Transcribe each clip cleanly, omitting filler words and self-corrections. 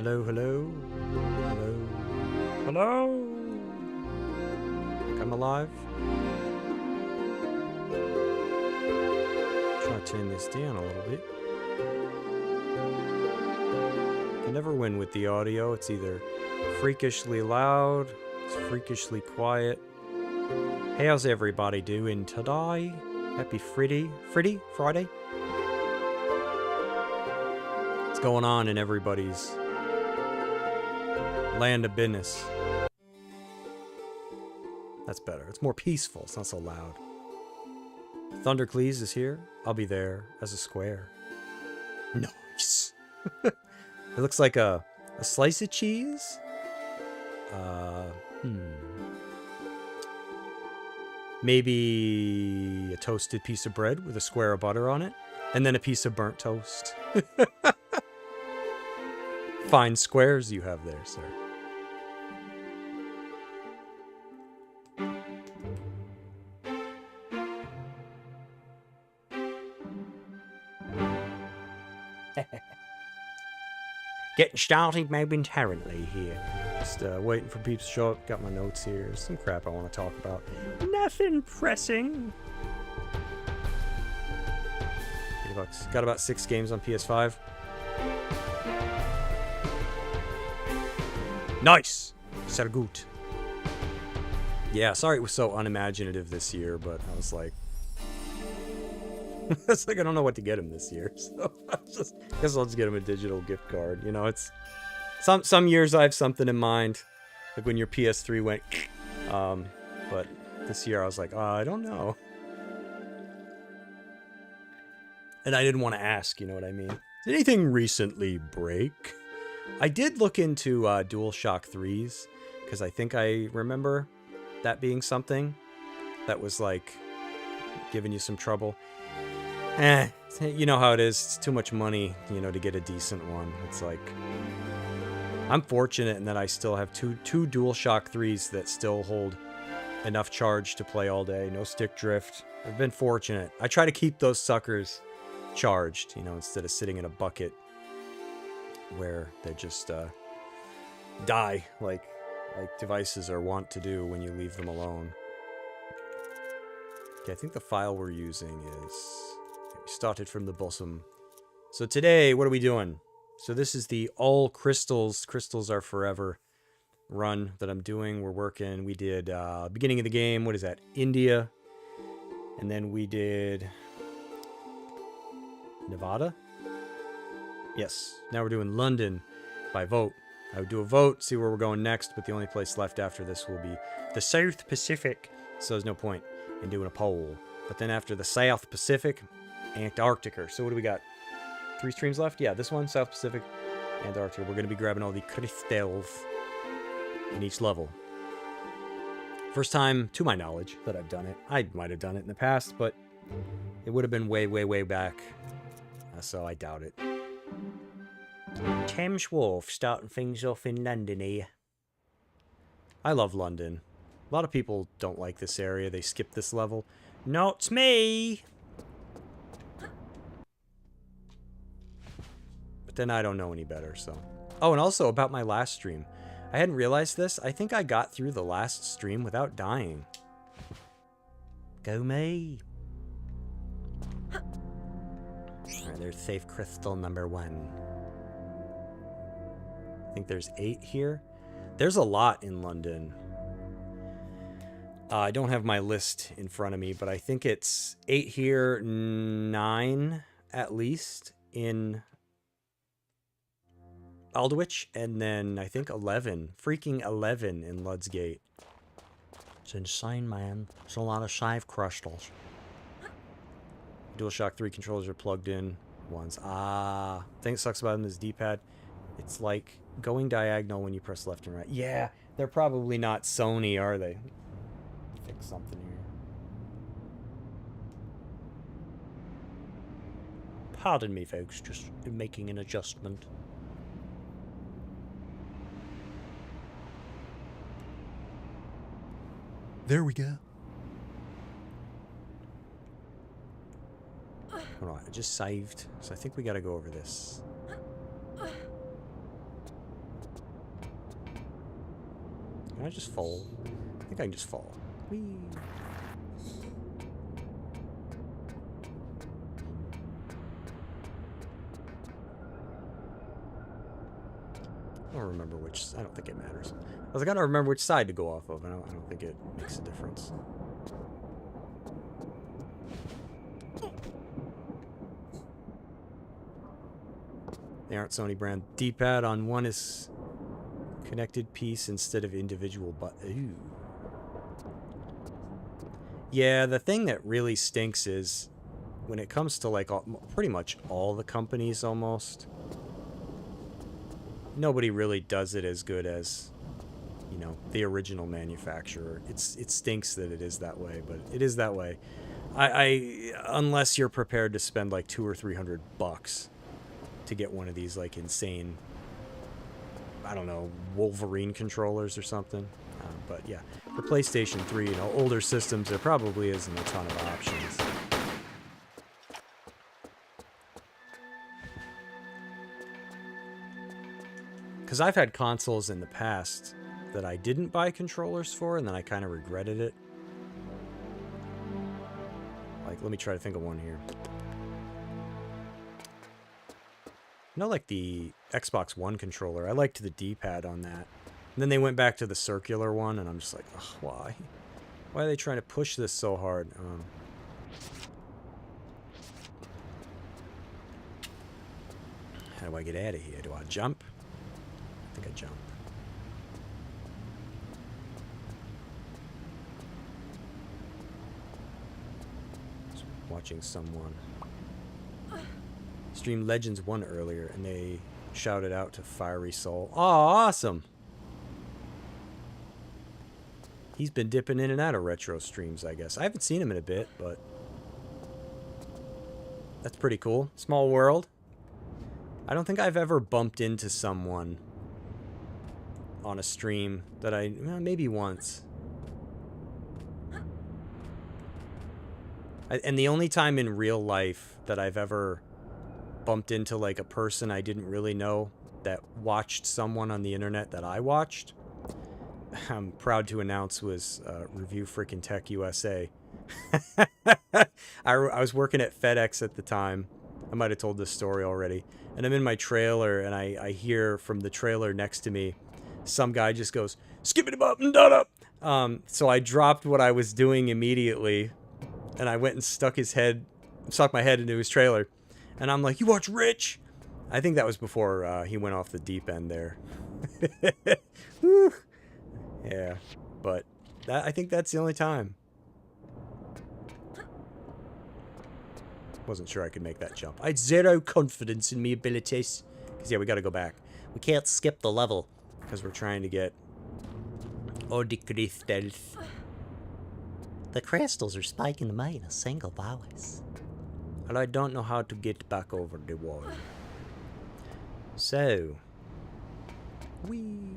Hello, hello. Hello. Hello. Think I'm alive? Try to turn this down a little bit. Can never win with the audio. It's either freakishly loud, it's freakishly quiet. Hey, how's everybody doing today? Happy Friday? Friday? What's going on in everybody's land of business? That's better. It's more peaceful. It's not so loud. Thundercleese is here. I'll be there as a square. Nice. It looks like a slice of cheese. Maybe a toasted piece of bread with a square of butter on it. And then a piece of burnt toast. Fine squares you have there, sir. Getting started momentarily here. Just waiting for peeps to show up. Got my notes here. There's some crap I want to talk about. Nothing pressing. Got about 6 games on PS5. Nice! Sehr gut. Yeah, sorry it was so unimaginative this year, but I was like... it's like I don't know what to get him this year, so I guess I'll just get him a digital gift card. You know, it's... Some years I have something in mind, like when your PS3 went... but this year I was like, I don't know. And I didn't want to ask, you know what I mean? Did anything recently break? I did look into DualShock 3s, because I think I remember that being something that was, like, giving you some trouble. You know how it is. It's too much money, you know, to get a decent one. It's like... I'm fortunate in that I still have two DualShock 3s that still hold enough charge to play all day. No stick drift. I've been fortunate. I try to keep those suckers charged, you know, instead of sitting in a bucket where they just die like devices are wont to do when you leave them alone. Okay, I think the file we're using is... We started from the bottom. So today, what are we doing? So this is the all crystals are forever run that I'm doing. We're working. We did beginning of the game. What is that? India. And then we did Nevada. Yes. Now we're doing London by vote. I would do a vote, see where we're going next, but the only place left after this will be the South Pacific. So there's no point in doing a poll. But then after the South Pacific, Antarctica. So what do we got? 3 streams left? Yeah, this one, South Pacific, Antarctica. We're going to be grabbing all the crystals in each level. First time, to my knowledge, that I've done it. I might have done it in the past, but it would have been way, way, way back. So I doubt it. Thames Wharf, starting things off in London here. I love London. A lot of people don't like this area. They skip this level. Not me! But then I don't know any better, so... Oh, and also about my last stream. I hadn't realized this. I think I got through the last stream without dying. Go me! Alright, there's safe crystal number 1. I think there's 8 here. There's a lot in London. I don't have my list in front of me, but I think it's 8 here, 9 at least in Aldwych, and then I think 11. Freaking 11 in Ludsgate. It's insane, man. It's a lot of safe crystals. DualShock 3 controllers are plugged in ones. The thing that sucks about them is D-pad. It's like going diagonal when you press left and right. Yeah, they're probably not Sony, are they? Fix something here. Pardon me, folks. Just making an adjustment. There we go. Hold on, I just saved, so I think we gotta go over this. Can I just fall? I think I can just fall. Whee! I don't remember which. I don't think it matters. I gotta remember which side to go off of. I don't think it makes a difference. They aren't Sony brand. D-pad on one is connected piece instead of individual Ooh. Yeah, the thing that really stinks is when it comes to like pretty much all the companies almost, nobody really does it as good as, you know, the original manufacturer. It stinks that it is that way, but it is that way. I unless you're prepared to spend like $200 or $300 to get one of these like insane, I don't know, Wolverine controllers or something. But yeah, for PlayStation 3, you know, older systems, there probably isn't a ton of options. Because I've had consoles in the past that I didn't buy controllers for, and then I kind of regretted it. Like, let me try to think of one here. You know, like the Xbox One controller, I liked the D-pad on that. And then they went back to the circular one, and I'm just like, ugh, why? Why are they trying to push this so hard? How do I get out of here? Do I jump? I think I jump. Just watching someone stream Legends 1 earlier, and they shouted out to Fiery Soul. Oh, awesome! He's been dipping in and out of retro streams, I guess. I haven't seen him in a bit, but that's pretty cool. Small world. I don't think I've ever bumped into someone on a stream that well, maybe once. And the only time in real life that I've ever bumped into like a person I didn't really know that watched someone on the internet that I watched, I'm proud to announce, was Review Frickin' Tech USA. I was working at FedEx at the time. I might have told this story already. And I'm in my trailer, and I hear from the trailer next to me, some guy just goes, "Skip it up and done up." So I dropped what I was doing immediately, and I went and stuck my head into his trailer. And I'm like, "You watch Rich?" I think that was before he went off the deep end there. Woo. Yeah, but I think that's the only time. Wasn't sure I could make that jump. I had zero confidence in me abilities. Because, yeah, we got to go back. We can't skip the level. Because we're trying to get all the crystals. The crystals are spiking to me in a single voice. And I don't know how to get back over the wall. So. Whee.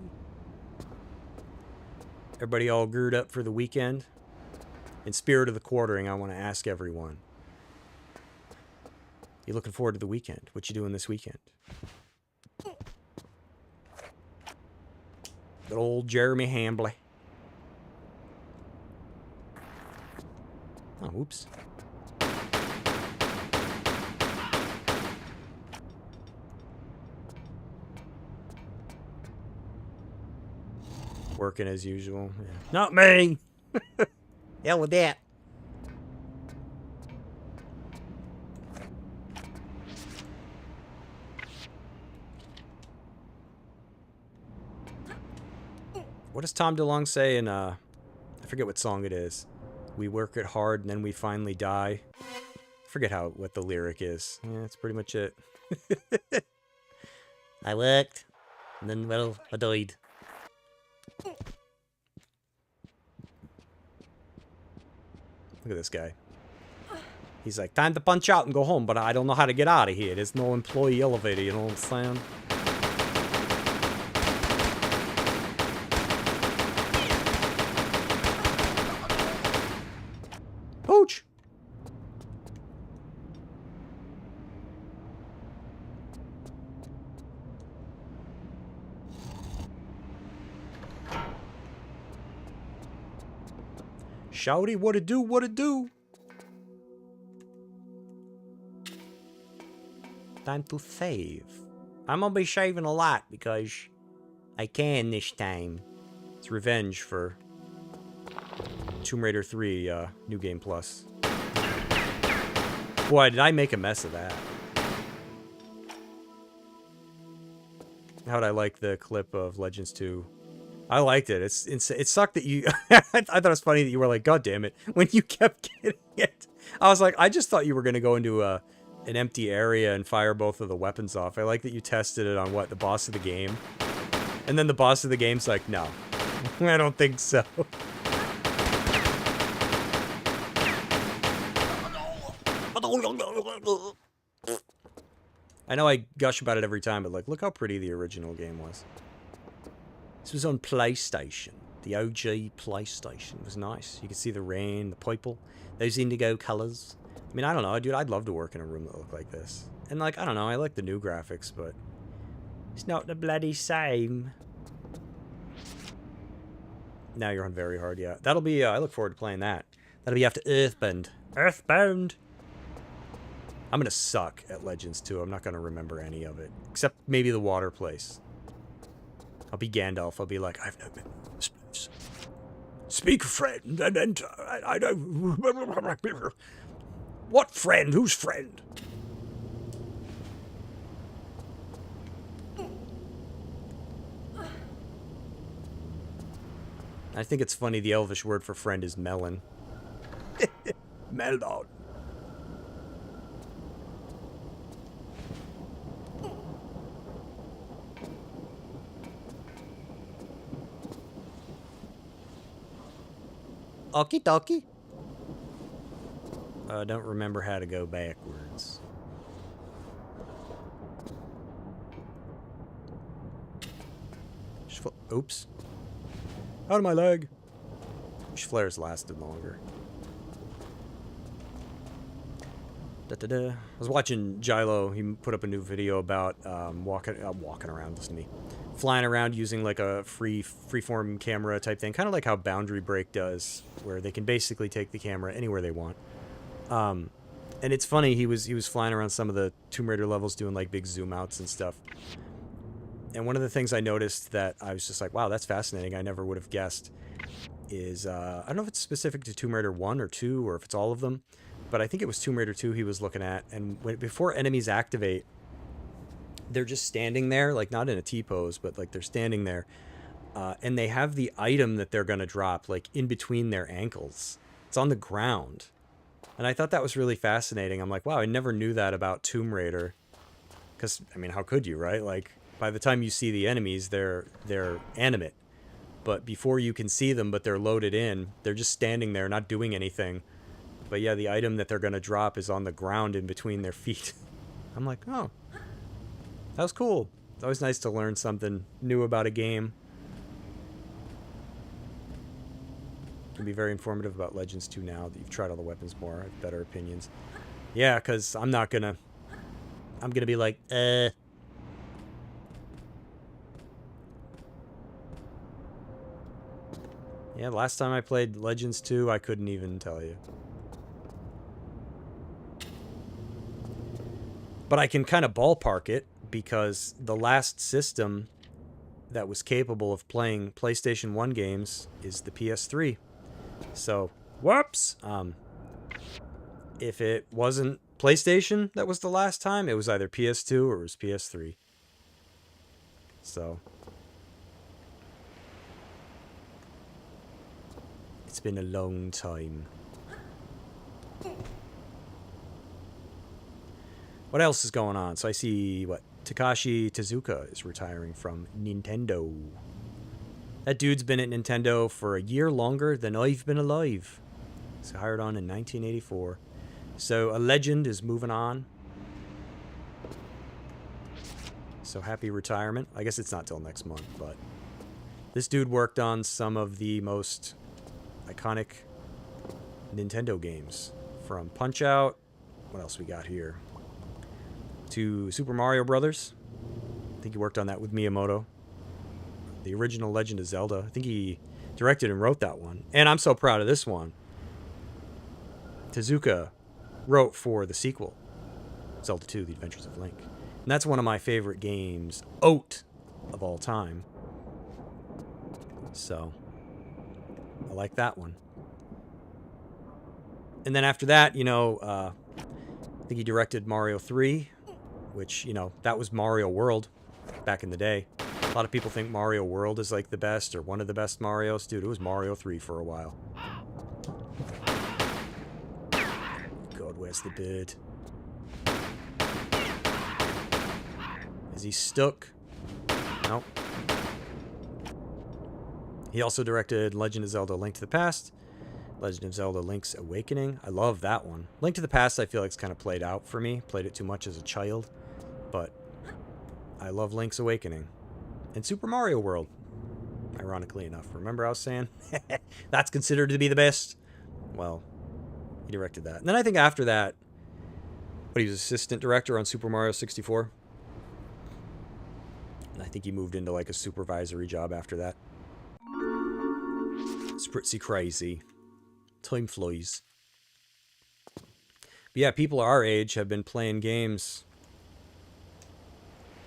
Everybody all geared up for the weekend? In spirit of the quartering, I want to ask everyone. You looking forward to the weekend? What you doing this weekend? Good old Jeremy Hambley. Oh, oops. Working as usual. Yeah. Not me! Hell with that. What does Tom DeLonge say in, I forget what song it is. We work it hard and then we finally die. I forget what the lyric is. Yeah, that's pretty much it. I worked, and then, well, I died. Look at this guy. He's like, time to punch out and go home, but I don't know how to get out of here. There's no employee elevator, you know what I'm saying? Pooch! shouty. What it do? What it do? Time to save. I'm gonna be saving a lot because I can this time. It's revenge for Tomb Raider 3 New Game Plus. Boy, did I make a mess of that. How'd I like the clip of Legends 2? I liked it. It sucked that you... I thought it was funny that you were like, God damn it, when you kept getting it. I was like, I just thought you were going to go into an empty area and fire both of the weapons off. I like that you tested it on, what, the boss of the game? And then the boss of the game's like, no, I don't think so. I know I gush about it every time, but like, look how pretty the original game was. This was on PlayStation. The OG PlayStation. It was nice. You could see the rain, the purple, those indigo colors. I mean, I don't know, dude. I'd love to work in a room that looked like this. And like, I don't know, I like the new graphics, but it's not the bloody same. Now you're on very hard, yeah. That'll be, I look forward to playing that. That'll be after Earthbound. Earthbound! I'm gonna suck at Legends 2. I'm not gonna remember any of it. Except maybe the water place. I'll be Gandalf. I'll be like, I've no memory. Speak, friend, and enter. I don't... What friend? Whose friend? I think it's funny the Elvish word for friend is melon. Melon. Okie dokie. I don't remember how to go backwards. Oops. Out of my leg. Wish flares lasted longer. I was watching Gilo. He put up a new video about walking around, listen to me. Flying around using like a freeform camera type thing. Kind of like how Boundary Break does, where they can basically take the camera anywhere they want. And it's funny, he was flying around some of the Tomb Raider levels doing like big zoom outs and stuff. And one of the things I noticed that I was just like, wow, that's fascinating, I never would have guessed, is, I don't know if it's specific to Tomb Raider 1 or 2, or if it's all of them, but I think it was Tomb Raider 2 he was looking at, and before enemies activate, they're just standing there, like not in a T-pose, but like they're standing there, and they have the item that they're going to drop, like in between their ankles. It's on the ground. And I thought that was really fascinating. I'm like, wow, I never knew that about Tomb Raider. Because, I mean, how could you, right? Like, by the time you see the enemies, they're animate. But before you can see them, but they're loaded in, they're just standing there, not doing anything. But yeah, the item that they're going to drop is on the ground in between their feet. I'm like, oh, that was cool. It's always nice to learn something new about a game. Can be very informative about Legends 2 now that you've tried all the weapons more. I have better opinions. Yeah, because I'm gonna be like, Yeah, last time I played Legends 2, I couldn't even tell you. But I can kind of ballpark it, because the last system that was capable of playing PlayStation 1 games is the PS3. So, whoops. If it wasn't PlayStation that was the last time, it was either PS2 or it was PS3. So, it's been a long time. What else is going on? So I see, what, Takashi Tezuka is retiring from Nintendo. That dude's been at Nintendo for a year longer than I've been alive. He's hired on in 1984. So a legend is moving on. So happy retirement. I guess it's not till next month, but this dude worked on some of the most iconic Nintendo games. From Punch-Out, what else we got here? To Super Mario Brothers. I think he worked on that with Miyamoto. The original Legend of Zelda. I think he directed and wrote that one. And I'm so proud of this one. Tezuka wrote for the sequel, Zelda 2, The Adventures of Link. And that's one of my favorite games, of all time. So, I like that one. And then after that, I think he directed Mario 3, which, that was Mario World back in the day. A lot of people think Mario World is like the best or one of the best Marios. Dude, it was Mario 3 for a while. God, where's the bird? Is he stuck? Nope. He also directed Legend of Zelda: Link to the Past, Legend of Zelda: Link's Awakening. I love that one. Link to the Past, I feel like it's kind of played out for me. Played it too much as a child. But I love Link's Awakening. And Super Mario World, ironically enough. Remember I was saying? That's considered to be the best? Well, he directed that. And then I think after that, he was assistant director on Super Mario 64. And I think he moved into like a supervisory job after that. It's pretty crazy. Time flies. But yeah, people our age have been playing games.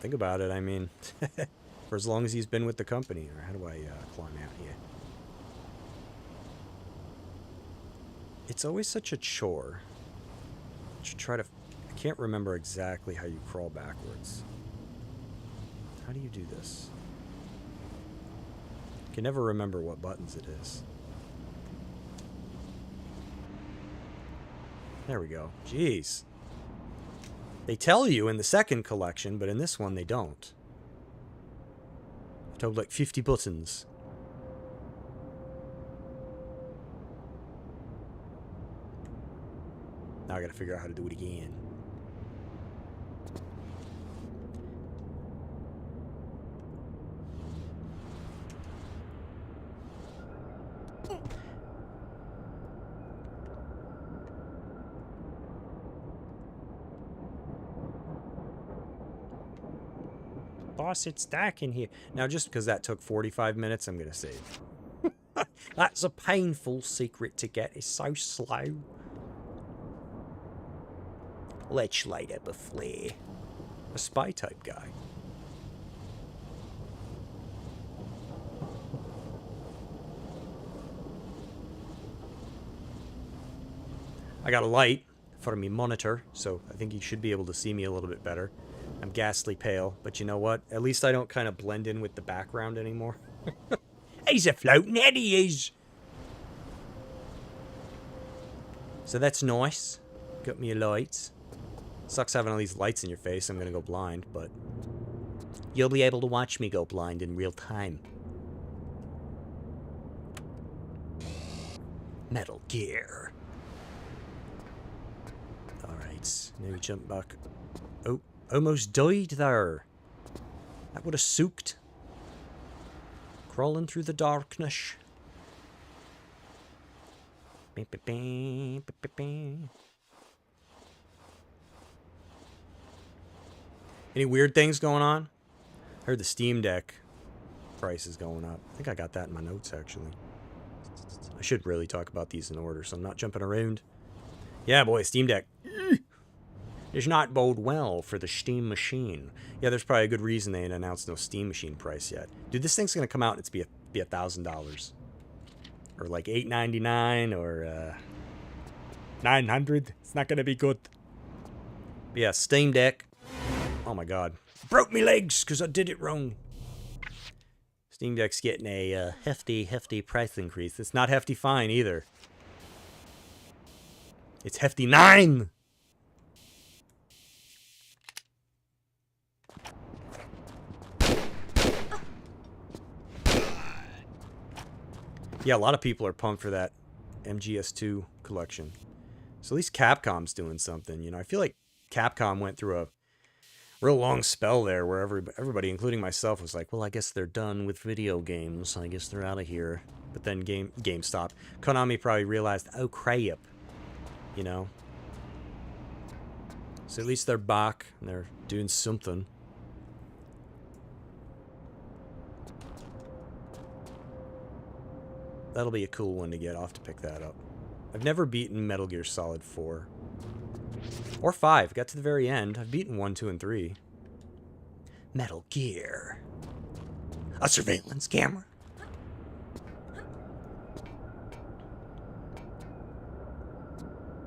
Think about it, I mean, for as long as he's been with the company. Or how do I climb out here? It's always such a chore. I can't remember exactly how you crawl backwards. How do you do this? I can never remember what buttons it is. There we go. Jeez. They tell you in the second collection, but in this one they don't. I told like 50 buttons. Now I gotta figure out how to do it again. Boss, it's dark in here. Now, just because that took 45 minutes, I'm going to save. That's a painful secret to get. It's so slow. Let's light up a flare. A spy type guy. I got a light for me monitor, so I think you should be able to see me a little bit better. I'm ghastly pale, but you know what? At least I don't kind of blend in with the background anymore. He's a floating head, he is. So that's nice. Got me a light. Sucks having all these lights in your face. I'm gonna go blind, but you'll be able to watch me go blind in real time. Metal Gear. Alright, now we jump back. Oh. Almost died there. That would have soaked. Crawling through the darkness. Any weird things going on? I heard the Steam Deck price is going up. I think I got that in my notes, actually. I should really talk about these in order, so I'm not jumping around. Yeah, boy, Steam Deck. Does not bode well for the Steam machine. Yeah, there's probably a good reason they ain't announced no Steam machine price yet. Dude, this thing's gonna come out and it's be $1,000. Or like $899 or $900. It's not gonna be good. But yeah, Steam Deck. Oh my god. Broke me legs because I did it wrong. Steam Deck's getting a hefty price increase. It's not hefty fine either. It's hefty 9! Yeah, a lot of people are pumped for that MGS2 collection. So at least Capcom's doing something, you know. I feel like Capcom went through a real long spell there where everybody, including myself, was like, well, I guess they're done with video games. I guess they're out of here. But then GameStop. Konami probably realized, oh, crap. You know? So at least they're back and they're doing something. That'll be a cool one to get. I'll have to pick that up. I've never beaten Metal Gear Solid 4. Or 5. Got to the very end. I've beaten 1, 2, and 3. Metal Gear. A surveillance camera.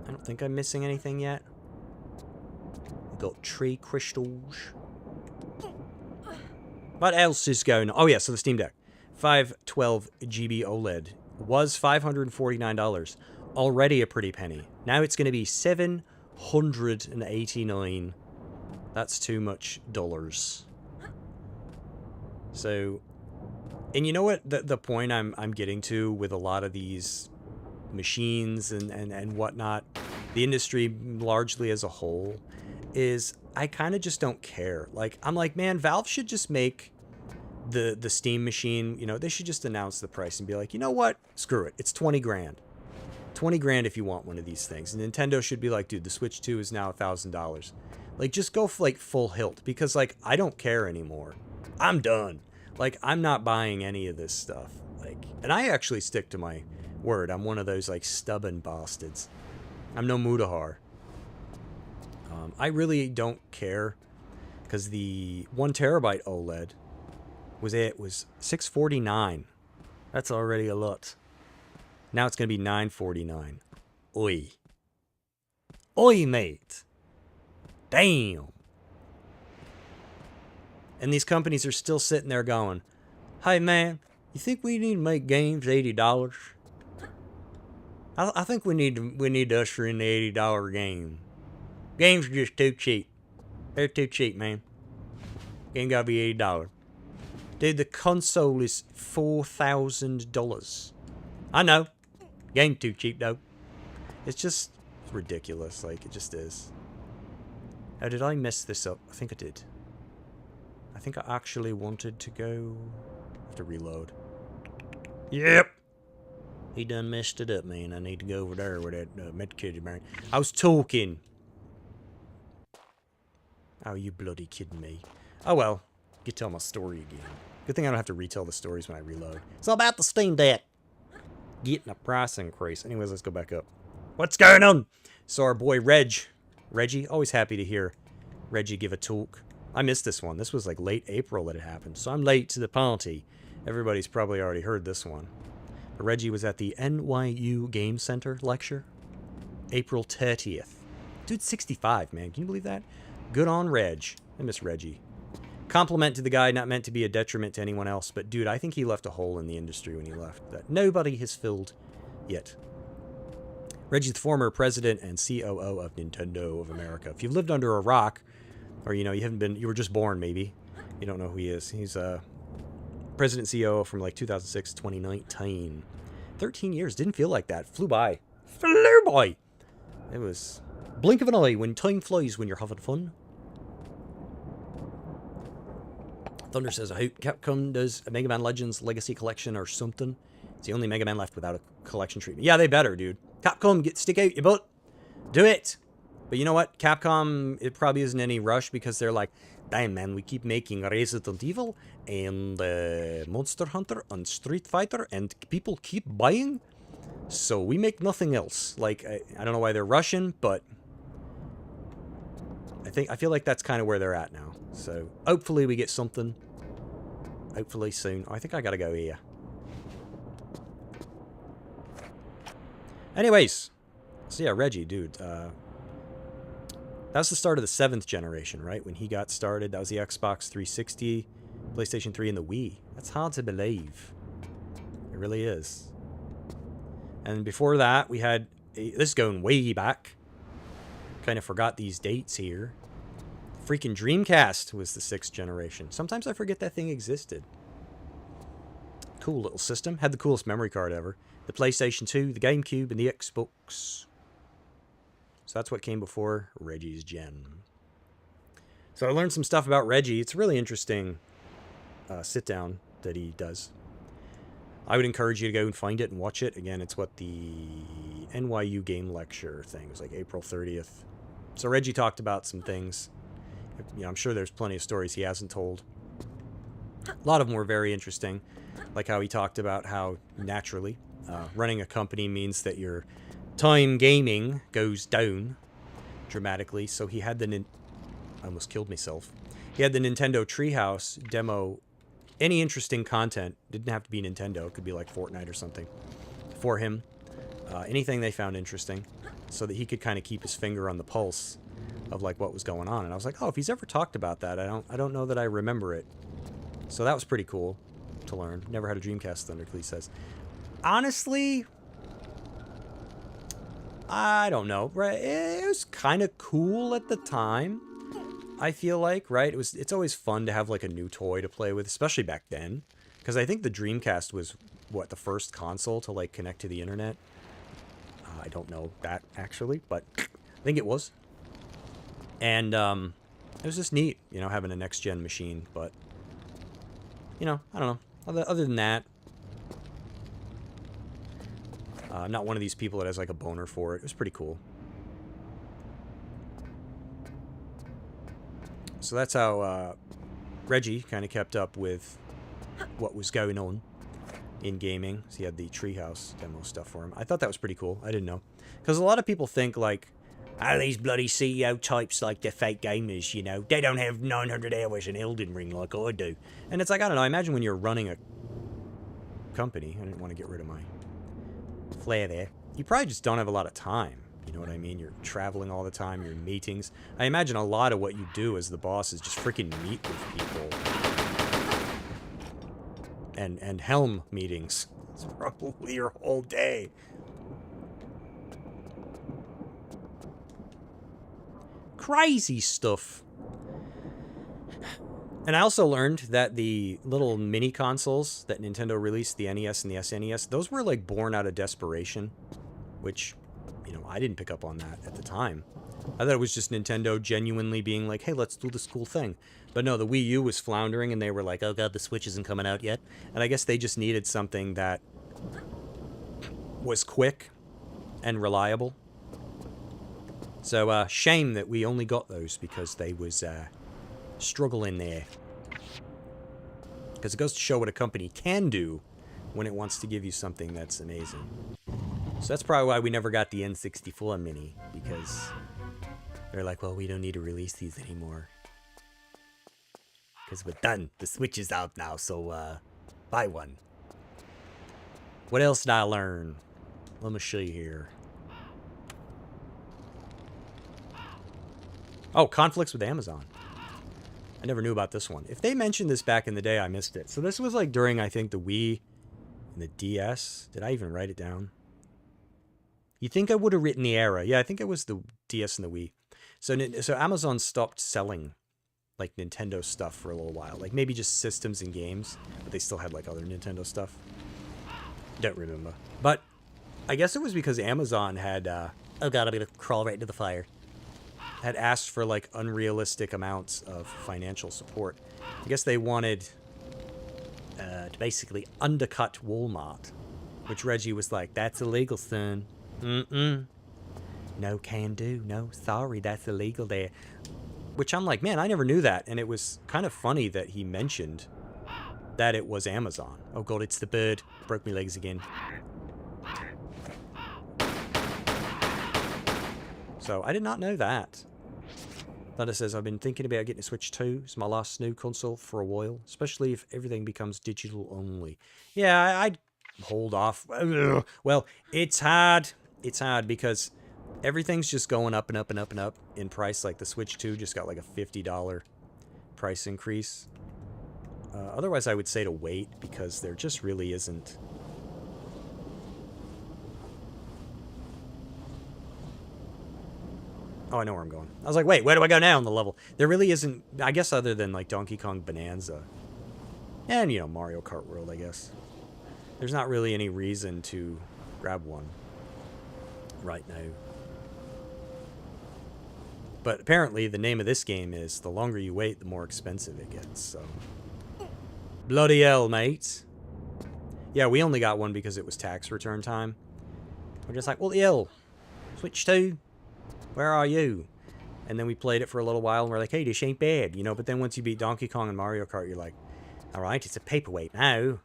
I don't think I'm missing anything yet. Got tree crystals. What else is going on? Oh yeah, so the Steam Deck. 512 GB OLED was $549. Already a pretty penny. Now it's going to be $789. That's too much dollars. So, and you know what the point I'm getting to with a lot of these machines and whatnot, the industry largely as a whole, is I kind of just don't care. Like, I'm like, man, Valve should just make the Steam machine, you know, they should just announce the price and be like, you know what? Screw it. It's 20 grand. 20 grand if you want one of these things. And Nintendo should be like, dude, the Switch 2 is now $1,000. Like, just go for, like, full hilt. Because, like, I don't care anymore. I'm done. Like, I'm not buying any of this stuff. Like, and I actually stick to my word. I'm one of those, like, stubborn bastards. I'm no Mudahar. I really don't care. Because the 1 terabyte OLED was $649. That's already a lot. Now it's going to be $949. Oi. Oi, mate. Damn. And these companies are still sitting there going, hey, man, you think we need to make games $80? I think we need to usher in the $80 game. Games are just too cheap. They're too cheap, man. Game gotta be $80. Dude, the console is $4,000. I know. Game too cheap, though. It's just ridiculous. Like, it just is. Oh, did I mess this up? I think I did. I think I actually wanted to go... I have to reload. Yep. He done messed it up, man. I need to go over there with that medkit, man. I was talking. Oh, you bloody kidding me. Oh, well. You tell my story again. Good thing I don't have to retell the stories when I reload. It's all about the Steam Deck. Getting a price increase. Anyways, let's go back up. What's going on? So our boy Reggie, always happy to hear Reggie give a talk. I missed this one. This was like late April that it happened. So I'm late to the party. Everybody's probably already heard this one. But Reggie was at the NYU Game Center lecture. April 30th. Dude's 65, man. Can you believe that? Good on Reg. I miss Reggie. Compliment to the guy, not meant to be a detriment to anyone else, but dude, I think he left a hole in the industry when he left that nobody has filled yet. Reggie's the former president and COO of Nintendo of America. If you've lived under a rock, or you were just born maybe, you don't know who he is. He's president CEO from like 2006 to 2019. 13 years, didn't feel like that. Flew by. Flew by! It was blink of an eye when time flies when you're having fun. Thunder says, I hope Capcom does a Mega Man Legends Legacy Collection or something. It's the only Mega Man left without a collection treatment. Yeah, they better, dude. Capcom, stick out your butt. Do it. But you know what? Capcom, it probably isn't any rush because they're like, damn, man, we keep making Resident Evil and Monster Hunter and Street Fighter and people keep buying. So we make nothing else. Like, I don't know why they're rushing, but I feel like that's kind of where they're at now. So hopefully we get something. Hopefully soon. Oh, I think I gotta go here. Anyways. So yeah, Reggie, dude. That was the start of the 7th generation, right? When he got started, that was the Xbox 360, PlayStation 3, and the Wii. That's hard to believe. It really is. And before that, we had... This is going way back. Kind of forgot these dates here. Freaking Dreamcast was the 6th generation. Sometimes I forget that thing existed. Cool little system. Had the coolest memory card ever. The PlayStation 2, the GameCube, and the Xbox. So that's what came before Reggie's gen. So I learned some stuff about Reggie. It's a really interesting sit-down that he does. I would encourage you to go and find it and watch it. Again, it's what the NYU Game Lecture thing was like April 30th. So Reggie talked about some things. You know, I'm sure there's plenty of stories he hasn't told. A lot of them were very interesting. Like how he talked about how naturally running a company means that you're time gaming goes down dramatically, so he had the... I almost killed myself. He had the Nintendo Treehouse demo. Any interesting content, didn't have to be Nintendo, it could be like Fortnite or something, for him. Anything they found interesting, so that he could kind of keep his finger on the pulse of like what was going on. And I was like, oh, if he's ever talked about that, I don't know that I remember it. So that was pretty cool to learn. Never had a Dreamcast, Thundercleese says. Honestly, I don't know. It was kind of cool at the time, I feel like, right? It's always fun to have like a new toy to play with, especially back then. Because I think the Dreamcast was, what, the first console to like connect to the internet? I don't know that, actually, but I think it was. And it was just neat, you know, having a next-gen machine. But, you know, I don't know. Other than that, I'm not one of these people that has like a boner for it. It was pretty cool. So that's how Reggie kind of kept up with what was going on in gaming. So he had the Treehouse demo stuff for him. I thought that was pretty cool. I didn't know. Because a lot of people think, like, oh, these bloody CEO types, like, they're fake gamers, you know. They don't have 900 hours in Elden Ring like I do. And it's like, I don't know, I imagine when you're running a company, I didn't want to get rid of my flare there, you probably just don't have a lot of time. You know what I mean? You're traveling all the time, you're in meetings. I imagine a lot of what you do as the boss is just freaking meet with people. And helm meetings. It's probably your whole day. Crazy stuff. And I also learned that the little mini consoles that Nintendo released, the NES and the SNES, those were like born out of desperation, which, you know, I didn't pick up on that at the time. I thought it was just Nintendo genuinely being like, hey, let's do this cool thing. But no, the Wii U was floundering, and they were like, oh god, the Switch isn't coming out yet. And I guess they just needed something that was quick and reliable. So, shame that we only got those because they was struggling there. Because it goes to show what a company can do when it wants to give you something that's amazing. So that's probably why we never got the N64 Mini, because they're like, well, we don't need to release these anymore. Because we're done. The Switch is out now, so buy one. What else did I learn? Let me show you here. Oh, conflicts with Amazon. I never knew about this one. If they mentioned this back in the day, I missed it. So this was like during, I think, the Wii and the DS. Did I even write it down? You think I would have written the era. Yeah, I think it was the DS and the Wii. So Amazon stopped selling like Nintendo stuff for a little while. Like maybe just systems and games, but they still had like other Nintendo stuff. Don't remember. But I guess it was because Amazon had, oh god, I'm gonna crawl right into the fire. Had asked for like unrealistic amounts of financial support. I guess they wanted to basically undercut Walmart, which Reggie was like, that's illegal, son. No can do. No, sorry, that's illegal there. Which I'm like, man, I never knew that. And it was kind of funny that he mentioned that it was Amazon. Oh god, it's the bird. Broke my legs again. So I did not know that. Thunder says, I've been thinking about getting a Switch 2. It's my last new console for a while, especially if everything becomes digital only. Yeah, I'd hold off. Well, it's hard. It's hard because everything's just going up and up and up and up in price. Like the Switch 2 just got like a $50 price increase. Otherwise, I would say to wait because there just really isn't... Oh, I know where I'm going. I was like, wait, where do I go now on the level? There really isn't, I guess, other than, like, Donkey Kong Bonanza. And, you know, Mario Kart World, I guess. There's not really any reason to grab one right now. But apparently, the name of this game is, the longer you wait, the more expensive it gets, so... Bloody hell, mate. Yeah, we only got one because it was tax return time. We're just like, what the hell? Switch 2? Where are you? And then we played it for a little while, and we're like, hey, this ain't bad, you know? But then once you beat Donkey Kong and Mario Kart, you're like, all right, it's a paperweight now.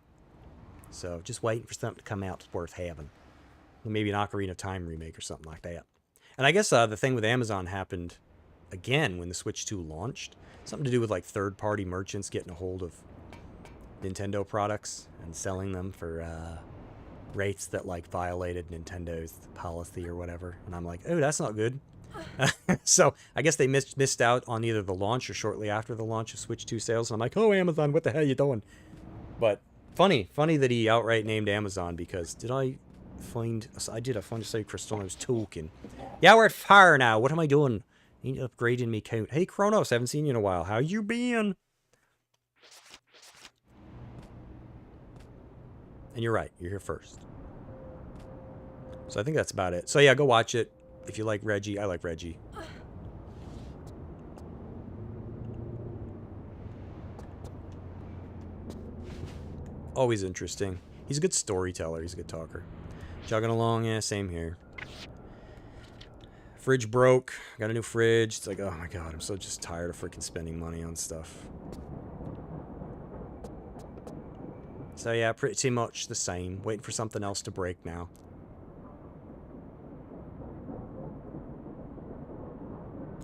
So just waiting for something to come out that's worth having. Maybe an Ocarina of Time remake or something like that. And I guess the thing with Amazon happened again when the Switch 2 launched. Something to do with like third-party merchants getting a hold of Nintendo products and selling them for rates that like violated Nintendo's policy or whatever. And I'm like, oh, that's not good. So I guess they missed out on either the launch or shortly after the launch of Switch 2 sales. And I'm like, oh, Amazon, what the hell are you doing? But funny that he outright named Amazon, because did I find a save crystal and I was talking. Yeah, we're at fire now. What am I doing? I need upgrading me count. Hey, Kronos, haven't seen you in a while. How you been? And you're right. You're here first. So I think that's about it. So yeah, go watch it. If you like Reggie, I like Reggie. Always interesting. He's a good storyteller. He's a good talker. Chugging along. Yeah, same here. Fridge broke. Got a new fridge. It's like, oh my god, I'm so just tired of freaking spending money on stuff. So yeah, pretty much the same. Waiting for something else to break now.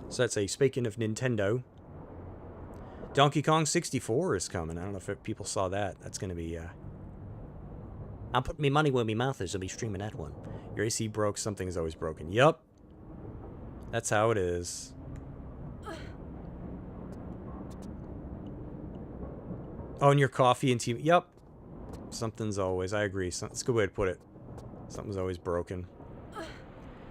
So let's say, speaking of Nintendo, Donkey Kong 64 is coming. I don't know if people saw that. That's going to be, I'll put me money where my mouth is. I'll be streaming that one. Your AC broke. Something is always broken. Yup. That's how it is. Oh, and your coffee and tea. Yup. Something's always. I agree. That's a good way to put it. Something's always broken.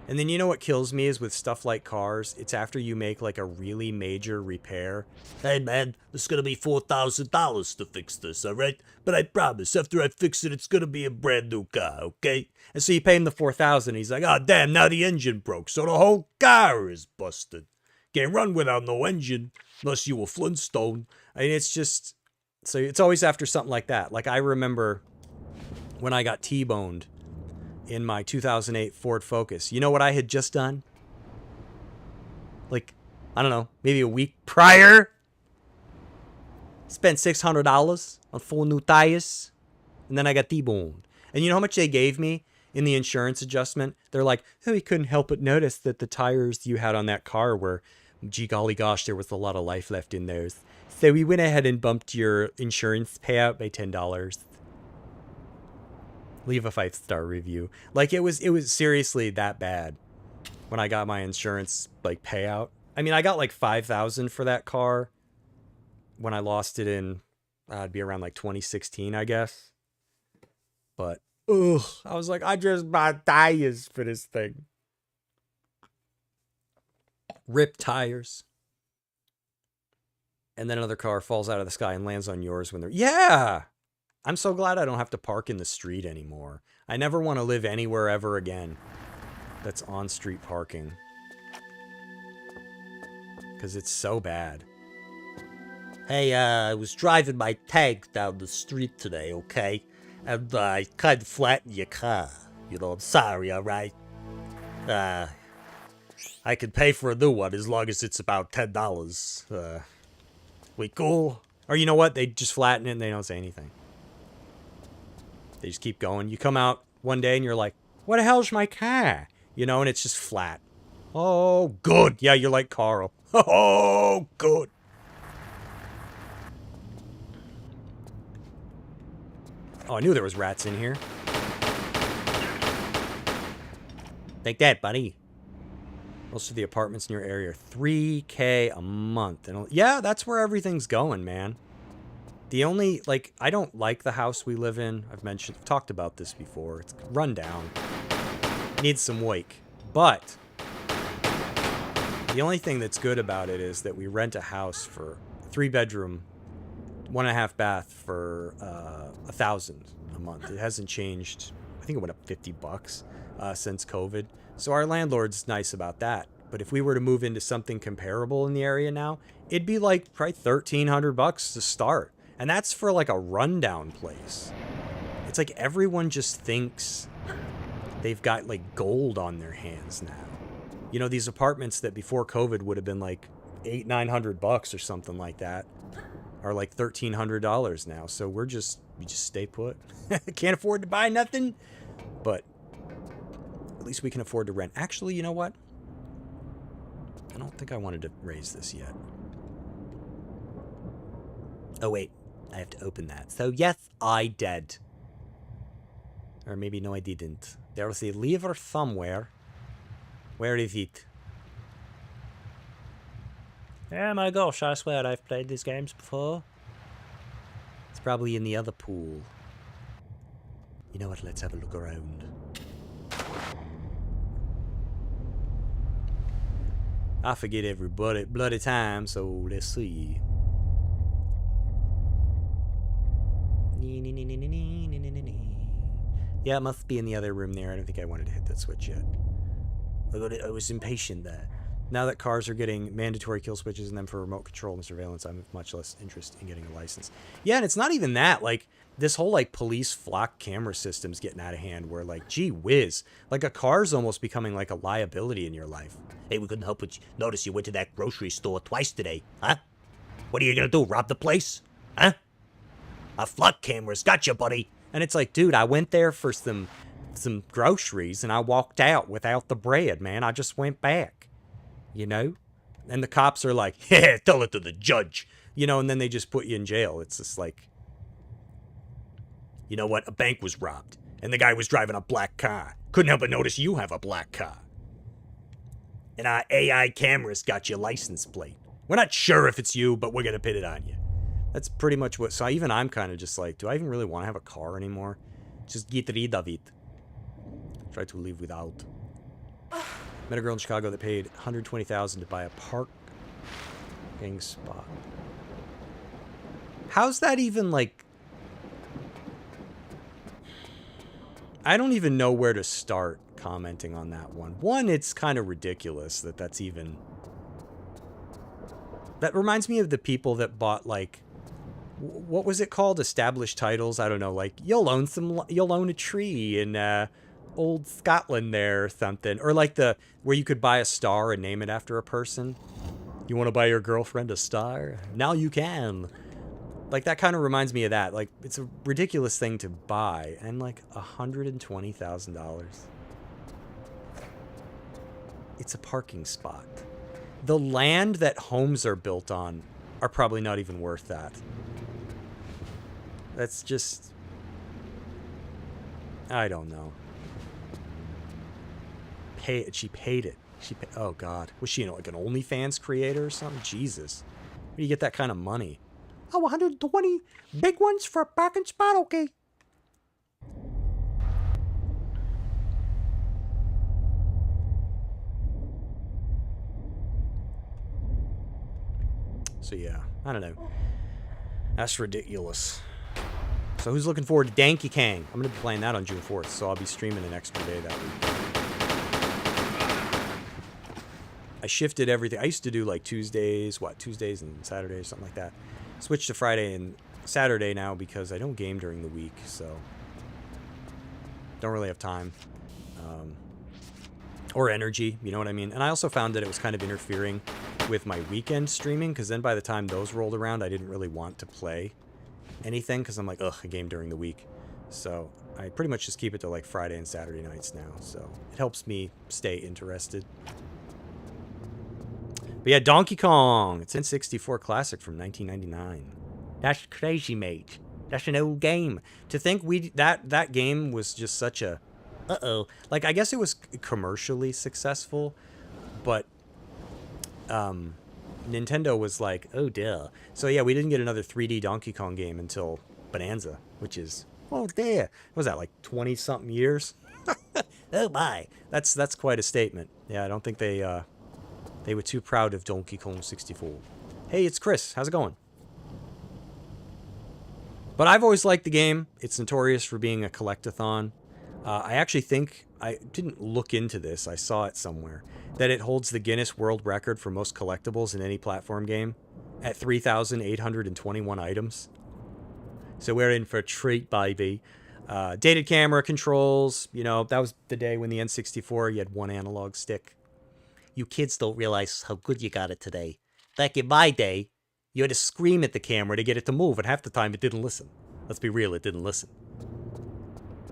And then you know what kills me is with stuff like cars, it's after you make like a really major repair. Hey man, it's gonna be $4,000 to fix this, alright? But I promise, after I fix it, it's gonna be a brand new car, okay? And so you pay him the $4,000, and he's like, oh damn, now the engine broke, so the whole car is busted. Can't run without no engine, unless you a Flintstone. I mean, it's just, so it's always after something like that. Like I remember when I got T-boned in my 2008 Ford Focus. You know what I had just done? Like, I don't know, maybe a week prior? Spent $600 on 4 new tires, and then I got T-boned. And you know how much they gave me in the insurance adjustment? They're like, oh, we couldn't help but notice that the tires you had on that car were, gee golly gosh, there was a lot of life left in those. So we went ahead and bumped your insurance payout by $10. Leave a 5-star review. Like it was seriously that bad when I got my insurance like payout. I mean, I got like $5,000 for that car when I lost it in it'd be around like 2016, I guess. But ugh, I was like, I just bought tires for this thing. Rip tires. And then another car falls out of the sky and lands on yours when they're yeah. I'm so glad I don't have to park in the street anymore. I never want to live anywhere ever again that's on-street parking. Because it's so bad. Hey, I was driving my tank down the street today, okay? And I kind of flattened your car. You know, I'm sorry, alright? I can pay for a new one as long as it's about $10. We cool? Or you know what? They just flatten it and they don't say anything. They just keep going. You come out one day and you're like, what the hell's my car? You know, and it's just flat. Oh, good. Yeah, you're like Carl. Oh, good. Oh, I knew there was rats in here. Take that, buddy. Most of the apartments in your area are $3K a month. And yeah, that's where everything's going, man. The only, like, I don't like the house we live in. I've talked about this before. It's run down. Needs some wake. But the only thing that's good about it is that we rent a house for 3-bedroom, 1.5 bath for $1,000 a month. It hasn't changed. I think it went up $50 since COVID. So our landlord's nice about that. But if we were to move into something comparable in the area now, it'd be like probably $1,300 to start. And that's for like a rundown place. It's like everyone just thinks they've got like gold on their hands now. You know, these apartments that before COVID would have been like $800-900 or something like that are like $1,300 now. So we just stay put. Can't afford to buy nothing. But At least we can afford to rent. Actually, you know what? I don't think I wanted to raise this yet. Oh, wait. I have to open that. So, yes, I did. Or maybe, no, I didn't. There was a lever somewhere. Where is it? Oh my gosh, I swear I've played these games before. It's probably in the other pool. You know what? Let's have a look around. I forget every bloody time, so let's see. Yeah, it must be in the other room there. I don't think I wanted to hit that switch yet. I was impatient there. Now that cars are getting mandatory kill switches and then for remote control and surveillance, I'm much less interested in getting a license. Yeah, and it's not even that. Like, this whole, like, police flock camera system's getting out of hand where, like, gee whiz. Like, a car's almost becoming, like, a liability in your life. Hey, we couldn't help but notice you went to that grocery store twice today, huh? What are you gonna do, rob the place? Huh? A flock camera's got you, buddy. And it's like, dude, I went there for some groceries and I walked out without the bread, man. I just went back, you know? And the cops are like, yeah, tell it to the judge, you know, and then they just put you in jail. It's just like, you know what? A bank was robbed and the guy was driving a black car. Couldn't help but notice you have a black car. And our AI cameras got your license plate. We're not sure if it's you, but we're going to pin it on you. That's pretty much what... So even I'm kind of just like, do I even really want to have a car anymore? Just get rid of it. Try to live without. Met a girl in Chicago that paid $120,000 to buy a parking spot. How's that even, like... I don't even know where to start commenting on that one. One, it's kind of ridiculous that that's even... That reminds me of the people that bought, like... What was it called? Established titles? I don't know. Like, you'll own a tree in old Scotland there or something. Or like where you could buy a star and name it after a person. You want to buy your girlfriend a star? Now you can. Like, that kind of reminds me of that. Like, it's a ridiculous thing to buy. And like, $120,000. It's a parking spot. The land that homes are built on are probably not even worth that. That's just... I don't know. She paid it. Oh, God. Was she, like, an OnlyFans creator or something? Jesus. Where do you get that kind of money? Oh, 120 big ones for a parking spot? Okay. So, yeah. I don't know. That's ridiculous. So who's looking forward to Donkey Kong? I'm going to be playing that on June 4th, so I'll be streaming an extra day that week. I shifted everything. I used to do like Tuesdays and Saturdays, something like that. Switched to Friday and Saturday now because I don't game during the week, so don't really have time. Or energy, you know what I mean? And I also found that it was kind of interfering with my weekend streaming, because then by the time those rolled around, I didn't really want to play anything, because I'm like, ugh, a game during the week. So I pretty much just keep it to like Friday and Saturday nights now, so it helps me stay interested. But yeah, Donkey Kong. It's an N64 classic from 1999. That's crazy, mate. That's an old game. To think that game was just such a... Like, I guess it was commercially successful, but Nintendo was like, oh, dear. So yeah, we didn't get another 3D Donkey Kong game until Bonanza, which is, oh, dear. What was that, like 20-something years? Oh, my. That's quite a statement. Yeah, I don't think they were too proud of Donkey Kong 64. Hey, it's Chris. How's it going? But I've always liked the game. It's notorious for being a collectathon. I actually think, I didn't look into this, I saw it somewhere, that it holds the Guinness World Record for most collectibles in any platform game at 3,821 items. So we're in for a treat, baby. Dated camera controls, you know, that was the day when the N64, you had one analog stick. You kids don't realize how good you got it today. Back in my day, you had to scream at the camera to get it to move, and half the time it didn't listen. Let's be real, it didn't listen.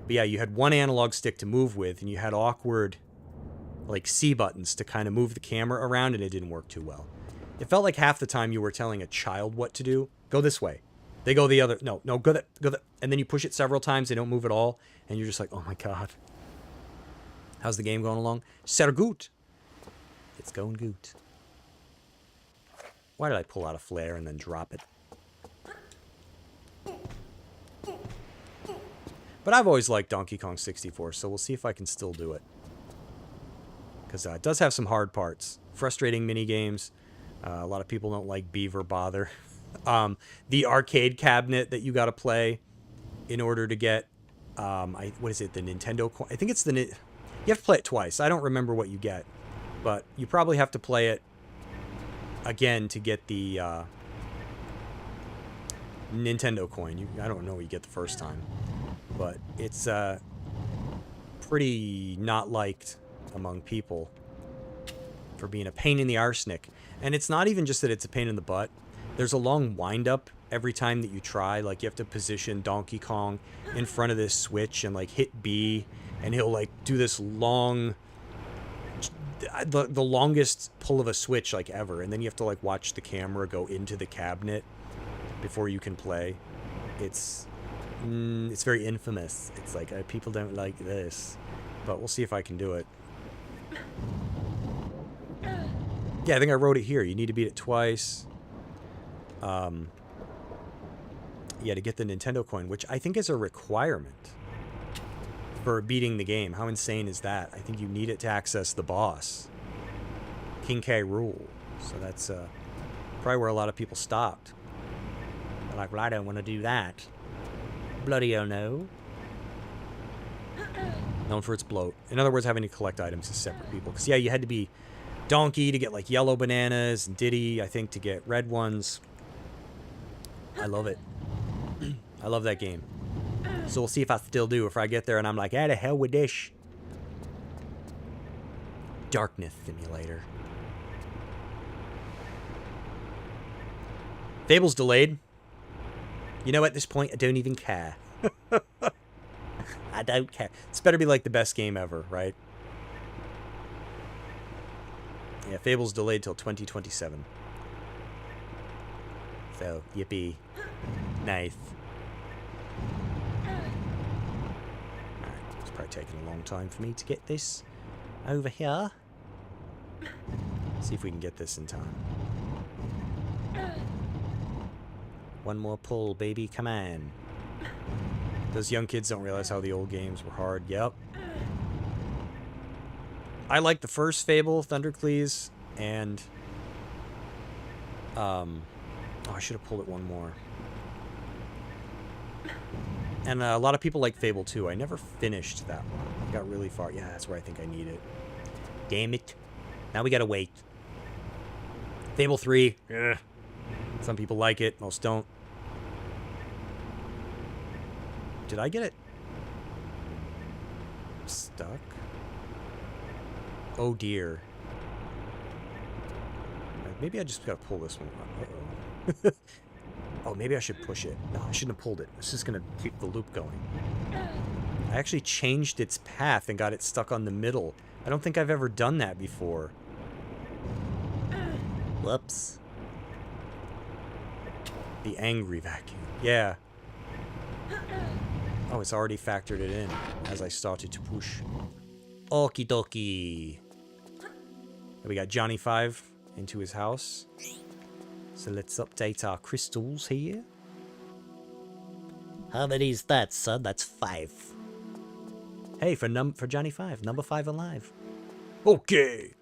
But yeah, you had one analog stick to move with, and you had awkward, like, C buttons to kind of move the camera around, and it didn't work too well. It felt like half the time you were telling a child what to do. Go this way. They go the other. No, go that. And then you push it several times. They don't move at all. And you're just like, oh my God. How's the game going along? Sehr gut. It's going good. Why did I pull out a flare and then drop it? But I've always liked Donkey Kong 64, so we'll see if I can still do it. Because it does have some hard parts. Frustrating mini-games. A lot of people don't like Beaver Bother. The arcade cabinet that you got to play in order to get, what is it, the Nintendo coin? I think it's you have to play it twice. I don't remember what you get. But you probably have to play it again to get the Nintendo coin. I don't know what you get the first time. But it's pretty not liked among people for being a pain in the arsenic. And it's not even just that it's a pain in the butt. There's a long wind-up every time that you try. Like, you have to position Donkey Kong in front of this switch and, like, hit B. And he'll, like, do this long... The longest pull of a switch, like, ever. And then you have to, like, watch the camera go into the cabinet before you can play. It's very infamous. It's like, people don't like this. But we'll see if I can do it. Yeah, I think I wrote it here. You need to beat it twice. Yeah, to get the Nintendo coin, which I think is a requirement for beating the game. How insane is that? I think you need it to access the boss. King K. Rool. So that's probably where a lot of people stopped. They're like, well, I don't want to do that. Bloody oh no. Known for its bloat. In other words, having to collect items is separate people. Because, yeah, you had to be Donkey to get, like, yellow bananas, and Diddy, I think, to get red ones. I love it. I love that game. So we'll see if I still do. If I get there and I'm like, ah, the hell with this. Darkness Simulator. Fable's delayed. You know, at this point, I don't even care. I don't care. It's better be like the best game ever, right? Yeah, Fable's delayed till 2027. So, yippee. Nice. Alright, it's probably taking a long time for me to get this over here. See if we can get this in time. One more pull, baby. Come on. Those young kids don't realize how the old games were hard. Yep. I like the first Fable, Thundercleese, and... oh, I should have pulled it one more. And a lot of people like Fable 2. I never finished that one. I got really far. Yeah, that's where I think I need it. Damn it. Now we gotta wait. Fable 3. Ugh. Some people like it. Most don't. Did I get it stuck? Oh dear. Maybe I just gotta pull this one. Uh-oh. Oh, maybe I should push it. No, I shouldn't have pulled it. It's just gonna keep the loop going. I actually changed its path and got it stuck on the middle. I don't think I've ever done that before. Whoops. The angry vacuum. Yeah. Oh, it's already factored it in as I started to push. Okie dokie. We got Johnny 5 into his house. So let's update our crystals here. How many is that, son? That's 5. Hey, for Johnny 5, number 5 alive. Okay.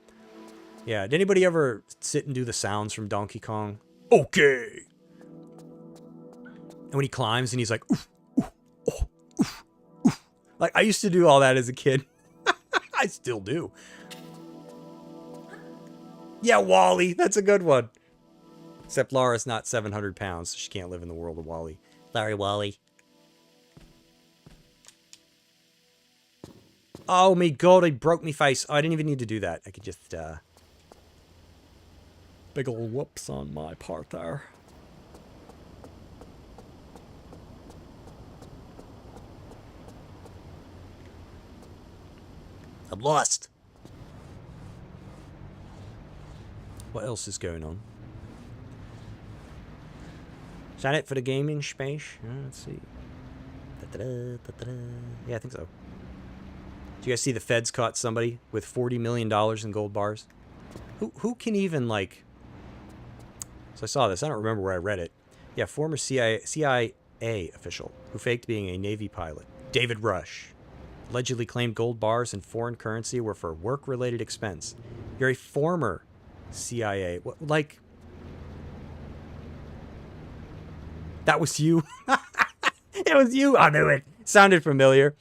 Yeah, did anybody ever sit and do the sounds from Donkey Kong? Okay. And when he climbs and he's like, oof, oof, oh, oof, oof. Like, I used to do all that as a kid. I still do. Yeah, Wally. That's a good one. Except Laura's not 700 pounds, so she can't live in the world of Wally. Sorry, Wally. Oh, my God, I broke me face. Oh, I didn't even need to do that. I could just, big ol' whoops on my part there. I'm lost. What else is going on? Is that it for the gaming space? Let's see. Yeah, I think so. Do you guys see the feds caught somebody with $40 million in gold bars? Who can even, like... So I saw this. I don't remember where I read it. Yeah, former CIA official who faked being a Navy pilot. David Rush. Allegedly claimed gold bars and foreign currency were for work-related expense. You're a former CIA... What, like... That was you? It was you! I knew it! Sounded familiar.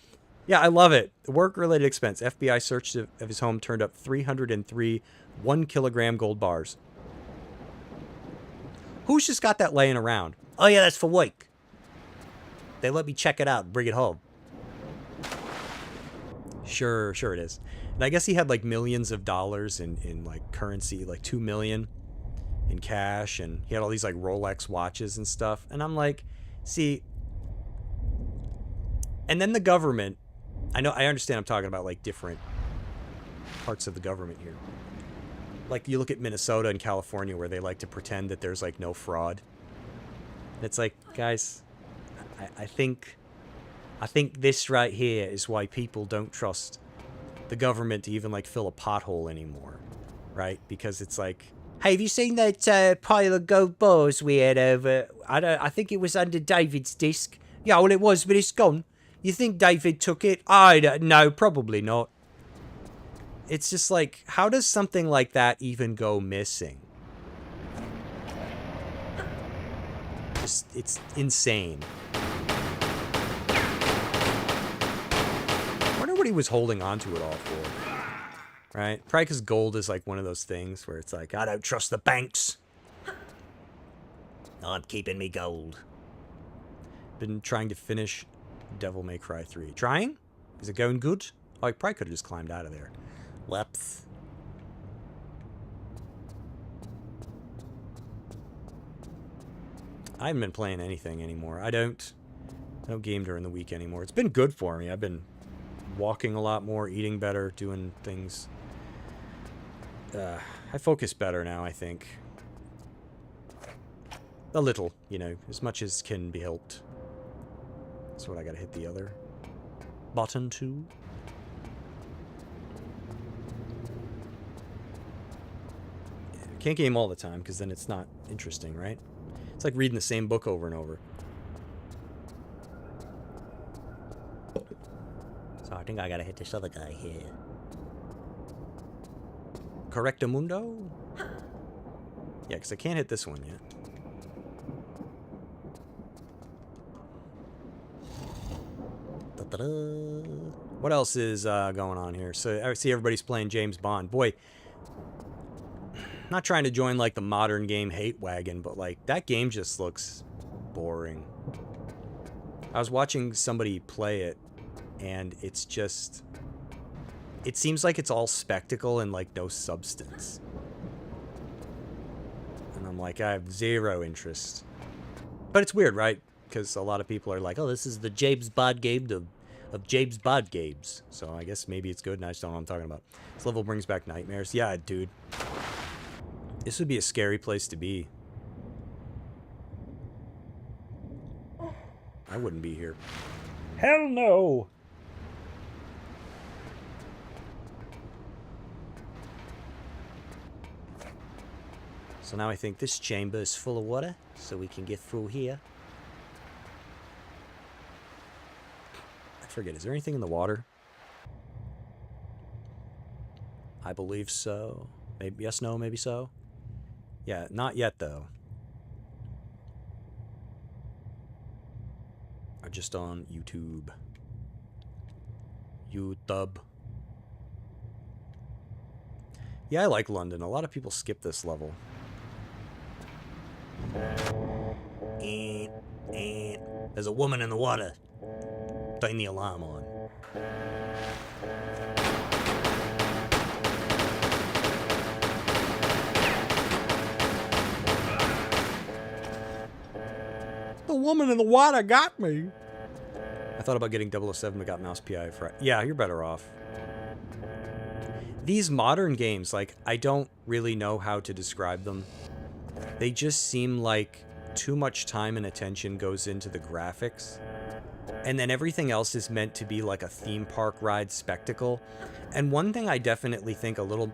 Yeah, I love it. Work-related expense. FBI search of his home turned up 303 1-kilogram gold bars. Who's just got that laying around? Oh yeah, that's for work. They let me check it out and bring it home. Sure it is. And I guess he had like millions of dollars in like currency, like 2 million in cash, and he had all these like Rolex watches and stuff. And I'm like, see, and then the government, I understand I'm talking about like different parts of the government here. Like you look at Minnesota and California where they like to pretend that there's like no fraud. And it's like, guys, I think this right here is why people don't trust the government to even like fill a pothole anymore, right? Because it's like, hey, have you seen that pile of gold bars we had over? I think it was under David's desk. Yeah, well it was, but it's gone. You think David took it? I don't know, probably not. It's just like, how does something like that even go missing? It's insane. I wonder what he was holding on to it all for. Right? Probably because gold is like one of those things where it's like, I don't trust the banks. I'm keeping me gold. Been trying to finish Devil May Cry 3. Trying? Is it going good? Oh, I probably could have just climbed out of there. Whoops. I haven't been playing anything anymore. I don't game during the week anymore. It's been good for me. I've been walking a lot more, eating better, doing things. I focus better now, I think. A little, you know, as much as can be helped. That's what I gotta hit the other button to. Can't game all the time, because then it's not interesting, right? It's like reading the same book over and over. So I think I gotta hit this other guy here. Correctamundo? Yeah, because I can't hit this one yet. What else is going on here? So I see everybody's playing James Bond. Boy, not trying to join like the modern game hate wagon, but like that game just looks boring. I was watching somebody play it, and it's just, it seems like it's all spectacle and like no substance. And I'm like, I have zero interest. But it's weird, right? Because a lot of people are like, oh, this is the James Bond game of James Bond games. So I guess maybe it's good, and I just don't know what I'm talking about. This level brings back nightmares. Yeah, dude. This would be a scary place to be. I wouldn't be here. Hell no! So now I think this chamber is full of water, so we can get through here. I forget, is there anything in the water? I believe so. Maybe yes, no, maybe so. Yeah, not yet though. Are just on YouTube. YouTube. Yeah, I like London. A lot of people skip this level. There's a woman in the water. Turn the alarm on. The woman in the water got me. I thought about getting 007 but got mouse PI for... Yeah, you're better off. these modern games, like, I don't really know how to describe them. They just seem like too much time and attention goes into the graphics. And then everything else is meant to be like a theme park ride spectacle. And one thing I definitely think a little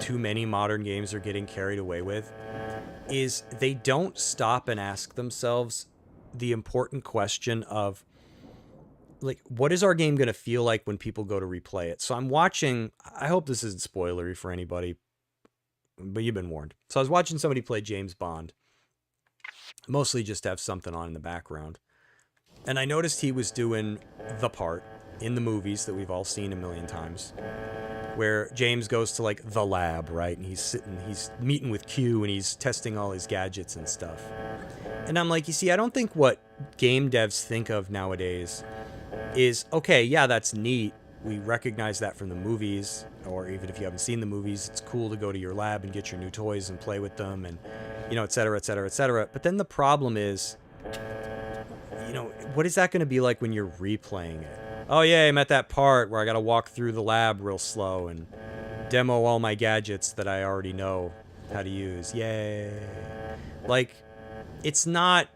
too many modern games are getting carried away with is they don't stop and ask themselves the important question of, like, what is our game going to feel like when people go to replay it? So I'm watching, I hope this isn't spoilery for anybody, but you've been warned. So I was watching somebody play James Bond, mostly just to have something on in the background. And I noticed he was doing the part in the movies that we've all seen a million times, where James goes to, like, the lab, right? And he's meeting with Q and he's testing all his gadgets and stuff. And I'm like, you see, I don't think what game devs think of nowadays is, okay, yeah, that's neat. We recognize that from the movies, or even if you haven't seen the movies, it's cool to go to your lab and get your new toys and play with them and, you know, et cetera, et cetera, et cetera. But then the problem is, you know, what is that going to be like when you're replaying it? Oh, yeah, I'm at that part where I got to walk through the lab real slow and demo all my gadgets that I already know how to use. Yay. Like, it's not...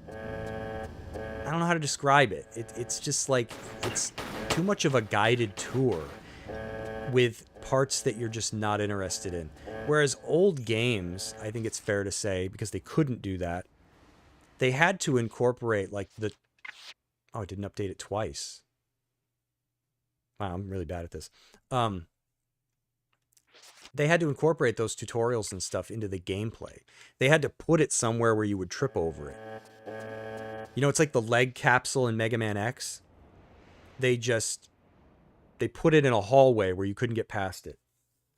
I don't know how to describe it. It's just like, it's too much of a guided tour with parts that you're just not interested in. Whereas old games, I think it's fair to say, because they couldn't do that, they had to incorporate, like, the... Oh, I didn't update it twice. Wow, I'm really bad at this. They had to incorporate those tutorials and stuff into the gameplay. They had to put it somewhere where you would trip over it. You know, it's like the leg capsule in Mega Man X. They put it in a hallway where you couldn't get past it.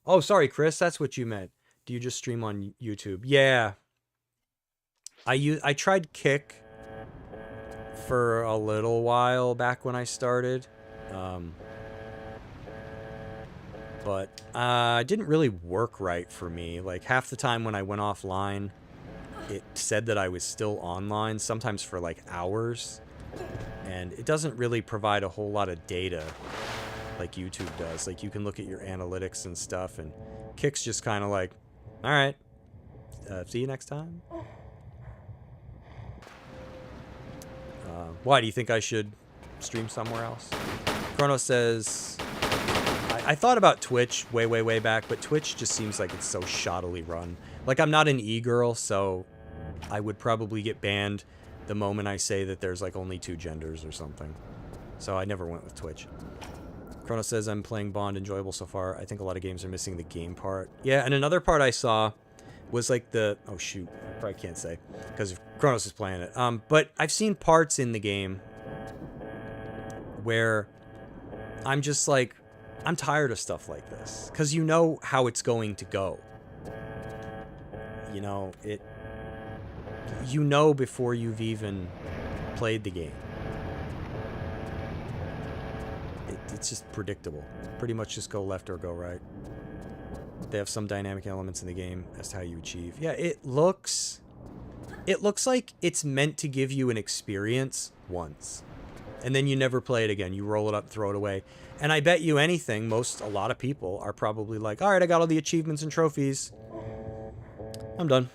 Oh, sorry, Chris, that's what you meant. Do you just stream on YouTube? Yeah. I tried Kick for a little while back when I started. But it didn't really work right for me. Like, half the time when I went offline, it said that I was still online, sometimes for like hours. And it doesn't really provide a whole lot of data like YouTube does. Like, you can look at your analytics and stuff, and Kick's just kind of like, all right, see you next time. Why do you think I should stream somewhere else? Chrono says, I thought about Twitch way back, but Twitch just seems like it's so shoddily run. Like, I'm not an e-girl, so I would probably get banned the moment I say that there's like only 2 genders or something. So I never went with Twitch. Chrono says, I'm playing Bond, enjoyable so far. I think a lot of games are missing the game part. Yeah, and another part I saw was like the... Oh, shoot. I probably can't say, because Chronos is playing it. But I've seen parts in the game where I'm just like, I'm tired of stuff like this. Because you know how it's going to go. You know, you know before you've even played the game. It's just predictable. Pretty much just go left or go right. They have some dynamic elements in the game as to how you achieve. Yeah, it looks like it's meant to give you an experience once. And then you never play it again. You roll it up, throw it away. And I bet you anything, a lot of people are probably like, all right, I got all the achievements and trophies. I'm done.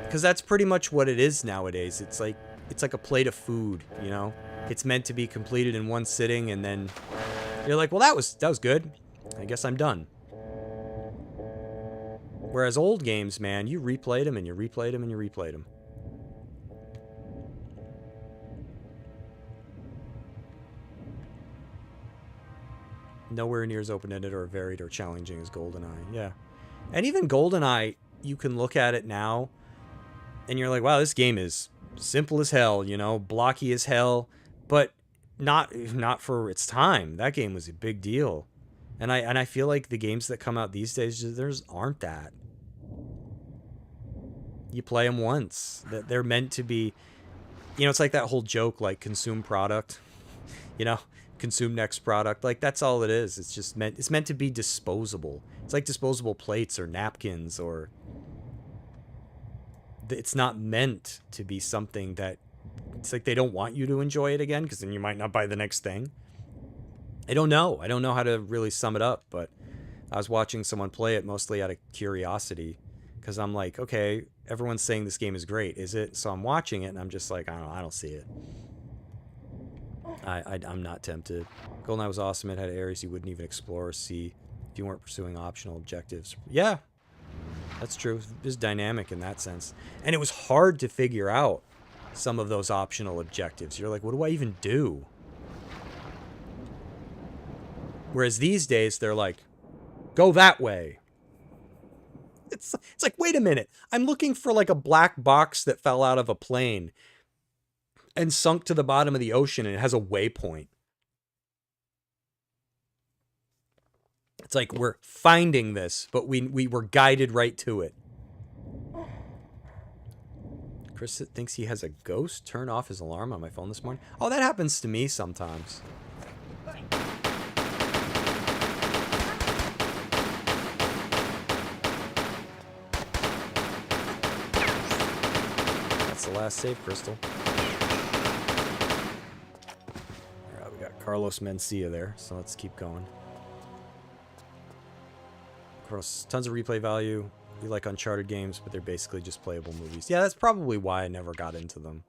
Because that's pretty much what it is nowadays. It's like a plate of food, you know? It's meant to be completed in one sitting, and then you're like, well, that was good. I guess I'm done. Whereas old games, man, you replayed them, and you replayed them, and you replayed them. Nowhere near as open-ended or varied or challenging as GoldenEye. Yeah. And even GoldenEye, you can look at it now, and you're like, wow, this game is simple as hell, you know, blocky as hell, but not for its time. That game was a big deal. And I feel like the games that come out these days, there's aren't that. You play them once. They're meant to be, you know, it's like that whole joke, like, consume product, you know, consume next product. Like, that's all it is. It's just meant to be disposable. It's like disposable plates or napkins, or it's not meant to be something that, it's like they don't want you to enjoy it again, because then you might not buy the next thing. I don't know how to really sum it up, but I was watching someone play it mostly out of curiosity, because I'm like, okay, everyone's saying this game is great, is it? So I'm watching it, and I'm just like, I don't see it. I'm not tempted. GoldenEye was awesome. It had areas you wouldn't even explore or see if you weren't pursuing optional objectives. Yeah, that's true. It was dynamic in that sense. And it was hard to figure out some of those optional objectives. You're like, what do I even do? Whereas these days, they're like, go that way. It's like, wait a minute. I'm looking for like a black box that fell out of a plane and sunk to the bottom of the ocean, and it has a waypoint. It's like we're finding this, but we were guided right to it. Chris thinks he has a ghost turn off his alarm on my phone this morning. Oh, that happens to me sometimes. That's the last save, Crystal. Alright, we got Carlos Mencia there, so let's keep going. Of course, tons of replay value. We like Uncharted games, but they're basically just playable movies. Yeah, that's probably why I never got into them.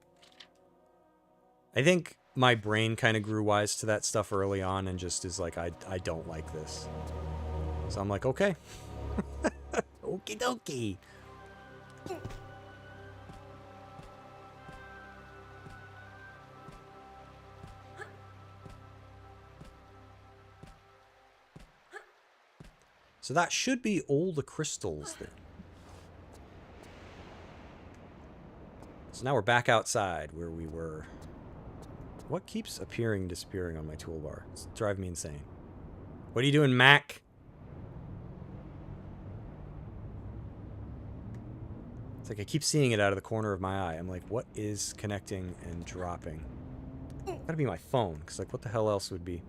I think my brain kind of grew wise to that stuff early on and just is like, I don't like this. So I'm like, okay. Okie dokie. So that should be all the crystals then. So now we're back outside where we were. What keeps appearing and disappearing on my toolbar? It's driving me insane. What are you doing, Mac? It's like I keep seeing it out of the corner of my eye. I'm like, what is connecting and dropping? Gotta be my phone, because like, what the hell else would be?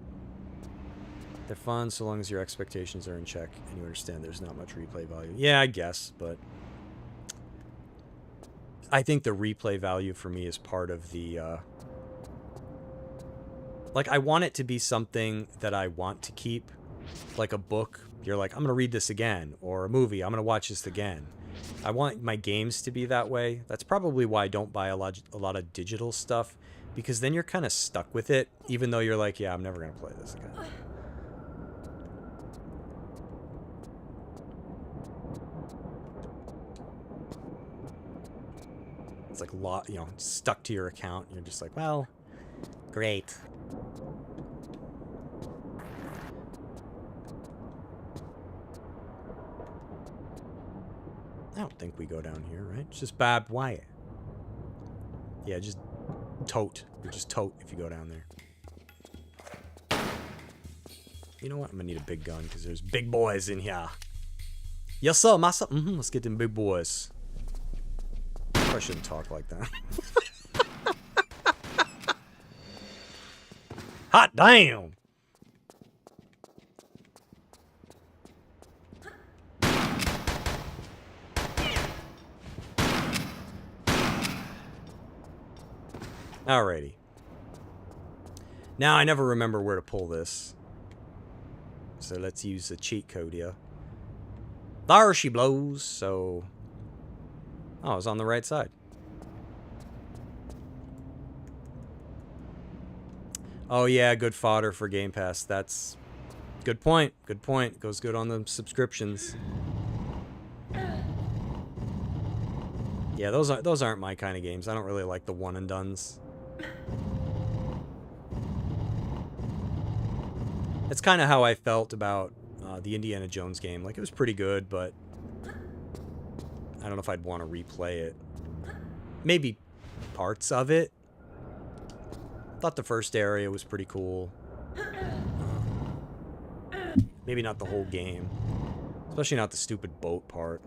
They're fun so long as your expectations are in check and you understand there's not much replay value. Yeah, I guess, but I think the replay value for me is part of the, like, I want it to be something that I want to keep, like a book. You're like, I'm going to read this again, or a movie, I'm going to watch this again. I want my games to be that way. That's probably why I don't buy a lot of digital stuff, because then you're kind of stuck with it, even though you're like, yeah, I'm never going to play this again. It's like, you know, stuck to your account. You're just like, well, great. I don't think we go down here, right? It's just barbed wire. Yeah, just tote. You just tote if you go down there. You know what? I'm gonna need a big gun because there's big boys in here. Yes, sir, massa. Let's get them big boys. I shouldn't talk like that. Hot damn! Alrighty. Now I never remember where to pull this. So let's use the cheat code here. There she blows, so... Oh, I was on the right side. Oh yeah, good fodder for Game Pass. That's... Good point. Good point. Goes good on the subscriptions. Yeah, those aren't my kind of games. I don't really like the one and dones. It's kind of how I felt about the Indiana Jones game. Like, it was pretty good, but I don't know if I'd want to replay it. Maybe parts of it. Thought the first area was pretty cool. Maybe not the whole game. Especially not the stupid boat part.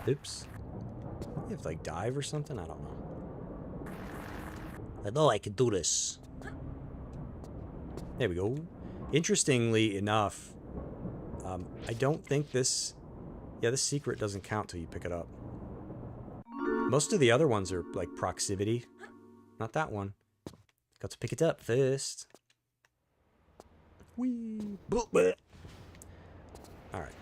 Oops. You have to, like, dive or something? I don't know. I know I can do this. There we go. Interestingly enough, I don't think this... Yeah, this secret doesn't count till you pick it up. Most of the other ones are, like, proximity. Not that one. Got to pick it up first. Whee! Alright.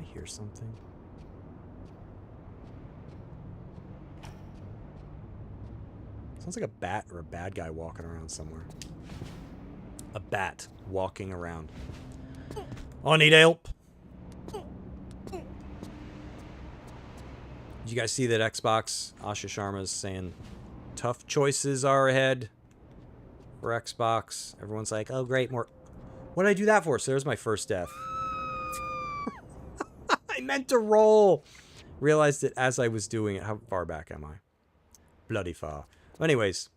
I hear something. Sounds like a bat or a bad guy walking around somewhere. A bat walking around. I need help. Did you guys see that Xbox? Asha Sharma's saying tough choices are ahead for Xbox. Everyone's like, oh great, more. What did I do that for? So there's my first death. I meant to roll. Realized it as I was doing it. How far back am I? Bloody far. Anyways,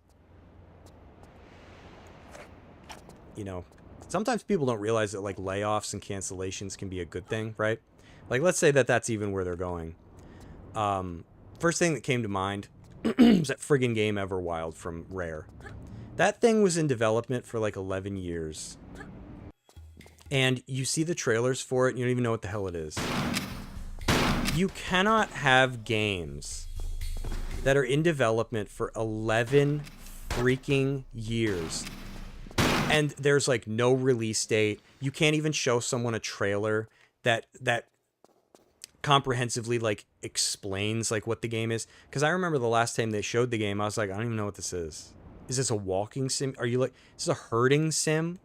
you know, sometimes people don't realize that, like, layoffs and cancellations can be a good thing, right? Like, let's say that that's even where they're going. First thing that came to mind was that friggin' game Everwild from Rare. That thing was in development for, like, 11 years. And you see the trailers for it, and you don't even know what the hell it is. You cannot have games that are in development for 11 freaking years. And there's, like, no release date. You can't even show someone a trailer that comprehensively, like, explains, like, what the game is. Because I remember the last time they showed the game, I was like, I don't even know what this is. Is this a walking sim? Are you, like, is this a herding sim?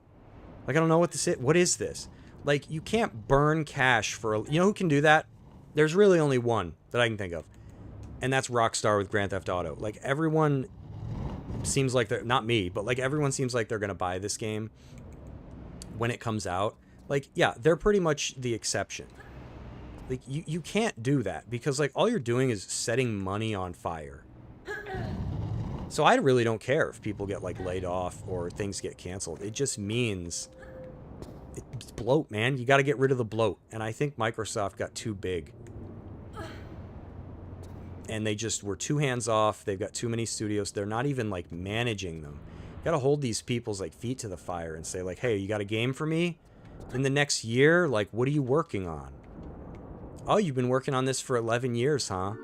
Like, I don't know what this is. What is this? Like, you can't burn cash for you know who can do that? There's really only one that I can think of. And that's Rockstar with Grand Theft Auto. Like, everyone seems like they're... Not me, but, like, everyone seems like they're going to buy this game when it comes out. Like, yeah, they're pretty much the exception. Like, you can't do that because, like, all you're doing is setting money on fire. So I really don't care if people get, like, laid off or things get canceled. It just means... It's bloat, man. You got to get rid of the bloat. And I think Microsoft got too big. And they just were too hands-off. They've got too many studios. They're not even, like, managing them. You gotta hold these people's, like, feet to the fire and say, like, hey, you got a game for me? In the next year? Like, what are you working on? Oh, you've been working on this for 11 years, huh?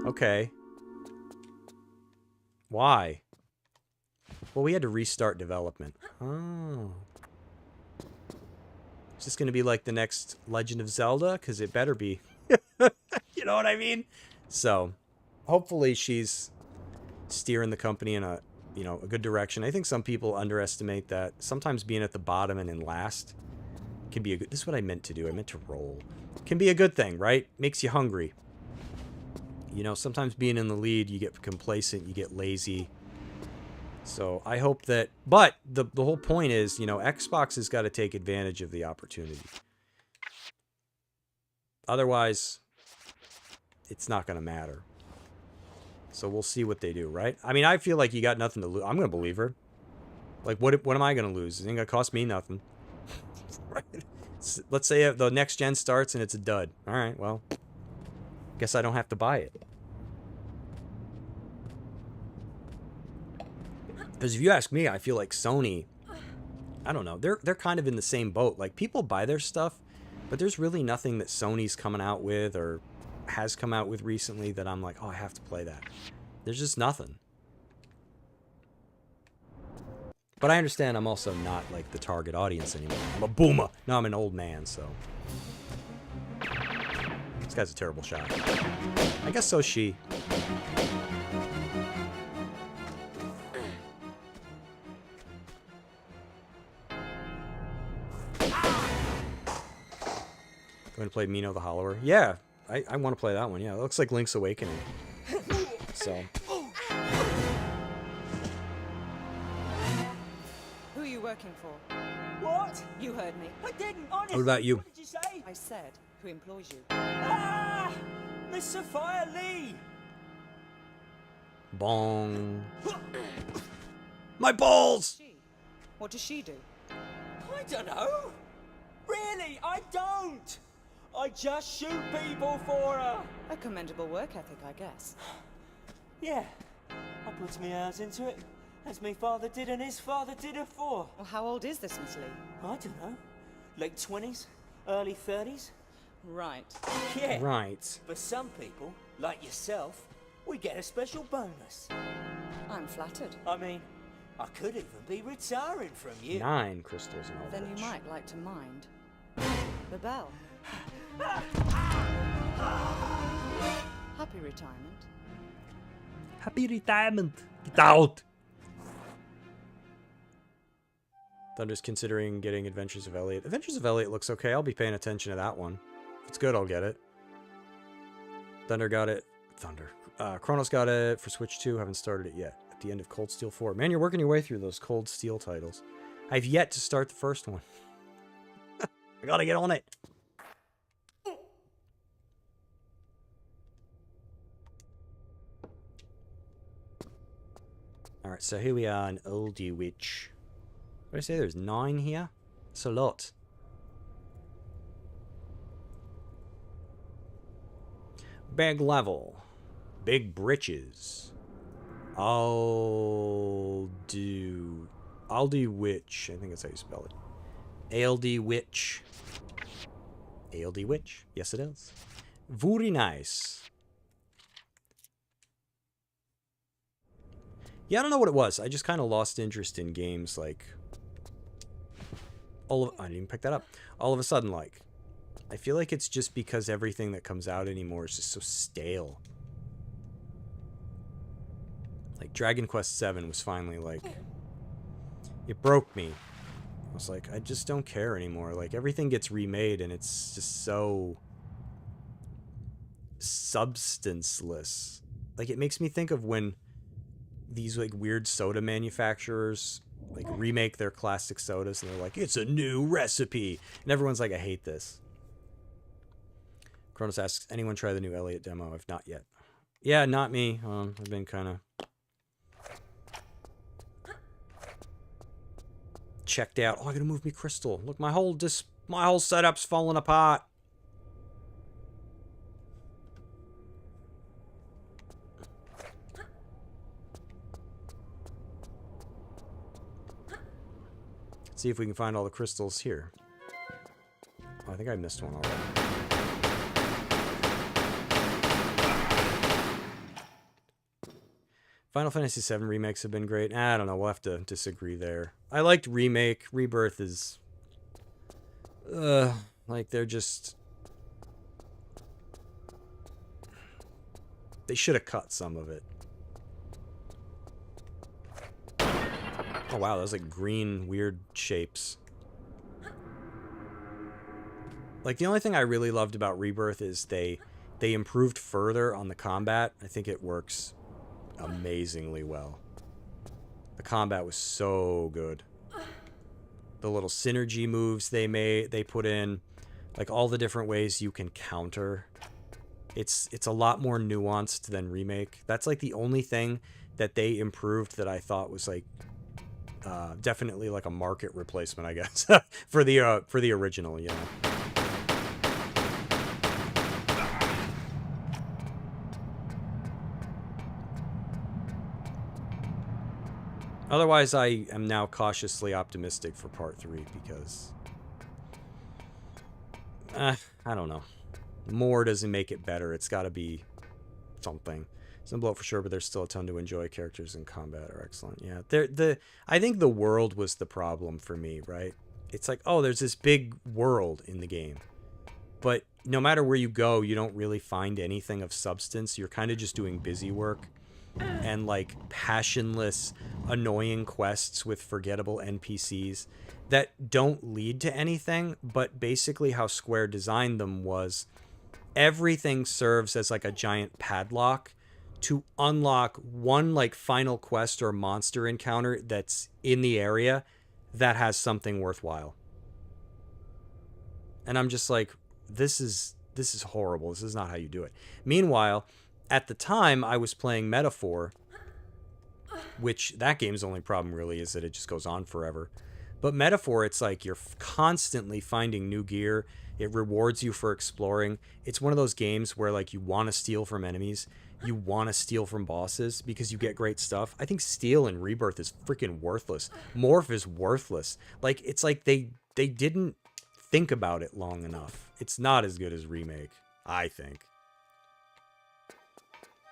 Okay. Why? Well, we had to restart development. Oh. Is this gonna be like the next Legend of Zelda? Because it better be. You know what I mean? So, hopefully she's steering the company in a, you know, a good direction. I think some people underestimate that sometimes being at the bottom and in last can be a good... This is what I meant to do. I meant to roll. Can be a good thing, right? Makes you hungry. You know, sometimes being in the lead, you get complacent, you get lazy. So, I hope that... But, the whole point is, you know, Xbox has got to take advantage of the opportunity. Otherwise... it's not going to matter. So we'll see what they do, right? I mean, I feel like you got nothing to lose. I'm going to believe her. Like, what am I going to lose? It ain't going to cost me nothing. Right? Let's say the next gen starts and it's a dud. All right, well, guess I don't have to buy it. Because if you ask me, I feel like Sony, I don't know, they're kind of in the same boat. Like, people buy their stuff, but there's really nothing that Sony's coming out with or has come out with recently that I'm like, oh, I have to play that. There's just nothing. But I understand I'm also not, like, the target audience anymore. I'm a boomer. No, I'm an old man, so... This guy's a terrible shot. I guess so is she. Going to play Mino the Hollower? Yeah, I want to play that one. Yeah, it looks like Link's Awakening. So. Who are you working for? What? You heard me. I didn't, honestly. What about you? What did you say? I said, who employs you? Ah! Miss Sophia Lee! Bong. My balls! She. What does she do? I don't know. Really, I don't. I just shoot people for her. A commendable work ethic, I guess. Yeah, I put me hours into it, as me father did and his father did afore. Well, how old is this Miss Lee? I don't know, late 20s, early 30s? Right. Yeah. Right. For some people, like yourself, we get a special bonus. I'm flattered. I mean, I could even be retiring from you. 9 crystals in all. Then you might like to mind the bell. Happy retirement. Happy retirement. Get out. Thunder's considering getting Adventures of Elliot. Adventures of Elliot looks okay. I'll be paying attention to that one. If it's good, I'll get it. Thunder got it. Chronos got it for Switch 2. Haven't started it yet. At the end of Cold Steel 4. Man, you're working your way through those Cold Steel titles. I've yet to start the first one. I gotta get on it. Alright, so here we are in Oldie Witch. What did I say? There's 9 here? That's a lot. Big level. Big britches. Aldi Witch. I think that's how you spell it. ALD Witch. ALD Witch. Yes, it is. Very nice. Yeah, I don't know what it was. I just kind of lost interest in games like... I didn't even pick that up. All of a sudden, like... I feel like it's just because everything that comes out anymore is just so stale. Like, Dragon Quest VII was finally, like... It broke me. I was like, I just don't care anymore. Like, everything gets remade and it's just so... substanceless. Like, it makes me think of when... these like weird soda manufacturers like remake their classic sodas and they're like, it's a new recipe, and everyone's like, I hate this. Kronos asks, anyone try the new Elliot demo? I've not yet. Yeah, not me. I've been kind of checked out. Oh, I gotta move me crystal. Look, my whole setup's falling apart. See if we can find all the crystals here. Oh, I think I missed one already. Final Fantasy VII remakes have been great. I don't know. We'll have to disagree there. I liked Remake. Rebirth is... like, they're just... They should have cut some of it. Oh wow, those like green weird shapes. Like, the only thing I really loved about Rebirth is they improved further on the combat. I think it works amazingly well. The combat was so good. The little synergy moves they put in, like all the different ways you can counter. It's a lot more nuanced than Remake. That's like the only thing that they improved that I thought was like definitely like a market replacement, I guess, for the original, you know. Otherwise, I am now cautiously optimistic for Part 3 because I don't know. More doesn't make it better. It's got to be something. Some blow for sure, but there's still a ton to enjoy. Characters and combat are excellent. Yeah, I think the world was the problem for me, right? It's like, oh, there's this big world in the game, but no matter where you go, you don't really find anything of substance. You're kind of just doing busy work and like passionless, annoying quests with forgettable NPCs that don't lead to anything. But basically, how Square designed them was everything serves as like a giant padlock to unlock one like final quest or monster encounter that's in the area that has something worthwhile. And I'm just like, this is horrible. This is not how you do it. Meanwhile, at the time I was playing Metaphor, which that game's only problem really is that it just goes on forever. But Metaphor, it's like you're constantly finding new gear. It rewards you for exploring. It's one of those games where like you want to steal from enemies you want to steal from bosses because you get great stuff. I think steal in Rebirth is freaking worthless. Morph is worthless. Like, it's like they didn't think about it long enough. It's not as good as Remake, I think.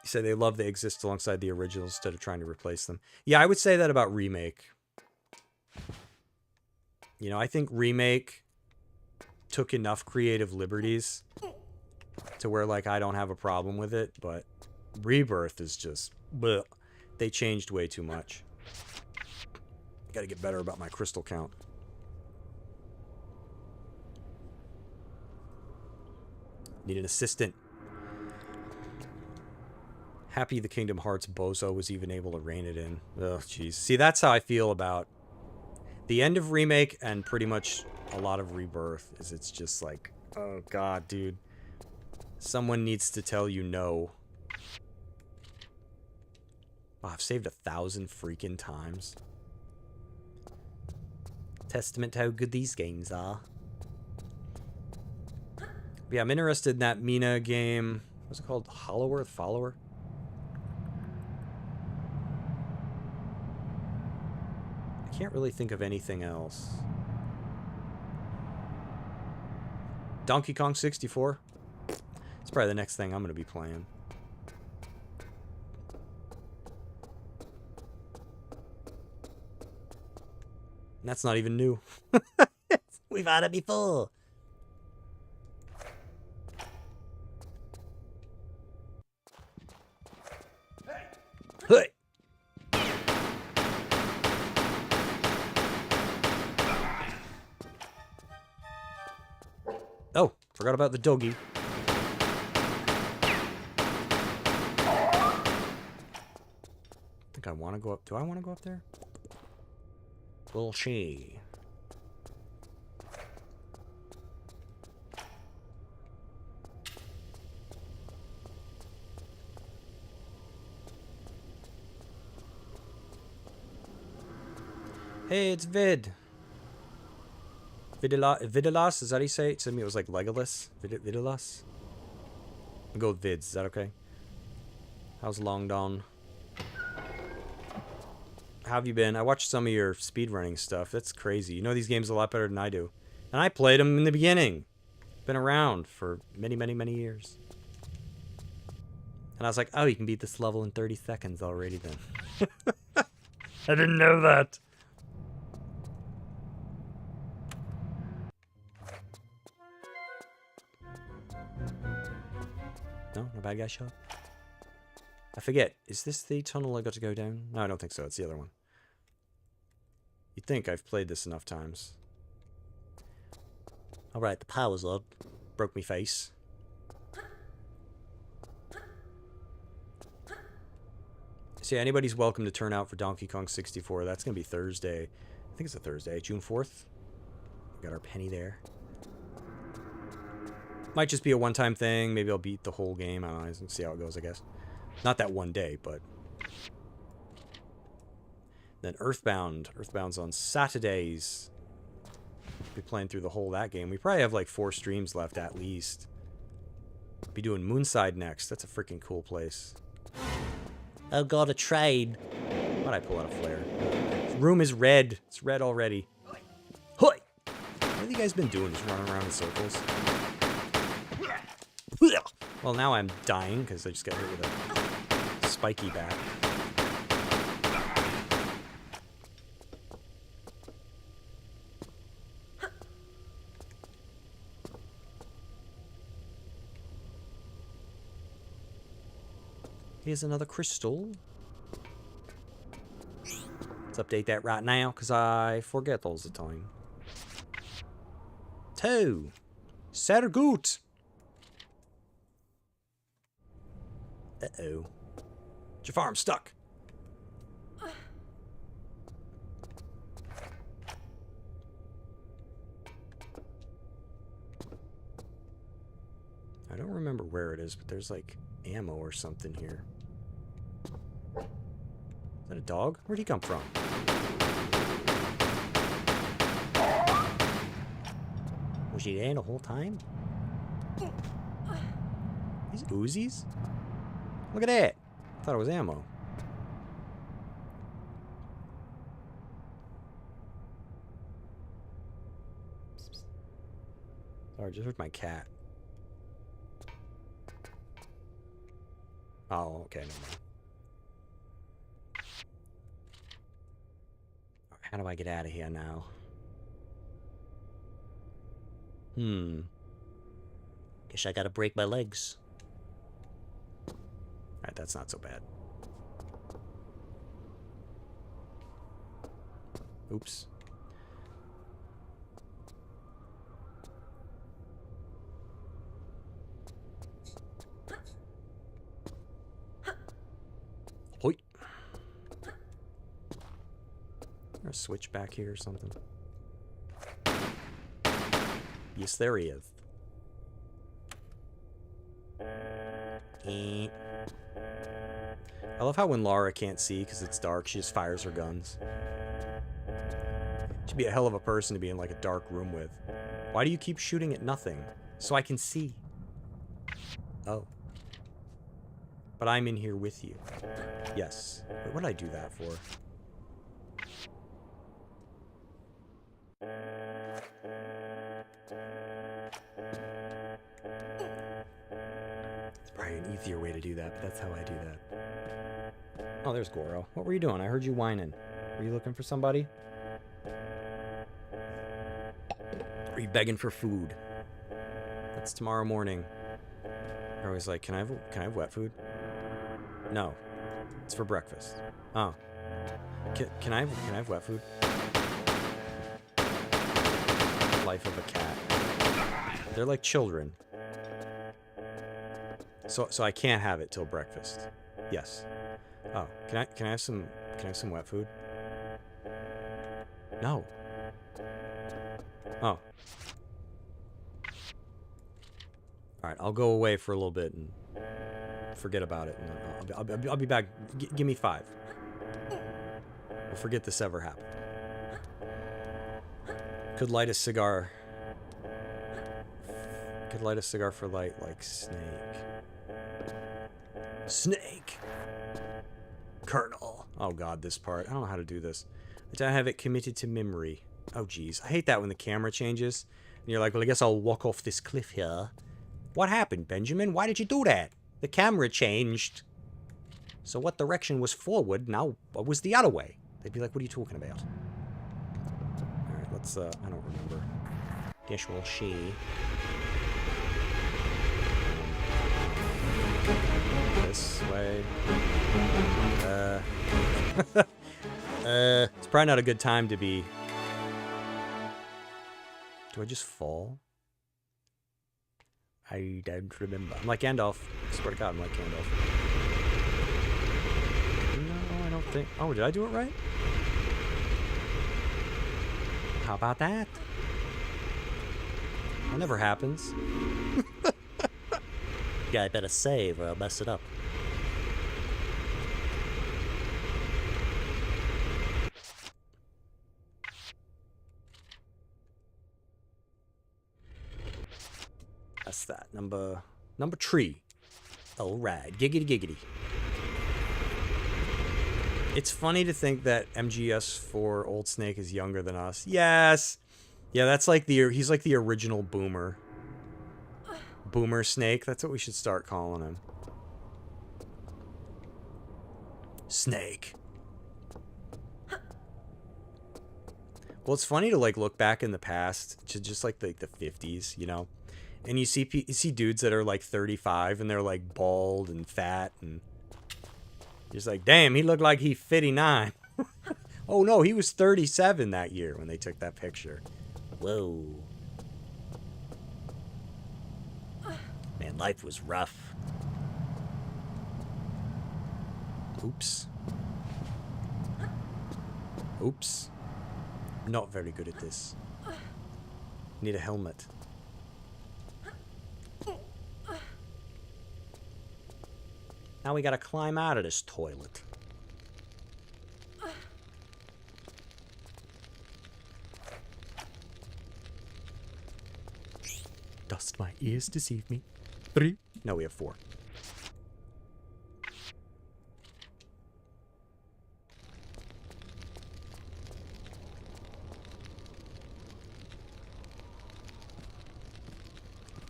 You say they love they exist alongside the originals instead of trying to replace them. Yeah, I would say that about Remake. You know, I think Remake took enough creative liberties to where, like, I don't have a problem with it, but Rebirth is just... bleh. They changed way too much. Gotta get better about my crystal count. Need an assistant. Happy the Kingdom Hearts bozo was even able to rein it in. Ugh, jeez. See, that's how I feel about the end of Remake and pretty much a lot of Rebirth. Is it's just like, oh god, dude. Someone needs to tell you no. Wow, I've saved 1,000 freaking times. Testament to how good these games are. But yeah, I'm interested in that Mina game. What's it called? Hollow Earth Follower? I can't really think of anything else. Donkey Kong 64? It's probably the next thing I'm going to be playing. And that's not even new. We've had it before. Hey! Oh, forgot about the doggy. I think I want to go up. Do I want to go up there? Will she? Hey, it's Vid. Vidalas, is that how you say it? To me, it was like Legolas. Vidalas? I'll go with Vids, is that okay? How's Long Dawn? How have you been? I watched some of your speedrunning stuff. That's crazy. You know these games a lot better than I do. And I played them in the beginning. Been around for many, many, many years. And I was like, oh, you can beat this level in 30 seconds already then. I didn't know that. No? No bad guy show up? I forget. Is this the tunnel I got to go down? No, I don't think so. It's the other one. You'd think I've played this enough times. Alright, the power's on. Broke me face. So yeah, anybody's welcome to turn out for Donkey Kong 64. That's going to be Thursday. I think it's a Thursday. June 4th. Got our penny there. Might just be a one-time thing. Maybe I'll beat the whole game. I don't know. See how it goes, I guess. Not that one day, but... Then Earthbound. Earthbound's on Saturdays. Be playing through the whole of that game. We probably have like 4 streams left at least. Be doing Moonside next. That's a freaking cool place. Oh god, a train. Why'd I pull out a flare? This room is red. It's red already. Hoi! What have you guys been doing? Just running around in circles? Well, now I'm dying because I just got hit with a spiky bat. Here's another crystal. Let's update that right now because I forget all the time. 2. Sehr gut. Uh-oh. Jafar, I'm stuck. I don't remember where it is, but there's like ammo or something here. Is that a dog? Where'd he come from? Was he there the whole time? These Uzis? Look at that. I thought it was ammo. Sorry, just heard my cat. Oh, okay, never mind. Alright, how do I get out of here now? Guess I gotta break my legs. Alright, that's not so bad. Oops. Hoi. Is there a switch back here or something? Yes, there he is. I love how when Lara can't see because it's dark, she just fires her guns. She'd be a hell of a person to be in like a dark room with. Why do you keep shooting at nothing? So I can see. Oh. But I'm in here with you. Yes. But what did I do that for? It's probably an easier way to do that, but that's how I do that. Oh, there's Goro. What were you doing? I heard you whining. Were you looking for somebody? Are you begging for food? That's tomorrow morning. They're always like, can I have wet food? No. It's for breakfast. Oh. Can I have wet food? Life of a cat. They're like children. So I can't have it till breakfast. Yes. Oh, can I have some wet food? No. Oh. Alright, I'll go away for a little bit and forget about it. And I'll be back. Give me 5. We'll forget this ever happened. Could light a cigar. Could light a cigar for light like Snake. Snake! Colonel. Oh god, this part. I don't know how to do this. I have it committed to memory. Oh jeez. I hate that when the camera changes. And you're like, well, I guess I'll walk off this cliff here. What happened, Benjamin? Why did you do that? The camera changed. So what direction was forward? Now, what was the other way? They'd be like, what are you talking about? Alright, let's, I don't remember. Guess we'll see. This way. It's probably not a good time to be... Do I just fall? I don't remember. I'm like Gandalf. I swear to God, I'm like Gandalf. No, I don't think... Oh, did I do it right? How about that? That never happens. Yeah, I better save or I'll mess it up. That's that. Number 3. Alright. Giggity giggity. It's funny to think that MGS4 Old Snake is younger than us. Yes! Yeah, that's like he's like the original Boomer. Boomer Snake. That's what we should start calling him. Snake. Well, it's funny to like look back in the past to just like the 50s, you know? And you see dudes that are like 35 and they're like bald and fat and you're just like, damn, he looked like he 59. Oh no, he was 37 that year when they took that picture. Whoa. Man, life was rough. Oops. Oops. Not very good at this. Need a helmet. Now we gotta climb out of this toilet. Dost my ears deceive me? 3. No, we have 4.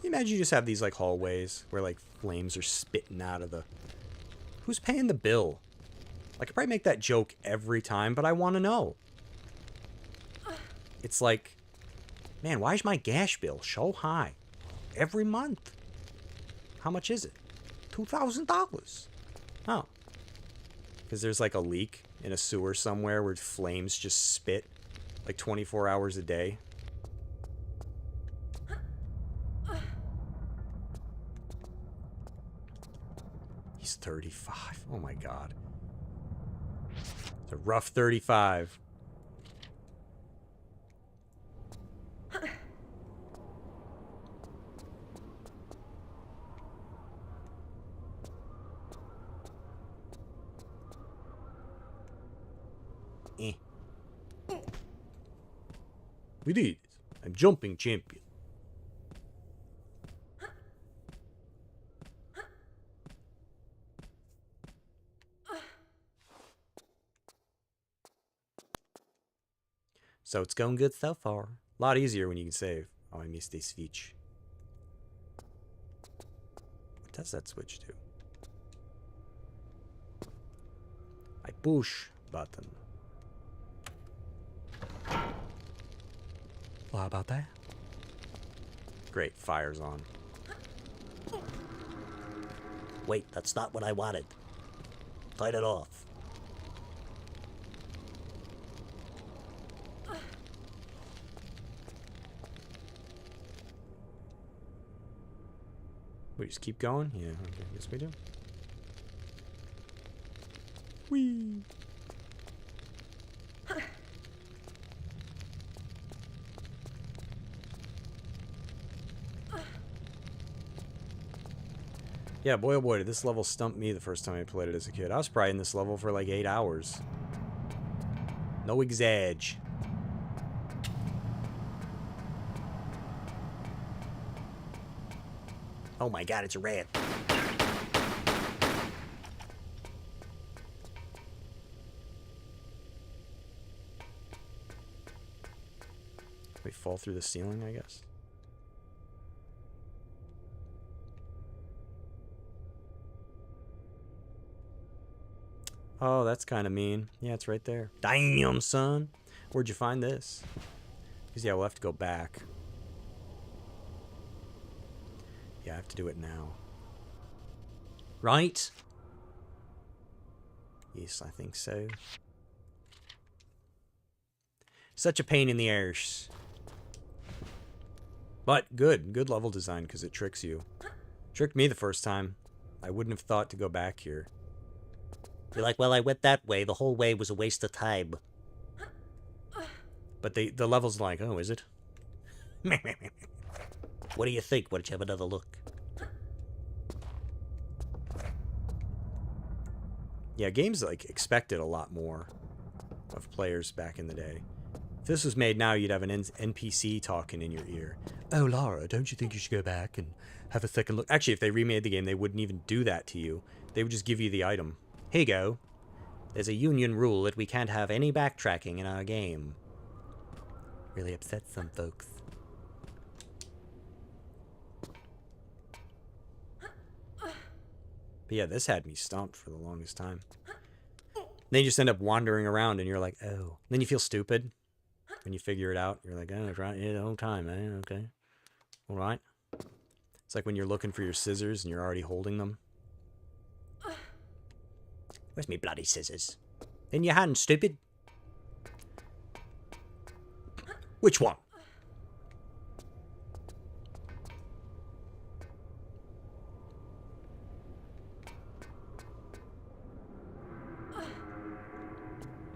you imagine you just have these like hallways where like flames are spitting out of the... Who's paying the bill? I could probably make that joke every time, but I want to know. It's like, man, why is my gas bill so high every month? How much is it? $2,000. Oh. Because there's like a leak in a sewer somewhere where flames just spit like 24 hours a day. He's 35. Oh my god. It's a rough 35. We did it. I'm jumping champion. So it's going good so far. A lot easier when you can save. Oh, I missed a switch. What does that switch do? I push button. Well, how about that? Great, fire's on. Wait, that's not what I wanted. Turn it off. We just keep going? Yeah, okay, yes we do. Whee! Yeah, boy oh boy, did this level stump me the first time I played it as a kid. I was probably in this level for like 8 hours. No exag. Oh my god, it's a rat. We fall through the ceiling, I guess. Oh, that's kind of mean. Yeah, it's right there. Damn, son. Where'd you find this? Because, yeah, we'll have to go back. Yeah, I have to do it now. Right? Yes, I think so. Such a pain in the arse. But good. Good level design because it tricks you. Tricked me the first time. I wouldn't have thought to go back here. You're like, well, I went that way. The whole way was a waste of time. But the level's like, oh, is it? What do you think? Why don't you have another look? Yeah, games like expected a lot more of players back in the day. If this was made now, you'd have an NPC talking in your ear. Oh, Lara, don't you think you should go back and have a second look? Actually, if they remade the game, they wouldn't even do that to you. They would just give you the item. Here you go. There's a union rule that we can't have any backtracking in our game. Really upsets some folks. But yeah, this had me stumped for the longest time. Then you just end up wandering around and you're like, oh. Then you feel stupid when you figure it out. You're like, oh, it's right here the whole time, man. Okay. All right. It's like when you're looking for your scissors and you're already holding them. Where's me bloody scissors? In your hand, stupid. Which one?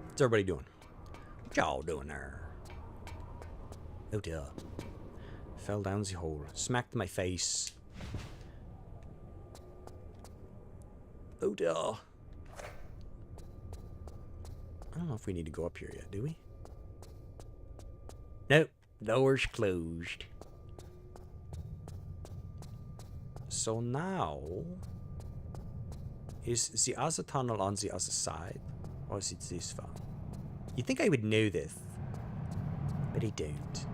What's everybody doing? What y'all doing there? Oh dear. Fell down the hole. Smacked my face. Oh dear. I don't know if we need to go up here yet, do we? Nope. Door's closed. So now... Is the other tunnel on the other side? Or is it this far? You think I would know this. But I don't.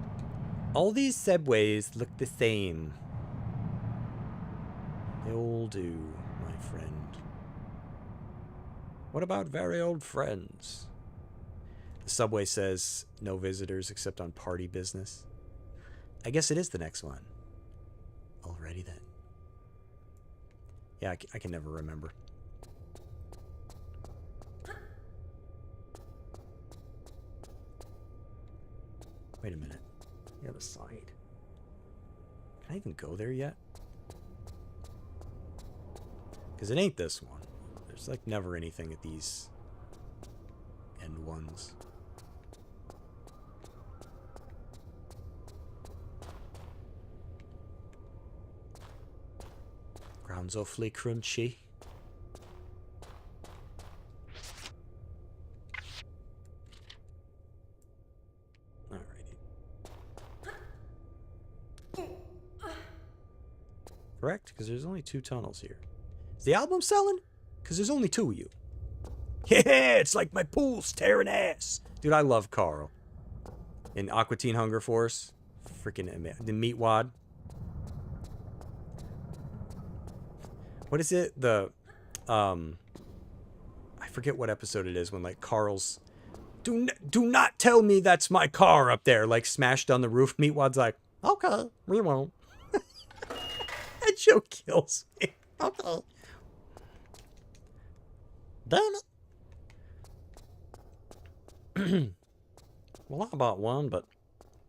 All these subways look the same. They'll do, my friend. What about very old friends? The subway says no visitors except on party business. I guess it is the next one. Alrighty then. Yeah, I can never remember. Wait a minute. The other side. Can I even go there yet? Because it ain't this one. There's like never anything at these end ones. Ground's awfully crunchy. Correct? Because there's only 2 tunnels here. Is the album selling? Because there's only 2 of you. Yeah, it's like my pool's tearing ass. Dude, I love Carl. In Aqua Teen Hunger Force. Freaking the Meatwad. What is it? The, I forget what episode it is when, like, Carl's... Do not tell me that's my car up there. Like, smashed on the roof. Meatwad's like, okay, we won't. That joke kills me. Okay. Damn it. Well, I bought one, but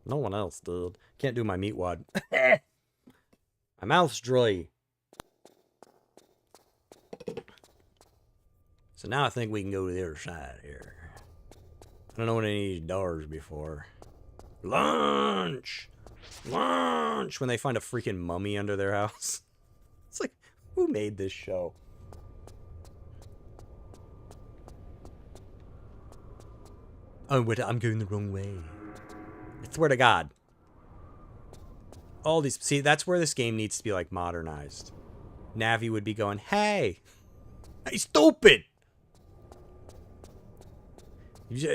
no one else did. Can't do my Meatwad. My mouth's dry. So now I think we can go to the other side here. I don't know what any of these doors before. Lunch! Lunch! When they find a freaking mummy under their house. It's like, who made this show? Oh, wait, I'm going the wrong way. I swear to God. All these... See, that's where this game needs to be, like, modernized. Navi would be going, hey! Hey, stupid!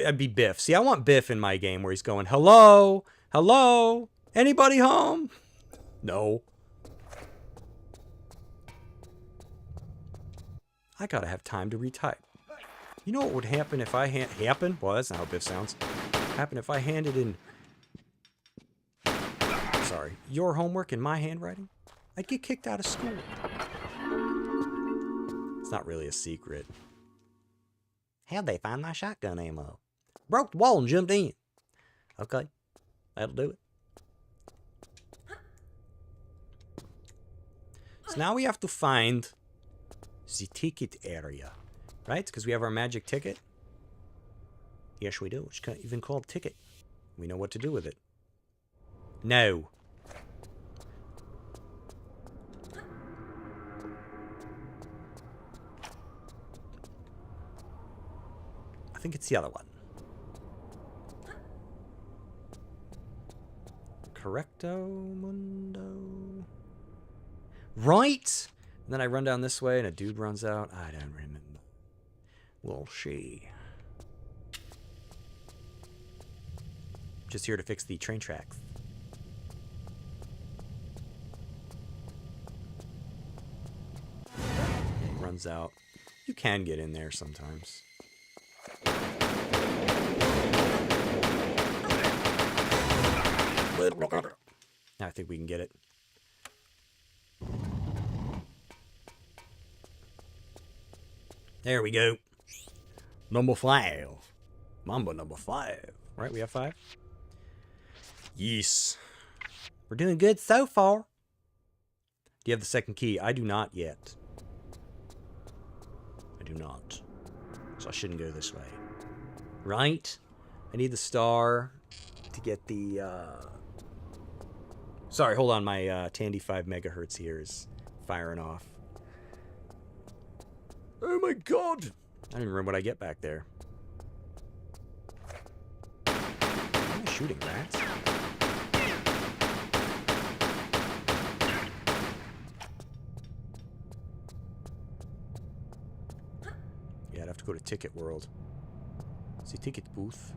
I'd be Biff. See, I want Biff in my game where he's going, hello? Hello? Anybody home? No. I gotta have time to retype. You know what would happen if I happen? Well, that's not how Biff sounds. Happen if I handed in... Sorry. Your homework in my handwriting? I'd get kicked out of school. It's not really a secret. How'd they find my shotgun ammo? Broke the wall and jumped in. Okay. That'll do it. So now we have to find the ticket area. Right? Because we have our magic ticket. Yes, we do. It's even called ticket. We know what to do with it. No. I think it's the other one. Correcto mundo. Right? And then I run down this way and a dude runs out. I don't remember. We'll see. Just here to fix the train tracks. It runs out. You can get in there sometimes. Now I think we can get it. There we go. Number 5. Mambo number 5. Right, we have 5? Yes. We're doing good so far. Do you have the second key? I do not yet. I do not. So I shouldn't go this way. Right? I need the star to get the... Sorry, hold on. My Tandy 5 megahertz here is firing off. Oh my god! I don't even remember what I get back there. Am I shooting rats? Yeah, I'd have to go to Ticket World. See Ticket Booth.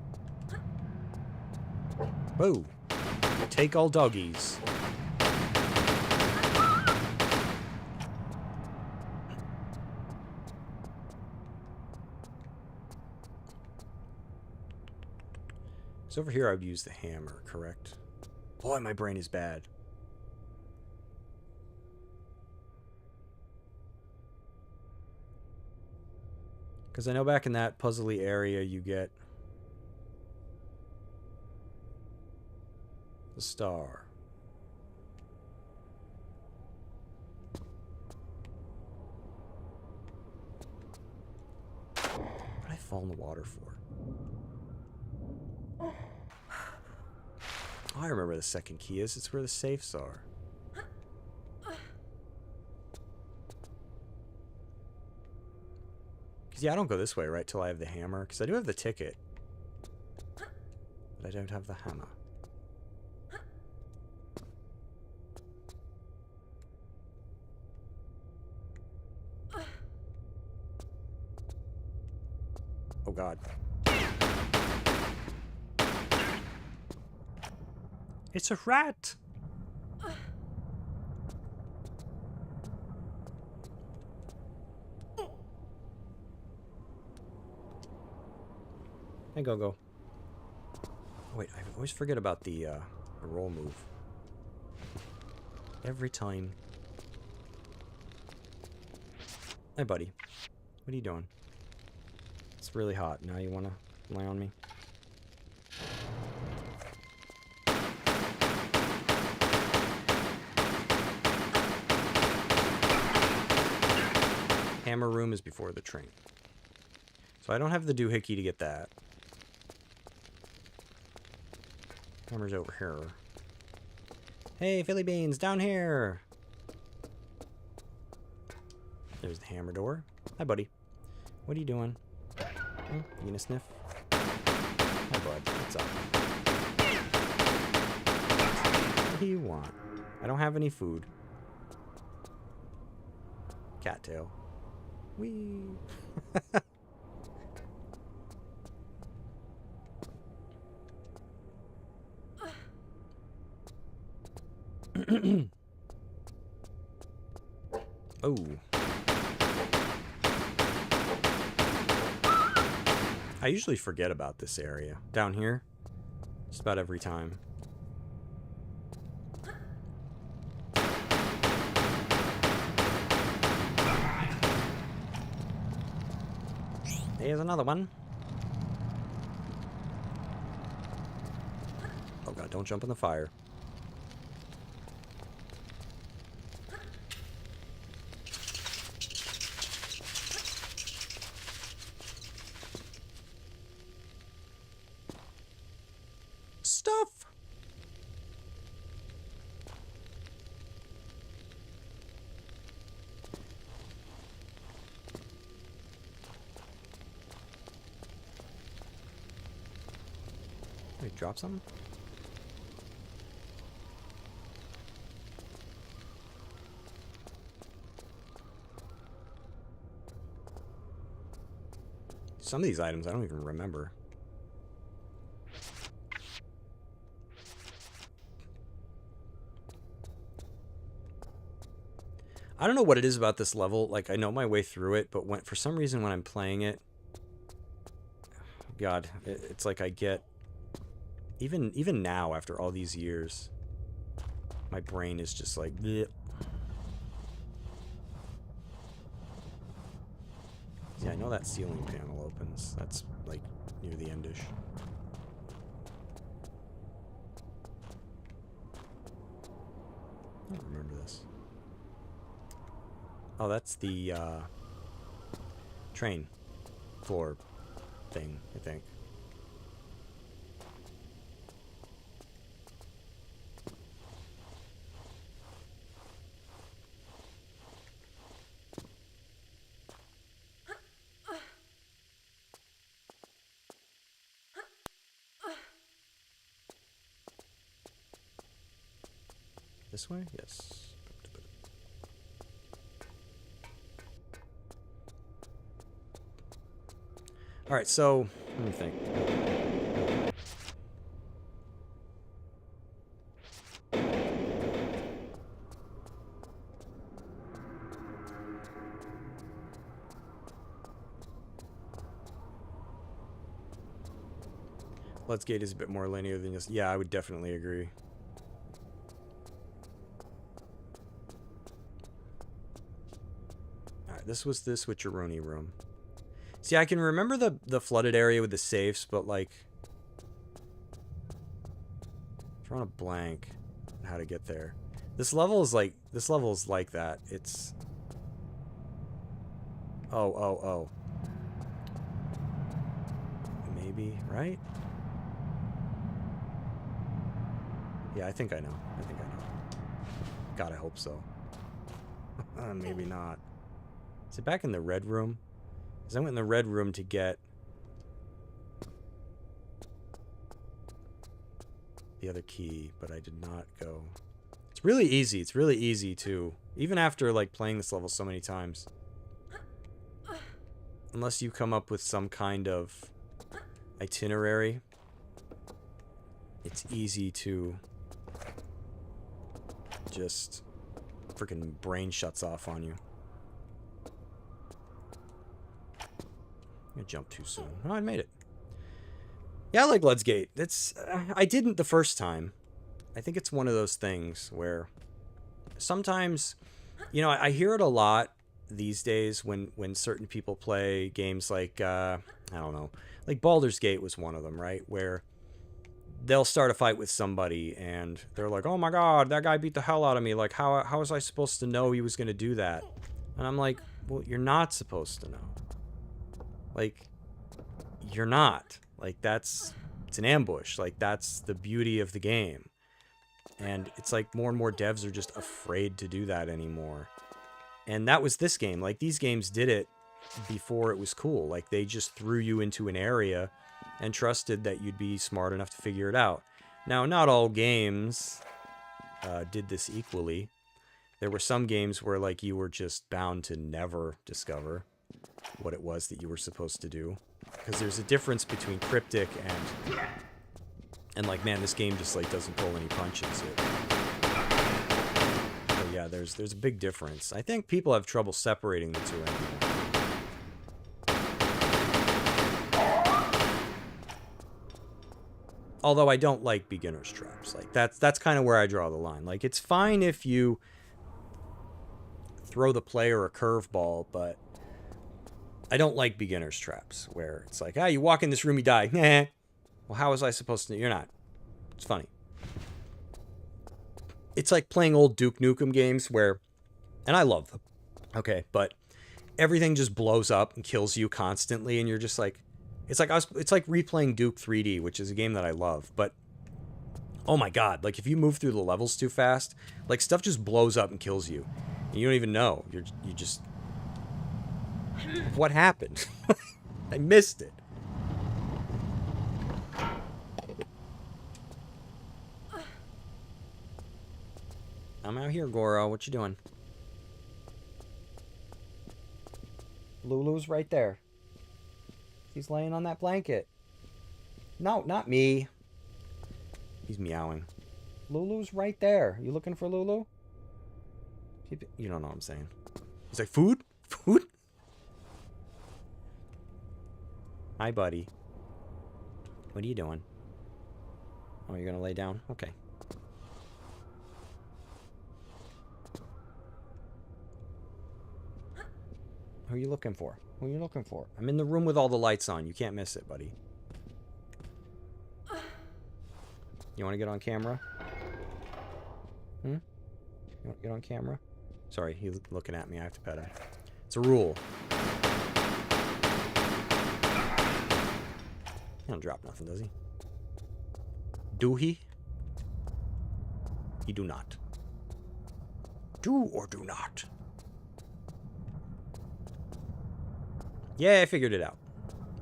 Whoa! Take all doggies. So over here I would use the hammer, correct? Boy, my brain is bad. Because I know back in that puzzly area you get the star. What did I fall in the water for? Oh, I remember the second key is. It's where the safes are. Because, yeah, I don't go this way, right, till I have the hammer. Because I do have the ticket. But I don't have the hammer. Oh, God. It's a rat! Hey, go. Wait, I always forget about the roll move. Every time. Hey, buddy. What are you doing? It's really hot. Now you want to lay on me? Hammer room is before the train. So I don't have the doohickey to get that. Hammer's over here. Hey, Philly Beans, down here! There's the hammer door. Hi, buddy. What are you doing? You gonna sniff? Hi, bud. What's up? What do you want? I don't have any food. Cattail. Whee! Oh. I usually forget about this area. Down here. Just about every time. Here's another one. Oh god, don't jump in the fire. Stuff! Wait, drop something? Some of these items I don't even remember. I don't know what it is about this level. Like, I know my way through it, but for some reason when I'm playing it, God, it's like I get, even now after all these years, my brain is just like, bleh. Yeah, I know that ceiling panel opens. That's like near the endish. I don't remember this. Oh, that's the train floor thing, I think. This way? Yes. Alright, so, let me think. Let's Gate is a bit more linear than just... Yeah, I would definitely agree. Alright, this was the switcheroonie room. See, I can remember the flooded area with the safes, but, like... I'm drawing a blank on how to get there. This level is like that. It's... Oh. Maybe, right? Yeah, I think I know. God, I hope so. Maybe not. Is it back in the red room? Because I went in the red room to get the other key, but I did not go. It's really easy. It's really easy too. Even after like playing this level so many times. Unless you come up with some kind of itinerary, it's easy to just freaking brain shuts off on you. I'm gonna jump too soon. Oh, I made it. Yeah, I like Let's Gate. It's I didn't the first time. I think it's one of those things where sometimes, you know, I hear it a lot these days when certain people play games like I don't know, like Baldur's Gate was one of them, right? Where they'll start a fight with somebody and they're like, "Oh my god, that guy beat the hell out of me. Like, how was I supposed to know he was going to do that?" And I'm like, "Well, you're not supposed to know. Like, you're not. Like, it's an ambush. Like, that's the beauty of the game." And it's like more and more devs are just afraid to do that anymore. And that was this game. Like, these games did it before it was cool. Like, they just threw you into an area and trusted that you'd be smart enough to figure it out. Now, not all games did this equally. There were some games where, like, you were just bound to never discover what it was that you were supposed to do. Because there's a difference between cryptic and like, man, this game just, like, doesn't pull any punches. But yeah, there's a big difference. I think people have trouble separating the two anymore. Although I don't like beginner's traps. Like, that's kind of where I draw the line. Like, it's fine if you throw the player a curveball, but I don't like beginner's traps where it's like, you walk in this room, you die. Nah. Well, how was I supposed to? You're not. It's funny. It's like playing old Duke Nukem games where, and I love them, okay, but everything just blows up and kills you constantly, and you're just like, it's like replaying Duke 3D, which is a game that I love, but oh my god, like, if you move through the levels too fast, like, stuff just blows up and kills you, and you don't even know. You just, what happened? I missed it. I'm out here, Goro. What you doing? Lulu's right there. He's laying on that blanket. No, not me. He's meowing. Lulu's right there. You looking for Lulu? You don't know what I'm saying. He's like, food? Food? Hi, buddy. What are you doing? Oh, you're gonna lay down? Okay. Who are you looking for? Who are you looking for? I'm in the room with all the lights on. You can't miss it, buddy. You want to get on camera? You want to get on camera? Sorry, he's looking at me. I have to pet him. It's a rule. He don't drop nothing, does he? Do he? He do not. Do or do not? Yeah, I figured it out.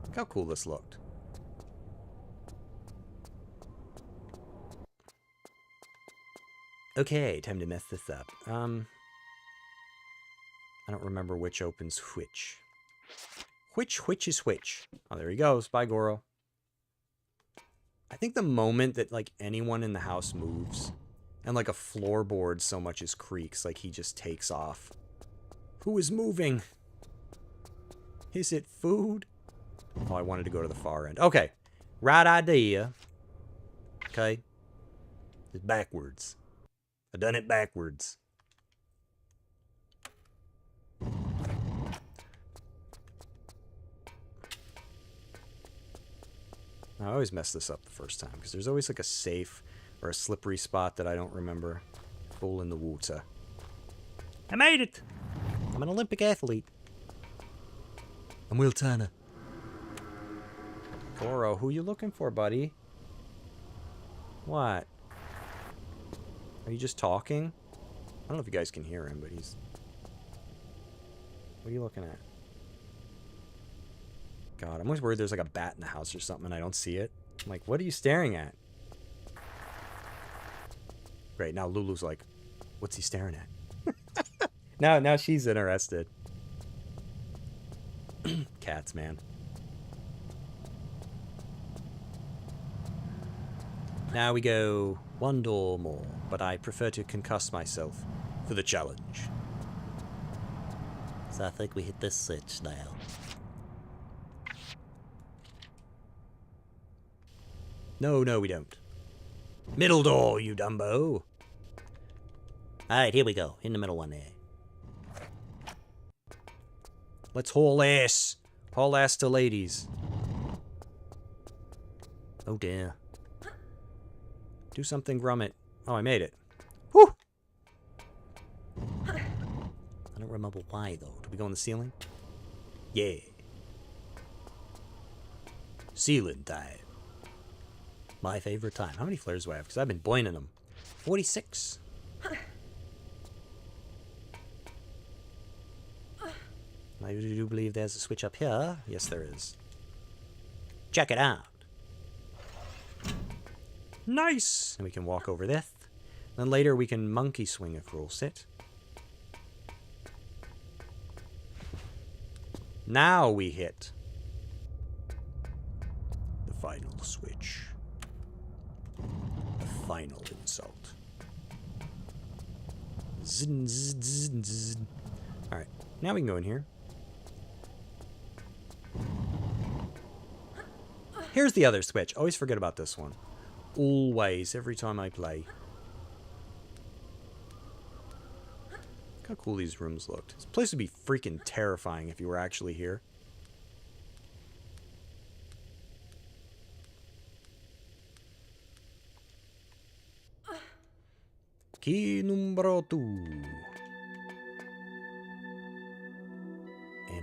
Look how cool this looked. Okay, time to mess this up. I don't remember which opens which. Which is which? Oh, there he goes. Bye, Goro. I think the moment that, like, anyone in the house moves and, like, a floorboard so much as creaks, like, he just takes off. Who is moving? Is it food? Oh, I wanted to go to the far end. Okay. right idea. Okay? It's backwards. I done it backwards. I always mess this up the first time, because there's always like a safe or a slippery spot that I don't remember. Fall in the water. I made it! I'm an Olympic athlete. I'm Will Turner. Goro, who you looking for, buddy? What? Are you just talking? I don't know if you guys can hear him, but he's... What are you looking at? God, I'm always worried there's like a bat in the house or something and I don't see it. I'm like, what are you staring at? Great, now Lulu's like, what's he staring at? now she's interested. Cats, man. Now we go one door more, but I prefer to concuss myself for the challenge. So I think we hit this switch now. No, we don't. Middle door, you Dumbo. Alright, here we go. In the middle one there. Let's haul ass. Haul ass to ladies. Oh dear. Do something, Grummet. Oh, I made it. Whew! I don't remember why though. Do we go on the ceiling? Yeah. Ceiling time. My favorite time. How many flares do I have? Because I've been boining them. 46. I do believe there's a switch up here. Yes, there is. Check it out. Nice! And we can walk over this. Then later we can monkey swing across it. Now we hit the final switch. The final insult. Zin, zin, zin, zin. Alright, now we can go in here. Here's the other switch. Always forget about this one. Always, every time I play. Look how cool these rooms looked. This place would be freaking terrifying if you were actually here. Key numero 2. And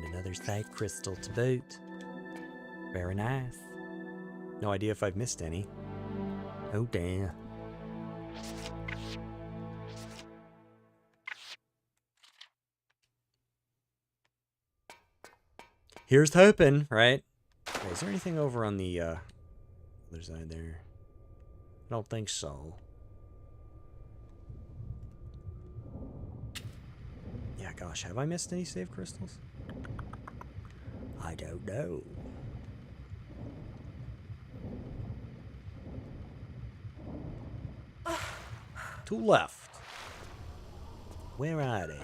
another side crystal to boot. Very nice. No idea if I've missed any. Oh, damn. Here's hoping, right? Okay, is there anything over on the other side there? I don't think so. Yeah, gosh, have I missed any save crystals? I don't know. Two left. Where are they?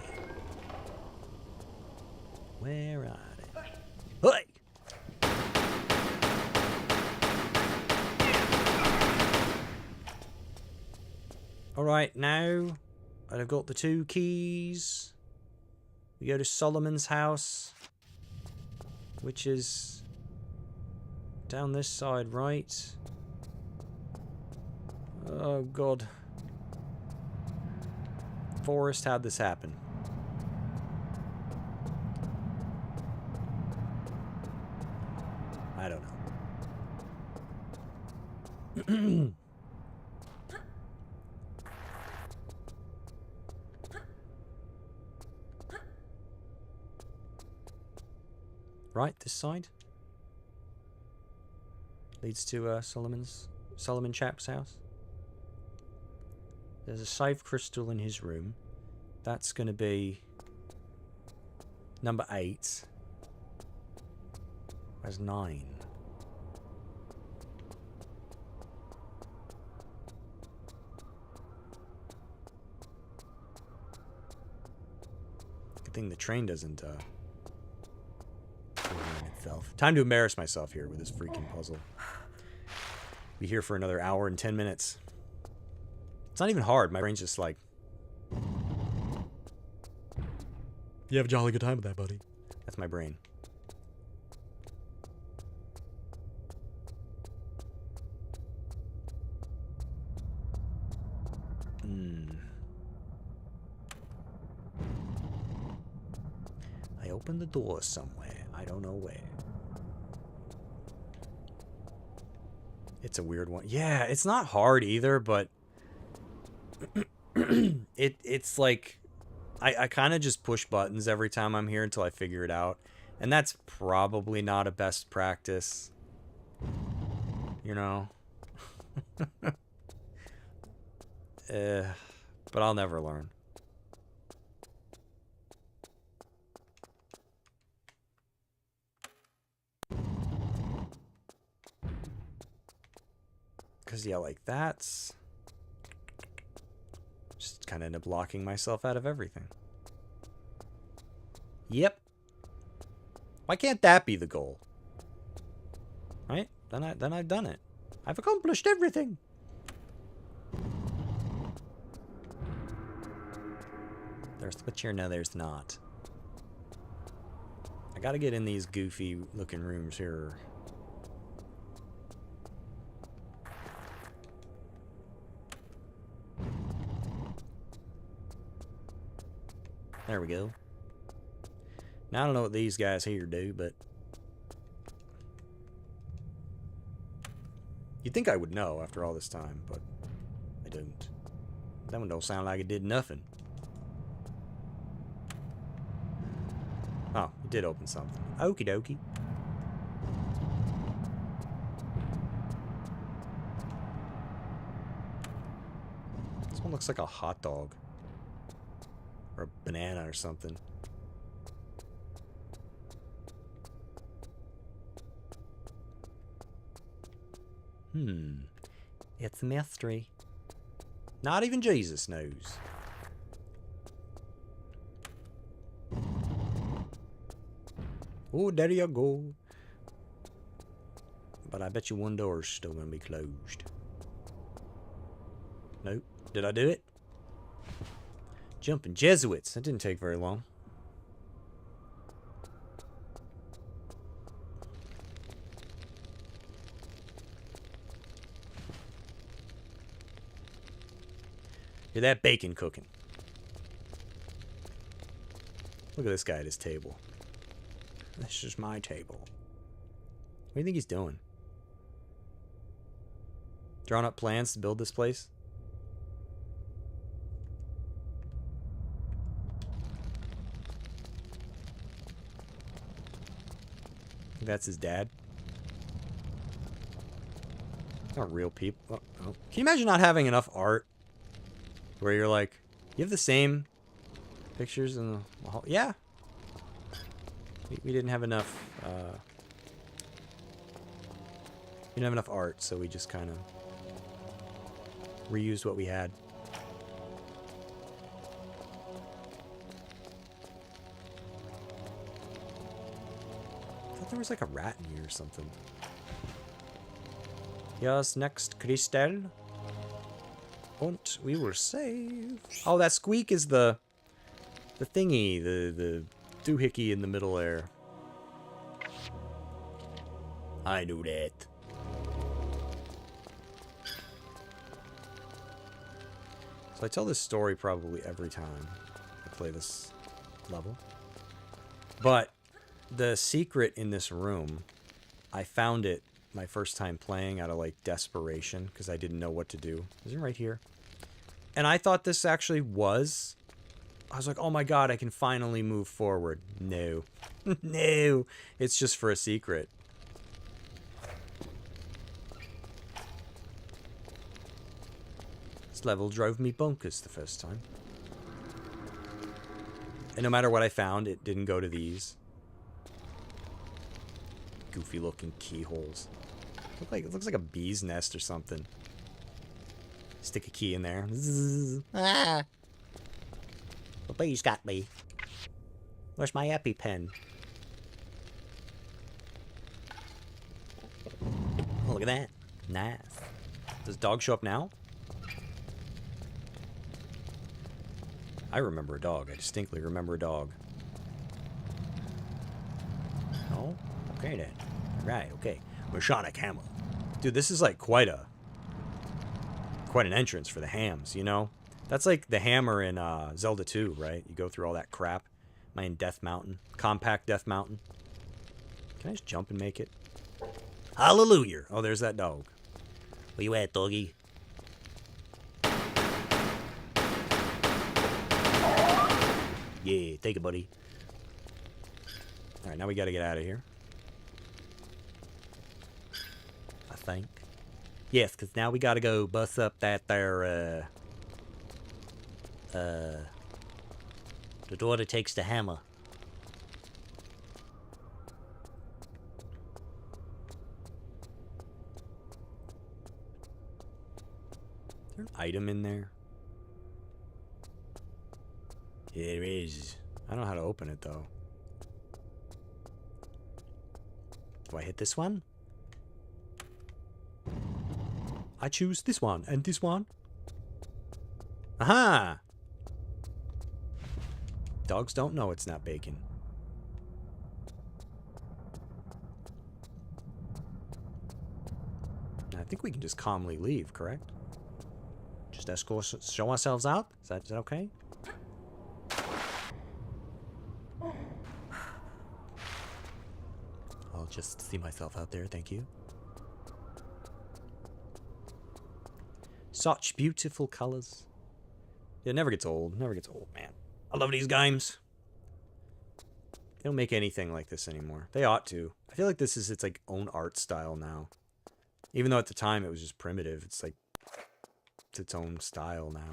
Where are they? Hey! Alright, now I've got the 2 keys. We go to Solomon's house, which is down this side, right? Oh, God. Forrest, how'd this happen? I don't know. Right, this side leads to Solomon chap's house. There's a save crystal in his room. That's going to be number 8. Where's 9? Good thing the train doesn't ruin itself. Time to embarrass myself here with this freaking puzzle. Be here for another hour and 10 minutes. It's not even hard. My brain's just like, you have a jolly good time with that, buddy. That's my brain. I opened the door somewhere. I don't know where. It's a weird one. Yeah, it's not hard either, but it's like I kind of just push buttons every time I'm here until I figure it out. And that's probably not a best practice. You know? But I'll never learn. Because, yeah, like that's... just kind of end up locking myself out of everything. Yep. Why can't that be the goal? Right? Then I've done it. I've accomplished everything. There's a switch here. No, there's not. I gotta get in these goofy looking rooms here. There we go. Now I don't know what these guys here do, but you'd think I would know after all this time, but I don't. That one don't sound like it did nothing. Oh, it did open something. Okie dokie. This one looks like a hot dog. Or a banana or something. It's a mystery. Not even Jesus knows. Oh, there you go. But I bet you one door's still gonna be closed. Nope. Did I do it? Jumping Jesuits. That didn't take very long. Hear that bacon cooking. Look at this guy at his table. This is my table. What do you think he's doing? Drawing up plans to build this place? Think that's his dad? Not real people. Oh. Can you imagine not having enough art? Where you're like, you have the same pictures in the hall? Yeah. We didn't have enough, we didn't have enough art, so we just kind of reused what we had. I thought there was like a rat in here or something. Yes, next, Christel. Und we will save. Oh, that squeak is the thingy, the doohickey in the middle there. I knew that. So I tell this story probably every time I play this level. But the secret in this room, I found it my first time playing out of like desperation because I didn't know what to do. Is it right here? And I thought this actually was. I was like, oh my god, I can finally move forward. No. No. It's just for a secret. This level drove me bonkers the first time. And no matter what I found, it didn't go to these. Goofy looking keyholes. It looks like a bee's nest or something. Stick a key in there. Ah! The bee's got me. Where's my EpiPen? Oh, look at that. Nice. Does dog show up now? I remember a dog. I distinctly remember a dog. No? Okay then. Right, okay. Mashonic hammer. Dude, this is like quite an entrance for the hams, you know? That's like the hammer in Zelda 2, right? You go through all that crap. Am I in Death Mountain? Compact Death Mountain? Can I just jump and make it? Hallelujah. Oh, there's that dog. Where you at, doggy? Yeah, take it, buddy. Alright, now we gotta get out of here. I think. Yes, because now we gotta go bust up that there, The door that takes the hammer. Is there an item in there? Yeah, there is. I don't know how to open it, though. Do I hit this one? I choose this one and this one. Aha! Dogs don't know it's not bacon. I think we can just calmly leave, correct? Just escort, show ourselves out? Is that okay? I'll just see myself out there, thank you. Such beautiful colors. It never gets old. Never gets old, man. I love these games. They don't make anything like this anymore. They ought to. I feel like this is its like own art style now. Even though at the time it was just primitive, it's like it's its own style now.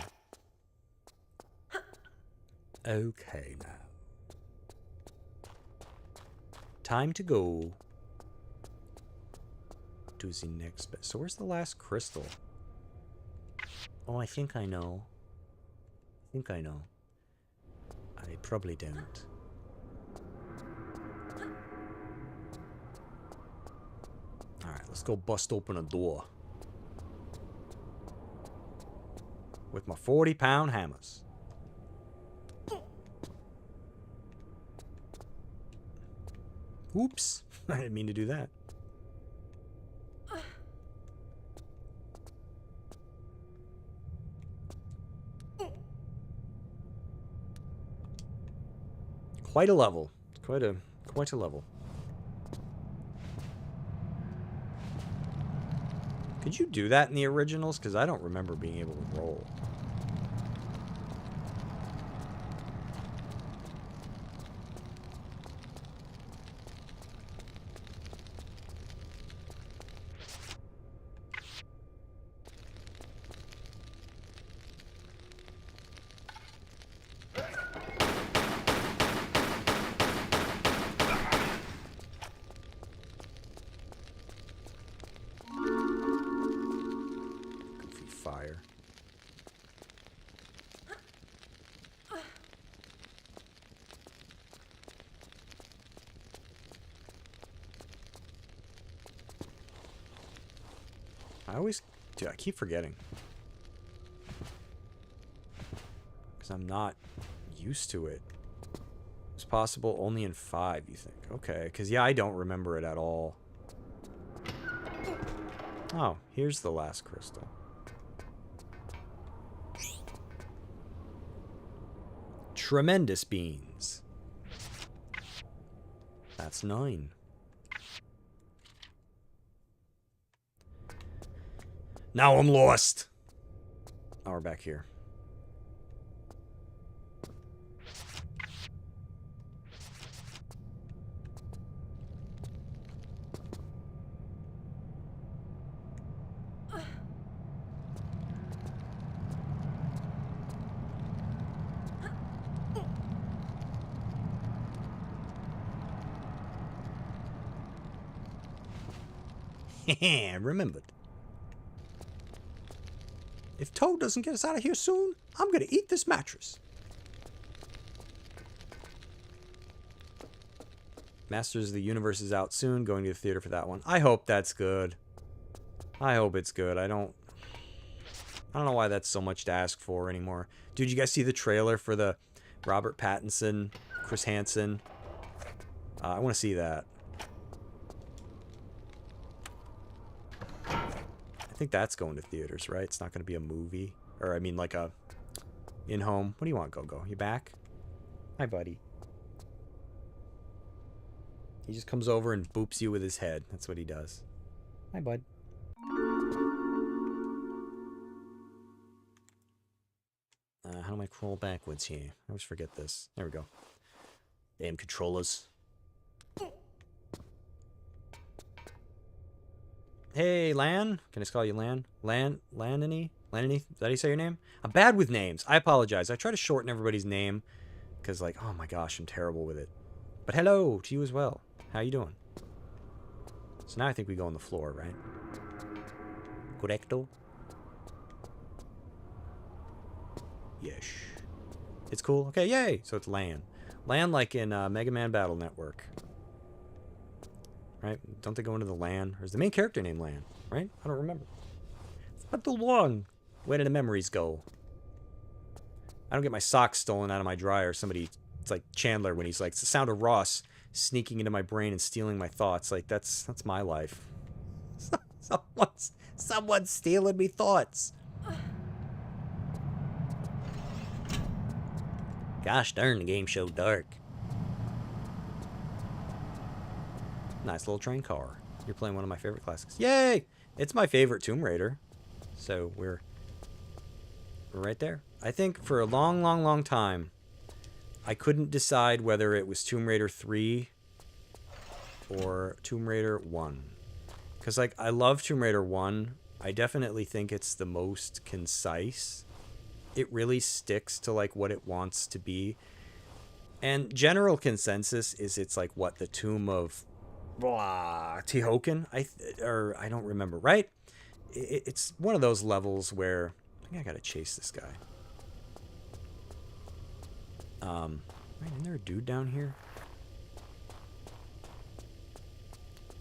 Okay, now. Time to go to the next bit. So where's the last crystal? Oh, I think I know. I think I know. I probably don't. Alright, let's go bust open a door. With my 40-pound hammers. Oops. I didn't mean to do that. Quite a level. Quite a level. Could you do that in the originals? Because I don't remember being able to roll. Fire. Dude, I keep forgetting. Because I'm not used to it. It's possible only in 5, you think? Okay, because yeah, I don't remember it at all. Oh, here's the last crystal. Tremendous beans. That's 9. Now I'm lost. Oh, we're back here. Remembered. If Toad doesn't get us out of here soon, I'm gonna eat this mattress. Masters of the Universe is out soon. Going to the theater for that one. I hope that's good. I hope it's good. I don't... I don't know why that's so much to ask for anymore. Dude, you guys see the trailer for the Robert Pattinson, Chris Hansen? I want to see that. I think that's going to theaters, right? It's not going to be a movie. Or, I mean, like a in-home. What do you want, Go-Go? You back? Hi, buddy. He just comes over and boops you with his head. That's what he does. Hi, bud. How do I crawl backwards here? I always forget this. There we go. Damn controllers. Hey, Lan. Can I just call you Lan? Lanany? Lanany? Is that how you say your name? I'm bad with names. I apologize. I try to shorten everybody's name because, like, oh my gosh, I'm terrible with it. But hello to you as well. How you doing? So now I think we go on the floor, right? Correcto. Yes. It's cool. Okay, yay. So it's Lan. Lan like in Mega Man Battle Network. Right? Don't they go into the LAN? Or is the main character named Lan? Right? I don't remember. It's not too long. Where did the memories go? I don't get my socks stolen out of my dryer. Somebody, it's like Chandler when he's like, it's the sound of Ross sneaking into my brain and stealing my thoughts. Like, that's my life. Someone's stealing me thoughts. Gosh darn, the game's so dark. Nice little train car. You're playing one of my favorite classics. Yay! It's my favorite Tomb Raider. So we're right there. I think for a long, long, long time, I couldn't decide whether it was Tomb Raider 3 or Tomb Raider 1. Because, like, I love Tomb Raider 1. I definitely think it's the most concise. It really sticks to, like, what it wants to be. And general consensus is it's, like, what, the tomb of Tehoken? I don't remember, right? It's one of those levels where I think I gotta chase this guy. Right, isn't there a dude down here?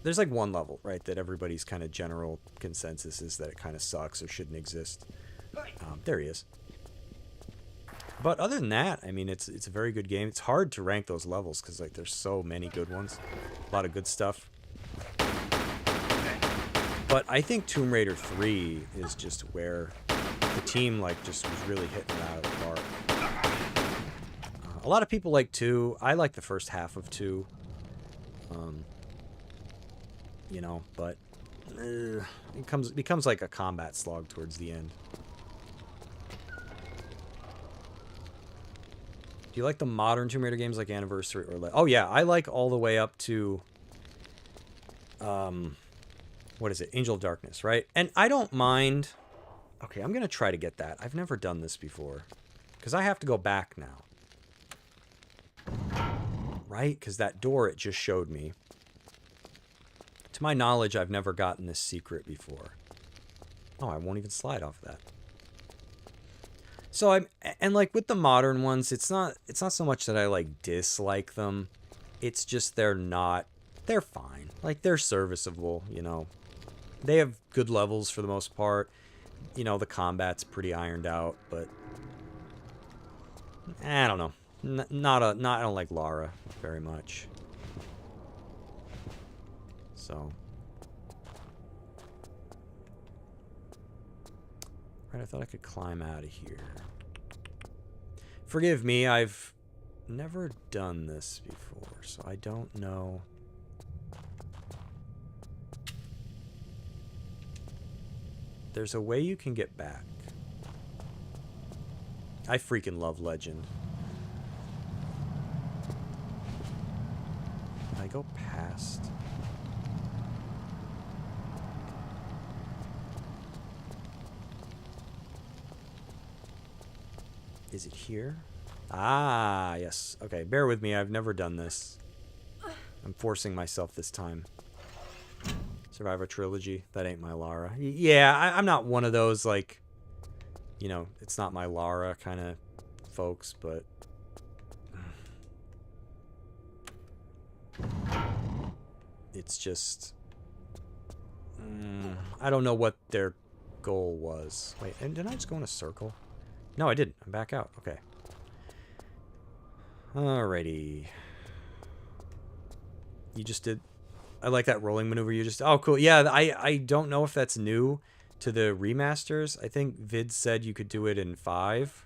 There's like one level, right, that everybody's kind of general consensus is that it kind of sucks or shouldn't exist. There he is. But other than that, I mean, it's a very good game. It's hard to rank those levels because, like, there's so many good ones. A lot of good stuff. But I think Tomb Raider 3 is just where the team, like, just was really hitting it out of the park. A lot of people like 2. I like the first half of 2. You know, but it becomes like a combat slog towards the end. Do you like the modern Tomb Raider games like Anniversary or like... Oh yeah, I like all the way up to what is it? Angel of Darkness, right? And I don't mind... Okay, I'm going to try to get that. I've never done this before. Because I have to go back now. Right? Because that door it just showed me. To my knowledge, I've never gotten this secret before. Oh, I won't even slide off that. So and like with the modern ones, it's not so much that I like dislike them. It's just they're fine. Like they're serviceable, you know. They have good levels for the most part. You know, the combat's pretty ironed out, but I don't know. I don't like Lara very much. So right, I thought I could climb out of here. Forgive me, I've never done this before, so I don't know. There's a way you can get back. I freaking love Legend. Can I go past? Is it here? Ah, yes. Okay, bear with me. I've never done this. I'm forcing myself this time. Survivor Trilogy. That ain't my Lara. Yeah, I'm not one of those, like, you know, it's not my Lara kind of folks, but... It's just... I don't know what they're goal was. Wait, and didn't I just go in a circle? No, I didn't. I'm back out. Okay. Alrighty. You just did... I like that rolling maneuver you just... Oh, cool. Yeah, I don't know if that's new to the remasters. I think Vid said you could do it in 5.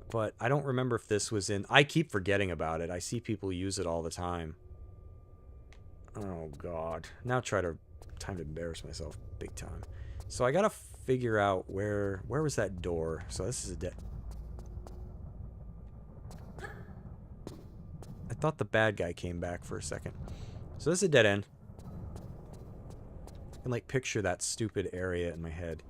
But I don't remember if this was in... I keep forgetting about it. I see people use it all the time. Oh, God. Now time to embarrass myself big time. So I gotta figure out where was that door? So this is a dead... I thought the bad guy came back for a second. So this is a dead end. I can, like, picture that stupid area in my head.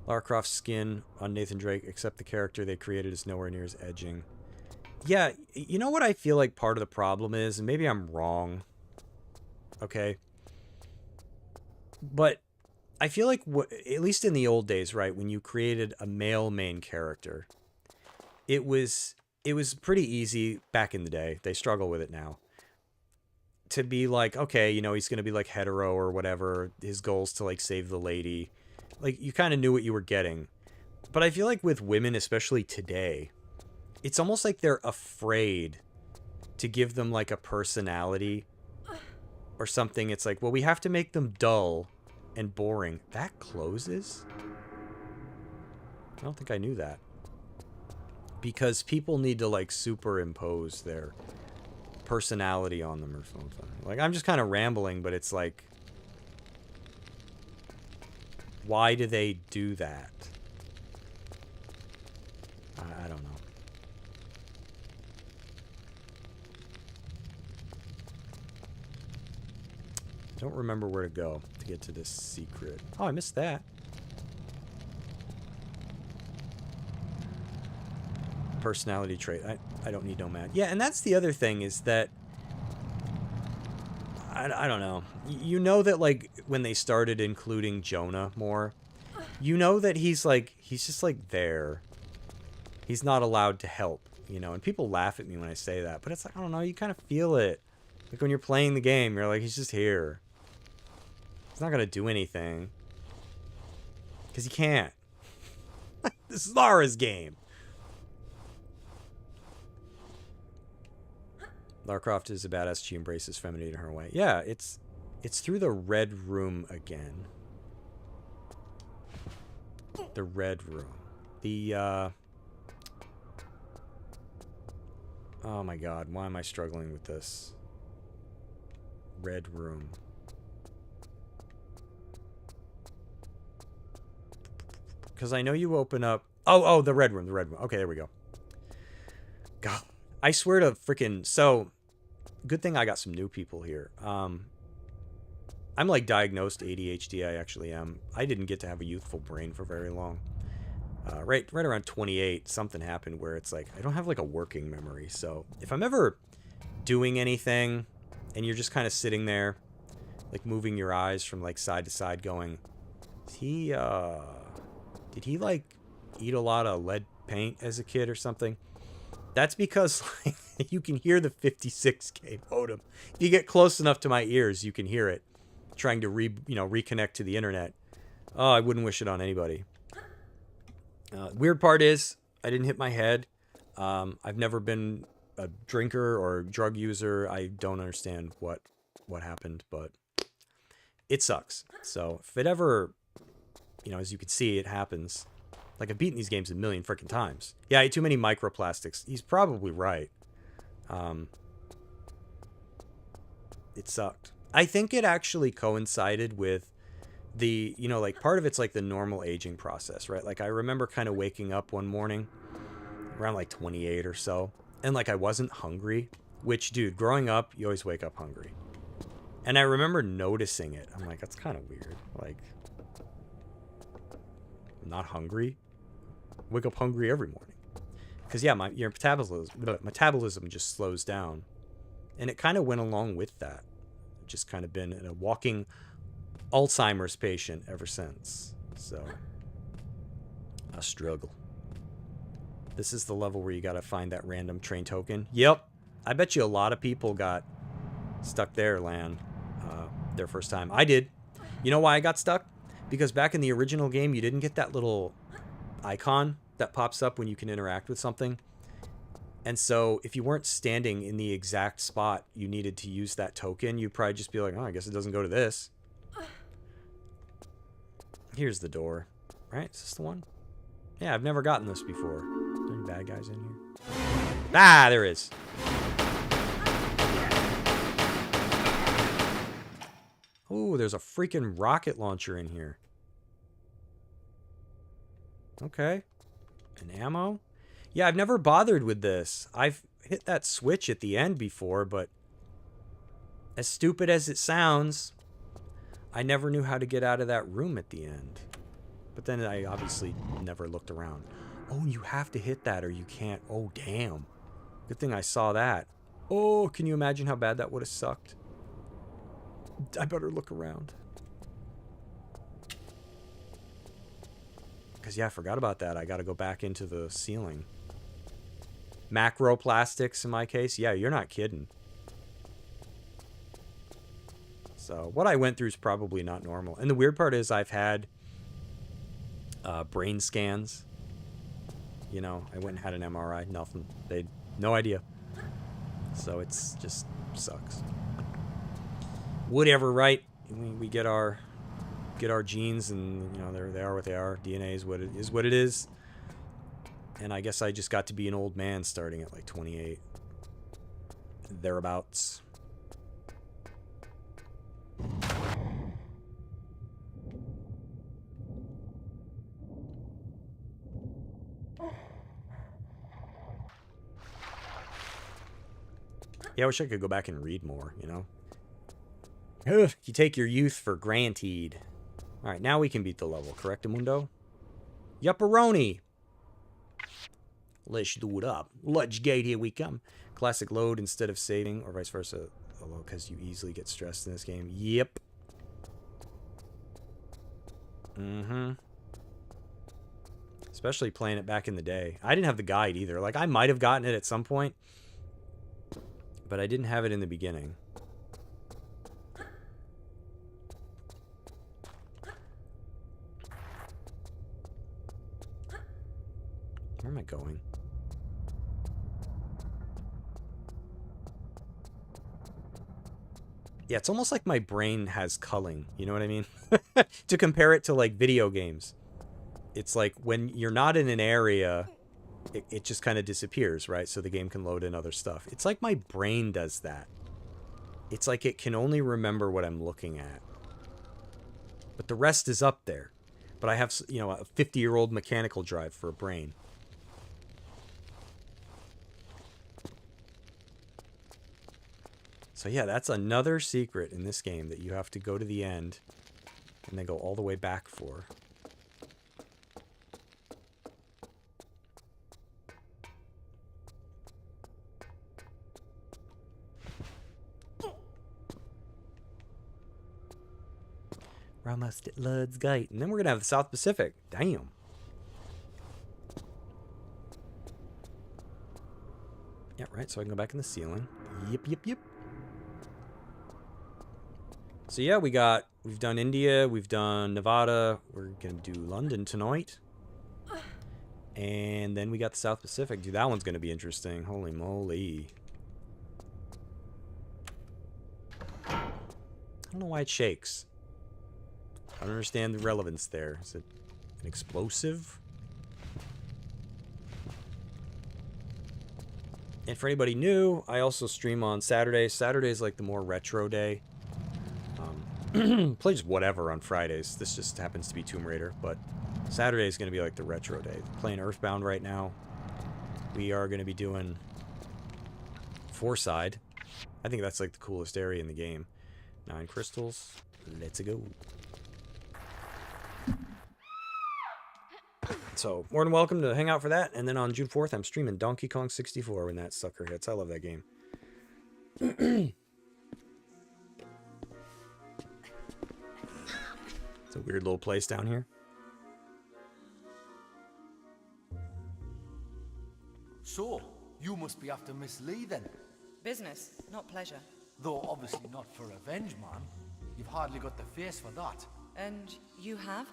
Lara Croft's skin on Nathan Drake, except the character they created is nowhere near as edging. Yeah, you know what I feel like part of the problem is, and maybe I'm wrong, okay? But I feel like, at least in the old days, right, when you created a male main character, it was pretty easy back in the day. They struggle with it now. To be like, okay, you know, he's going to be like hetero or whatever. His goal's to like save the lady. Like, you kind of knew what you were getting. But I feel like with women, especially today, it's almost like they're afraid to give them like a personality or something. It's like, well, we have to make them dull and boring. That closes? I don't think I knew that. Because people need to like superimpose their personality on them or something. Like, I'm just kind of rambling, but it's like, why do they do that? I don't know. I don't remember where to go to get to this secret. Oh, I missed that. Personality trait. I don't need Nomad. Yeah, and that's the other thing is that I don't know. You know that, like, when they started including Jonah more, you know that he's just like there. He's not allowed to help, you know, and people laugh at me when I say that, but it's like, I don't know, you kind of feel it. Like when you're playing the game, you're like, he's just here. He's not gonna do anything. Because he can't. This is Lara's game. Lara Croft is a badass. She embraces femininity in her way. Yeah, it's through the red room again. The red room. The, oh my god, why am I struggling with this? Red room. Because I know you open up... Oh, the red room, the red room. Okay, there we go. God. I swear to freaking... So, good thing I got some new people here. I'm like diagnosed ADHD, I actually am. I didn't get to have a youthful brain for very long. Right around 28, something happened where it's like, I don't have like a working memory. So, if I'm ever doing anything, and you're just kind of sitting there, like moving your eyes from like side to side going, did he like eat a lot of lead paint as a kid or something? That's because like, you can hear the 56K modem. If you get close enough to my ears, you can hear it trying to reconnect to the internet. Oh, I wouldn't wish it on anybody. Weird part is I didn't hit my head. I've never been a drinker or drug user. I don't understand what happened, but it sucks. So if it ever, as you can see, it happens. Like, I've beaten these games a million freaking times. Yeah, I ate too many microplastics. He's probably right. It sucked. I think it actually coincided with the, like, part of it's like the normal aging process, right? Like, I remember kind of waking up one morning around like 28 or so, and like I wasn't hungry, which, dude, growing up, you always wake up hungry. And I remember noticing it. I'm like, that's kind of weird. Like, I'm not hungry. Wake up hungry every morning. Because, yeah, your metabolism just slows down. And it kind of went along with that. I've just kind of been a walking Alzheimer's patient ever since. So, a struggle. This is the level where you got to find that random train token. Yep. I bet you a lot of people got stuck there land their first time. I did. You know why I got stuck? Because back in the original game, you didn't get that little icon that pops up when you can interact with something. And so if you weren't standing in the exact spot you needed to use that token, you'd probably just be like, oh, I guess it doesn't go to this. Here's the door. Right? Is this the one? Yeah, I've never gotten this before. Are there any bad guys in here? Ah, there is. Ooh, there's a freaking rocket launcher in here. Okay. And ammo? Yeah, I've never bothered with this. I've hit that switch at the end before, but as stupid as it sounds, I never knew how to get out of that room at the end. But then I obviously never looked around. Oh, you have to hit that or you can't. Oh, damn. Good thing I saw that. Oh, can you imagine how bad that would have sucked? I better look around. Because, yeah, I forgot about that. I got to go back into the ceiling. Macro plastics in my case. Yeah, you're not kidding. So, what I went through is probably not normal. And the weird part is I've had brain scans. You know, I went and had an MRI. Nothing. They no idea. So, it's just sucks. Whatever, right? We get our genes, and you know they are what they are. DNA is what it is. And I guess I just got to be an old man starting at like 28, thereabouts. Yeah, I wish I could go back and read more, you know? Ugh, you take your youth for granted. Alright, now we can beat the level, correct, Amundo? Yupperoni! Let's do it up. Let's get here we come. Classic load instead of saving, or vice versa. Although, because you easily get stressed in this game. Yep. Mm-hmm. Especially playing it back in the day. I didn't have the guide either. Like, I might have gotten it at some point, but I didn't have it in the beginning. Where am I going? Yeah, it's almost like my brain has culling. You know what I mean? To compare it to, like, video games. It's like when you're not in an area, it just kind of disappears, right? So the game can load in other stuff. It's like my brain does that. It's like it can only remember what I'm looking at. But the rest is up there. But I have, you know, a 50-year-old mechanical drive for a brain. So yeah, that's another secret in this game that you have to go to the end and then go all the way back for. We're almost at Lud's Gate. And then we're going to have the South Pacific. Damn. Yeah, right. So I can go back in the ceiling. Yep, yep, yep. So yeah, we've done India, we've done Nevada, we're going to do London tonight. And then we got the South Pacific. Dude, that one's going to be interesting. Holy moly. I don't know why it shakes. I don't understand the relevance there. Is it an explosive? And for anybody new, I also stream on Saturdays. Saturday's like the more retro day. Play just whatever on Fridays. This just happens to be Tomb Raider, but Saturday is going to be like the retro day. Playing Earthbound right now. We are going to be doing Fourside. I think that's like the coolest area in the game. 9 crystals. Let's go. So, more than welcome to hang out for that. And then on June 4th, I'm streaming Donkey Kong 64 when that sucker hits. I love that game. It's a weird little place down here. So, you must be after Miss Lee then. Business, not pleasure. Though obviously not for revenge, man. You've hardly got the face for that. And you have?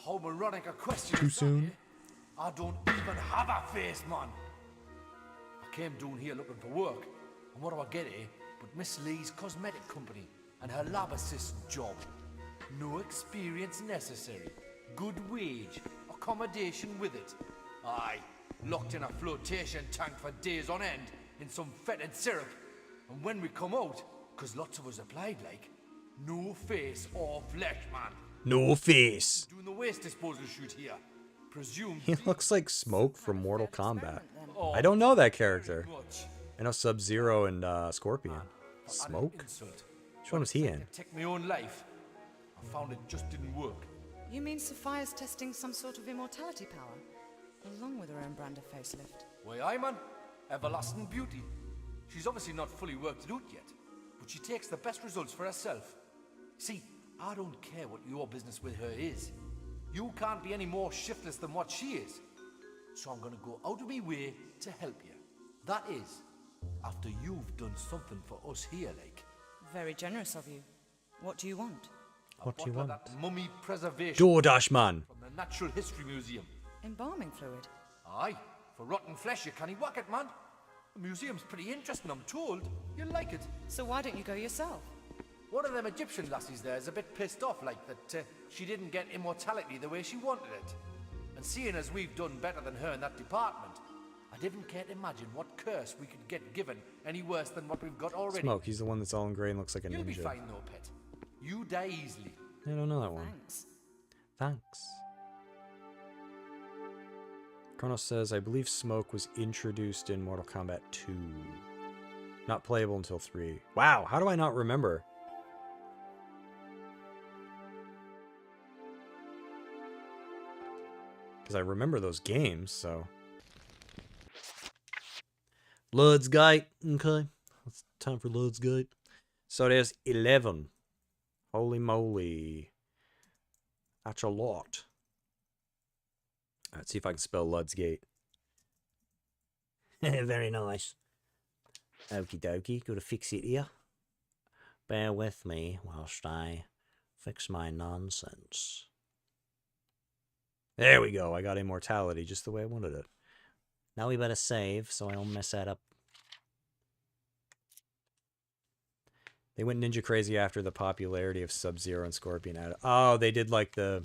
How moronic a question Too is that, soon? eh? I don't even have a face, man. I came down here looking for work, and what do I get, eh? But Miss Lee's cosmetic company and her lab assistant job. No experience necessary. Good wage. Accommodation with it. Aye, locked in a flotation tank for days on end in some fetid syrup. And when we come out, 'cause lots of us applied like, no face or flesh, man. No face. Doing the waste disposal shoot here. Presumed. He looks like Smoke from Mortal Failed Kombat. experiment, then. I don't know that character. Much. I know Sub-Zero and Scorpion. But Smoke? an insult. Which one was he in? Take my own life. I found it just didn't work. You mean Sophia's testing some sort of immortality power? Along with her own brand of facelift. Why, aye, man. Everlasting beauty. She's obviously not fully worked it out yet, but she takes the best results for herself. See, I don't care what your business with her is. You can't be any more shiftless than what she is. So I'm gonna go out of my way to help you. That is, after you've done something for us here, like. Very generous of you. What do you want? What do you bottle of want? that mummy preservation DoorDash man. from the Natural History Museum. Embalming fluid. Aye, for rotten flesh you can't whack it, man. The museum's pretty interesting, I'm told. You'll like it. So why don't you go yourself? One of them Egyptian lassies there is a bit pissed off, like that she didn't get immortality the way she wanted it. And seeing as we've done better than her in that department, I didn't care to imagine what curse we could get given any worse than what we've got already. Smoke. He's the one that's all in gray and looks like a You'll be ninja. fine though, pet. You die easily. I don't know that one. Thanks. Thanks. Chronos says, I believe Smoke was introduced in Mortal Kombat 2. Not playable until 3. Wow, how do I not remember? Because I remember those games, so... Lud's Gate. Okay. It's time for Lud's Gate. So there's 11. Holy moly. That's a lot. Let's see if I can spell Lud's Gate. Very nice. Okie dokie, gotta fix it here. Bear with me whilst I fix my nonsense. There we go. I got immortality just the way I wanted it. Now we better save so I don't mess that up. They went ninja crazy after the popularity of Sub-Zero and Scorpion. Oh, they did like the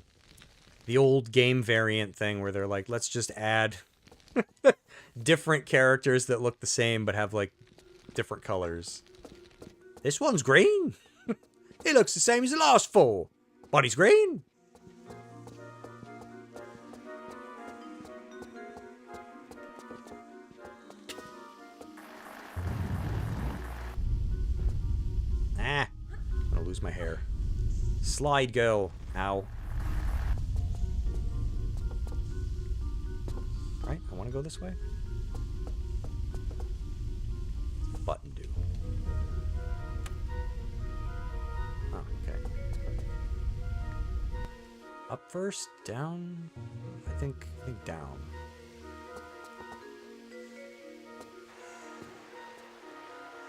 old game variant thing where they're like, let's just add different characters that look the same but have like different colors. This one's green. He looks the same as the last four, but he's green. Ah, I'm gonna lose my hair. Slide girl. Ow. Right, I want to go this way. Button do. Oh, okay. Up first, down. I think down.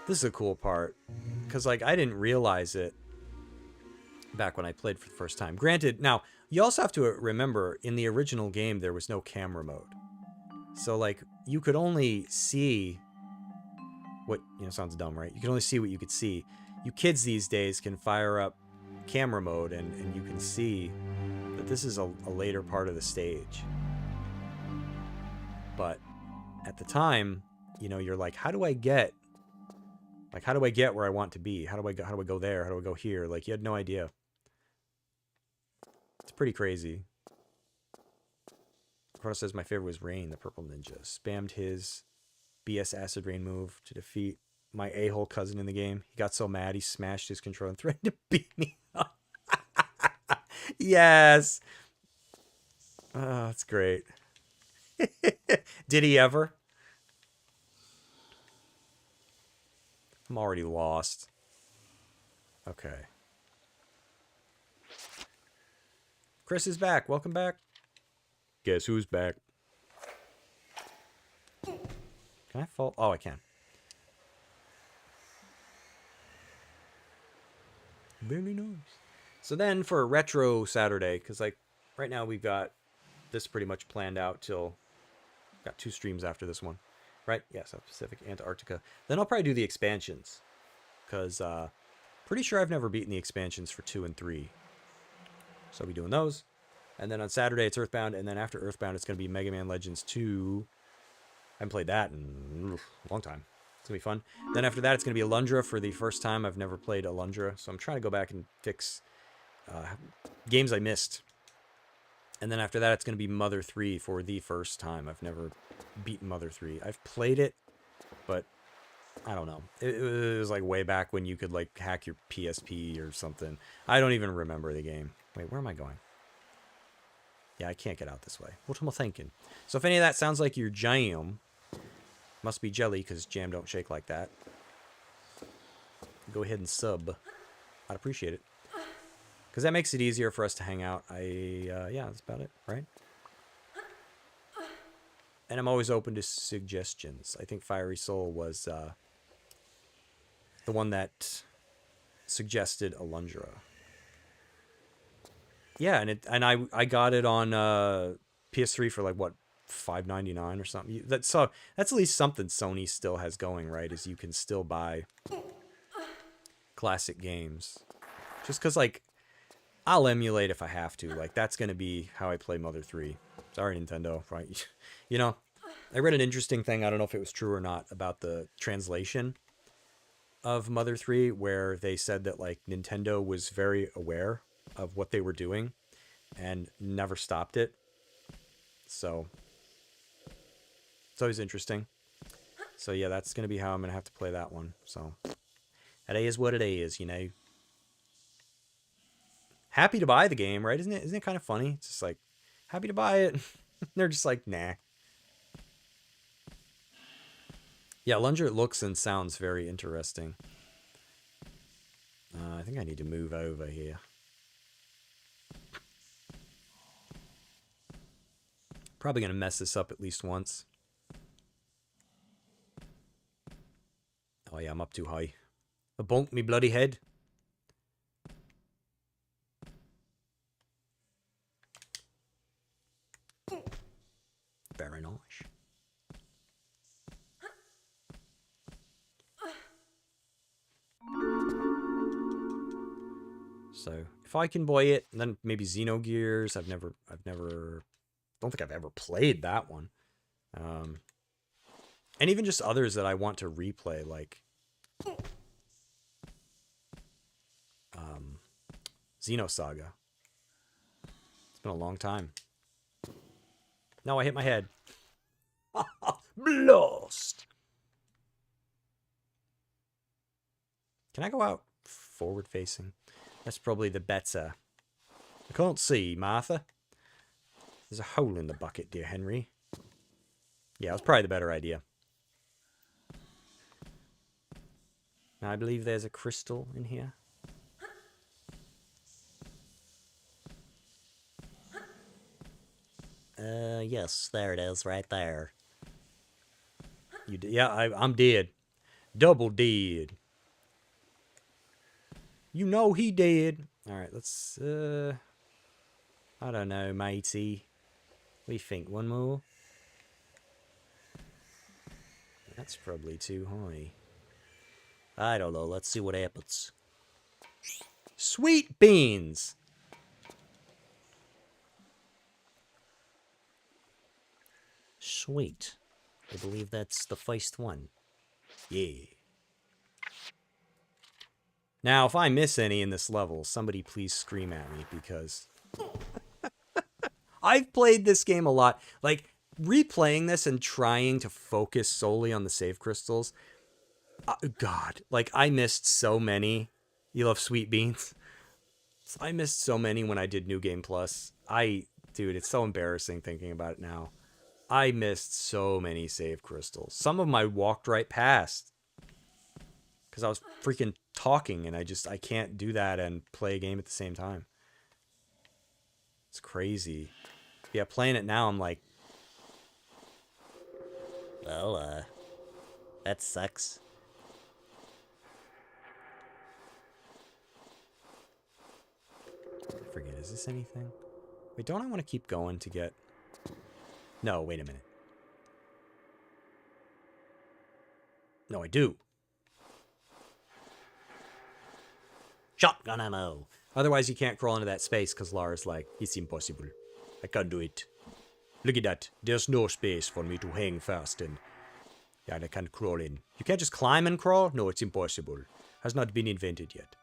This is a cool part, because like I didn't realize it back when I played for the first time. Granted, now you also have to remember in the original game there was no camera mode, so like you could only see what, you know, sounds dumb, right? You can only see what you could see. You kids these days can fire up camera mode and you can see that this is a later part of the stage. But at the time, you know, you're like, how do I get where I want to be? How do I go there? How do I go here? Like, you had no idea. It's pretty crazy. Chrono says my favorite was Rain, the purple ninja. Spammed his BS acid rain move to defeat my a-hole cousin in the game. He got so mad he smashed his controller and threatened to beat me up. Yes. Oh, that's great. Did he ever? I'm already lost. Okay. Chris is back. Welcome back. Guess who's back? Can I fall? Oh, I can. Very nice. So then for a retro Saturday, because like right now we've got this pretty much planned out till got 2 streams after this one, right? Yeah, South Pacific, Antarctica. Then I'll probably do the expansions, because pretty sure I've never beaten the expansions for 2 and 3. So I'll be doing those. And then on Saturday it's Earthbound, and then after Earthbound it's going to be Mega Man Legends 2. I haven't played that in a long time. It's going to be fun. Then after that it's going to be Alundra for the first time. I've never played Alundra, so I'm trying to go back and fix games I missed. And then after that, it's going to be Mother 3 for the first time. I've never beaten Mother 3. I've played it, but I don't know. It was like way back when you could like hack your PSP or something. I don't even remember the game. Wait, where am I going? Yeah, I can't get out this way. What am I thinking? So if any of that sounds like your jam, must be jelly because jam don't shake like that. Go ahead and sub. I'd appreciate it. Because that makes it easier for us to hang out. Yeah, that's about it, right? And I'm always open to suggestions. I think Fiery Soul was the one that suggested Alundra. Yeah, and I got it on PS3 for like what, $5.99 or something. That's at least something Sony still has going, right? Is you can still buy classic games. Just because like I'll emulate if I have to. Like, that's going to be how I play Mother 3. Sorry, Nintendo. Right? You know, I read an interesting thing, I don't know if it was true or not, about the translation of Mother 3, where they said that, like, Nintendo was very aware of what they were doing and never stopped it. So, it's always interesting. So, yeah, that's going to be how I'm going to have to play that one. So, that is what it is, you know. Happy to buy the game, right? Isn't it kind of funny? It's just like, happy to buy it. They're just like, nah. Yeah, Alundra looks and sounds very interesting. I think I need to move over here. Probably going to mess this up at least once. Oh yeah, I'm up too high. Bonk me bloody head. Very nice. So if I can buy it, then maybe Xenogears. I've never, don't think I've ever played that one. And even just others that I want to replay, like Xenosaga. It's been a long time. No, I hit my head. Blast! Can I go out forward facing? That's probably the better. I can't see, Martha. There's a hole in the bucket, dear Henry. Yeah, that's probably the better idea. Now, I believe there's a crystal in here. Yes, there it is, right there. Yeah, I'm dead. Double dead. You know he did. Alright, let's, I don't know, matey. What do you think? One more? That's probably too high. I don't know. Let's see what happens. Sweet beans! Sweet. I believe that's the first one. Yeah. Now, if I miss any in this level, somebody please scream at me, because I've played this game a lot. Like, replaying this and trying to focus solely on the save crystals. God, like, I missed so many. You love sweet beans? I missed so many when I did New Game Plus. Dude, it's so embarrassing thinking about it now. I missed so many save crystals. Some of them I walked right past. Because I was freaking talking, and I can't do that and play a game at the same time. It's crazy. Yeah, playing it now, I'm like, well, that sucks. I forget, is this anything? Wait, don't I want to keep going to get... No, wait a minute. No, I do. Shotgun ammo. Otherwise, you can't crawl into that space because Lara's like, it's impossible. I can't do it. Look at that. There's no space for me to hang fast and... Yeah, I can't crawl in. You can't just climb and crawl? No, it's impossible. Has not been invented yet.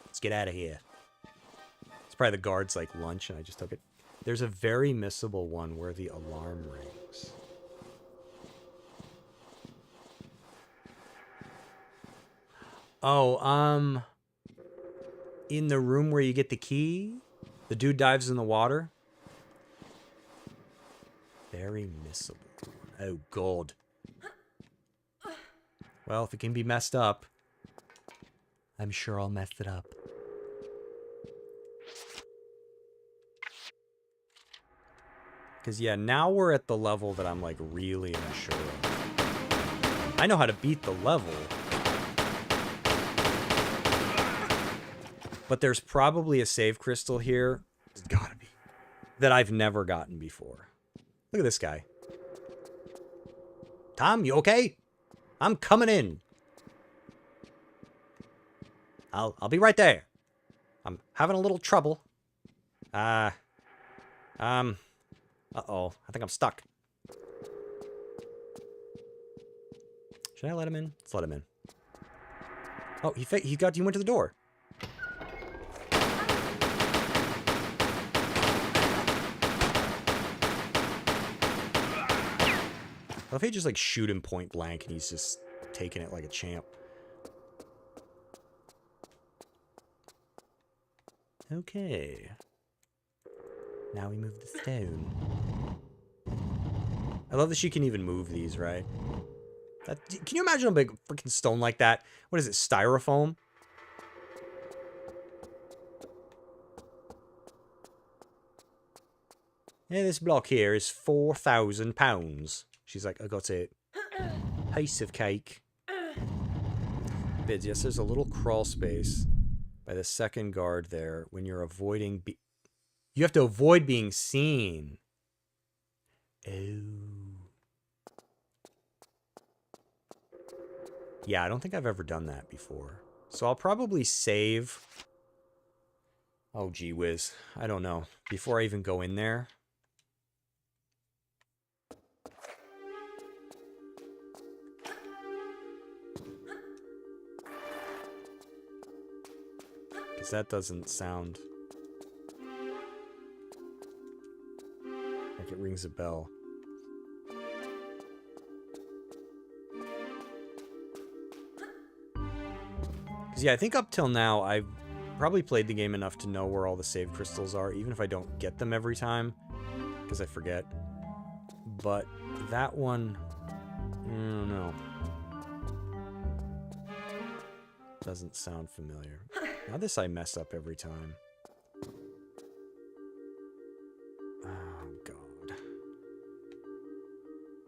Let's get out of here. It's probably the guard's like lunch and I just took it. There's a very missable one where the alarm rings. Oh, in the room where you get the key, the dude dives in the water. Very missable. Oh, God. Well, if it can be messed up, I'm sure I'll mess it up. Because, yeah, now we're at the level that I'm, like, really unsure of. I know how to beat the level. But there's probably a save crystal here. There's gotta be. That I've never gotten before. Look at this guy. Tom, you okay? I'm coming in. I'll be right there. I'm having a little trouble. Uh-oh. I think I'm stuck. Should I let him in? Let's let him in. Oh, he went to the door. What if he just like shoot him point blank and he's just taking it like a champ? Okay. Now we move the stone. I love that she can even move these, right? Can you imagine a big freaking stone like that? What is it, styrofoam? Yeah, this block here is 4,000 pounds. She's like, I got it. Piece of cake. Bids, yes, there's a little crawl space by the second guard there when you're avoiding... You have to avoid being seen. Oh. Yeah, I don't think I've ever done that before. So I'll probably save... Oh, gee whiz. I don't know. Before I even go in there... Because that doesn't sound like it rings a bell. Because, yeah, I think up till now, I've probably played the game enough to know where all the save crystals are, even if I don't get them every time, because I forget. But that one, I don't know. Doesn't sound familiar. Now this I mess up every time. Oh, God.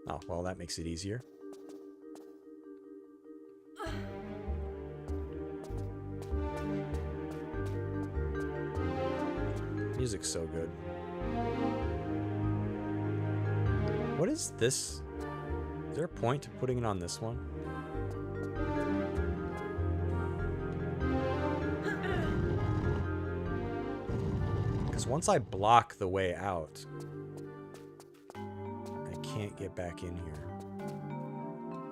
Oh, well, that makes it easier. Music's so good. What is this? Is there a point to putting it on this one? Because once I block the way out, I can't get back in here.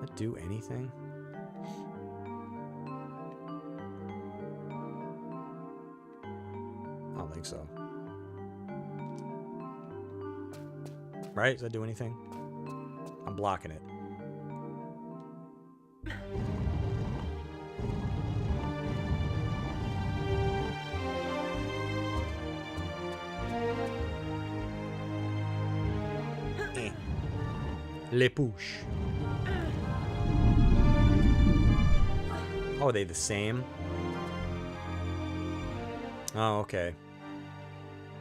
Does that do anything? I don't think so. Right? Does that do anything? I'm blocking it. Les push. Oh, are they the same? Oh, okay.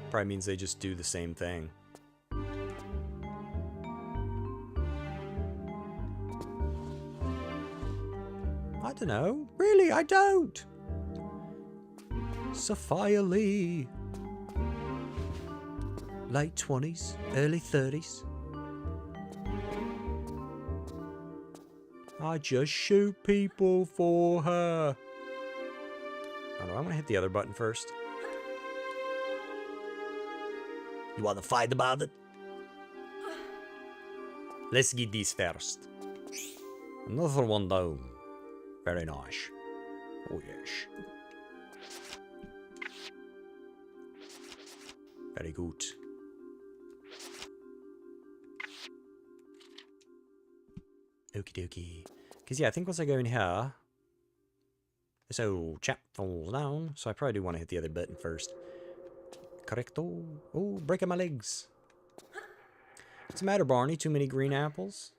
Probably means they just do the same thing. I don't know. Really, I don't. Sophia Lee. Late 20s, early 30s. I just shoot people for her. Oh no, I want to hit the other button first. You want to fight about it? Let's get this first. Another one down. Very nice. Oh yes. Very good. Okie dokie. Because yeah, I think once I go in here, this old chap falls down. So I probably do want to hit the other button first. Correcto. Oh, breaking my legs. What's the matter, Barney? Too many green apples?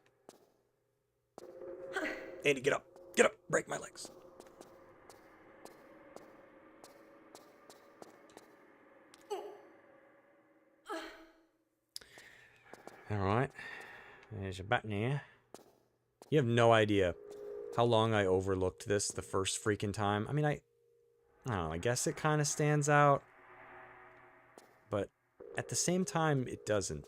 Andy, get up. Get up. Break my legs. Alright. There's a button here. You have no idea how long I overlooked this the first freaking time. I mean, I don't know. I guess it kind of stands out. But at the same time, it doesn't.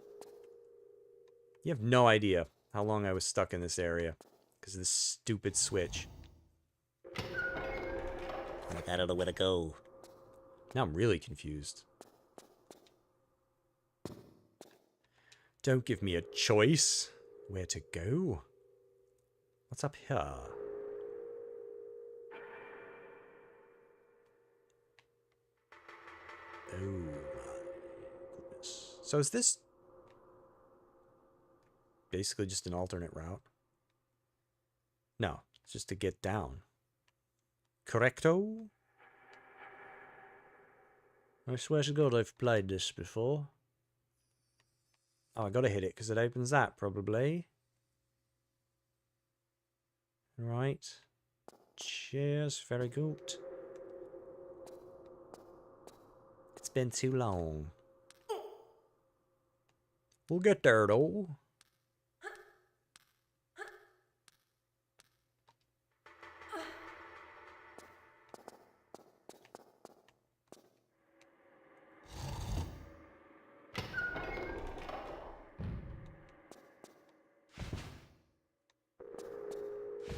You have no idea how long I was stuck in this area because of this stupid switch. Like, I don't know where to go. Now I'm really confused. Don't give me a choice where to go. What's up here? Oh my goodness. So is this basically just an alternate route? No, it's just to get down. Correcto? I swear to God I've played this before. Oh, I gotta hit it because it opens that, probably. Right. Cheers, very good. It's been too long. We'll get there, though.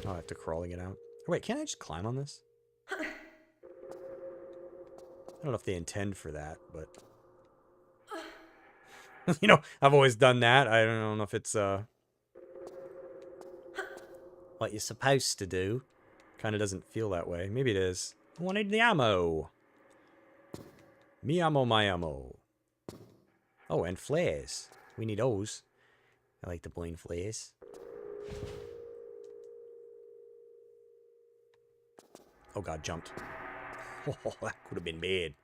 Oh, I have to crawl and get out. Oh, wait, can't I just climb on this? I don't know if they intend for that, but... you know, I've always done that. I don't know if it's, what you're supposed to do. Kind of doesn't feel that way. Maybe it is. I wanted the ammo. Me ammo, my ammo. Oh, and flares. We need those. I like the point flares. Oh god, jumped. Oh, that could have been bad.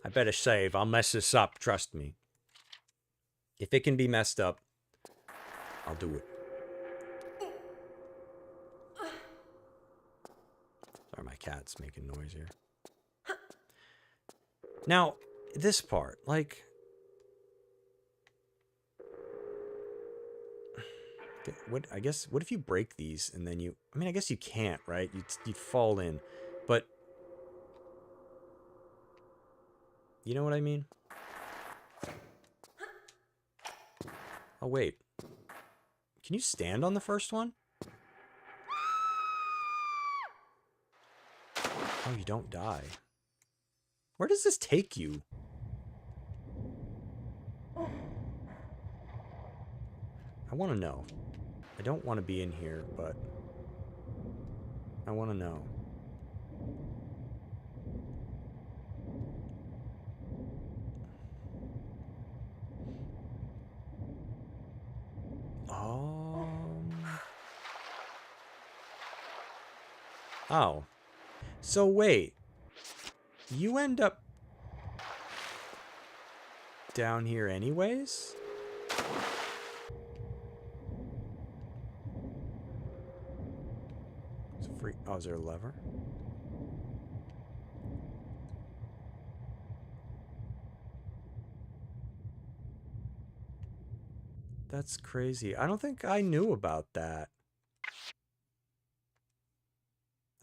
I better save. I'll mess this up, trust me. If it can be messed up, I'll do it. Sorry, my cat's making noise here. Now, this part, like... What, I guess, what if you break these and then you... I mean, I guess you can't, right? You'd fall in. But... You know what I mean? Oh, wait. Can you stand on the first one? Oh, you don't die. Where does this take you? I want to know. I don't want to be in here, but I want to know. Oh. So wait. You end up down here anyways? It's a free... Oh, is there a lever? That's crazy. I don't think I knew about that.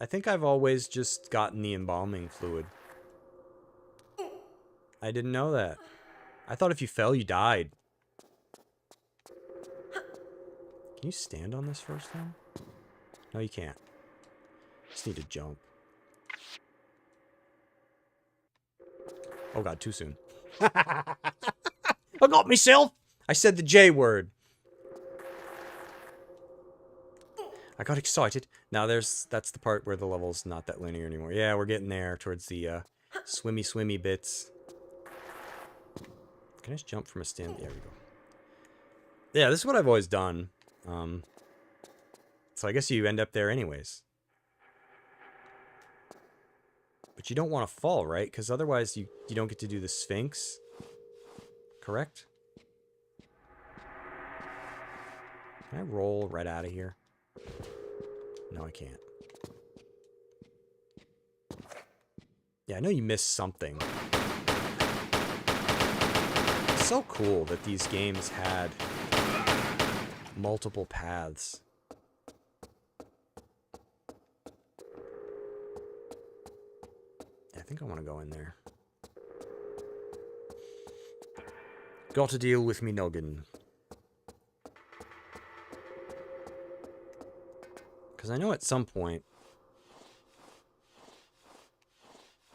I think I've always just gotten the embalming fluid. I didn't know that. I thought if you fell, you died. Can you stand on this first time? No, you can't. Just need to jump. Oh god, too soon. I got myself! I said the J word. I got excited. Now that's the part where the level's not that linear anymore. Yeah, we're getting there towards the swimmy bits. Can I just jump from a stand? There we go. Yeah, this is what I've always done. So I guess you end up there anyways. But you don't want to fall, right? Because otherwise you don't get to do the Sphinx. Correct? Can I roll right out of here? No, I can't. Yeah, I know you missed something. It's so cool that these games had multiple paths. I think I want to go in there. Got to deal with me noggin. Because I know at some point...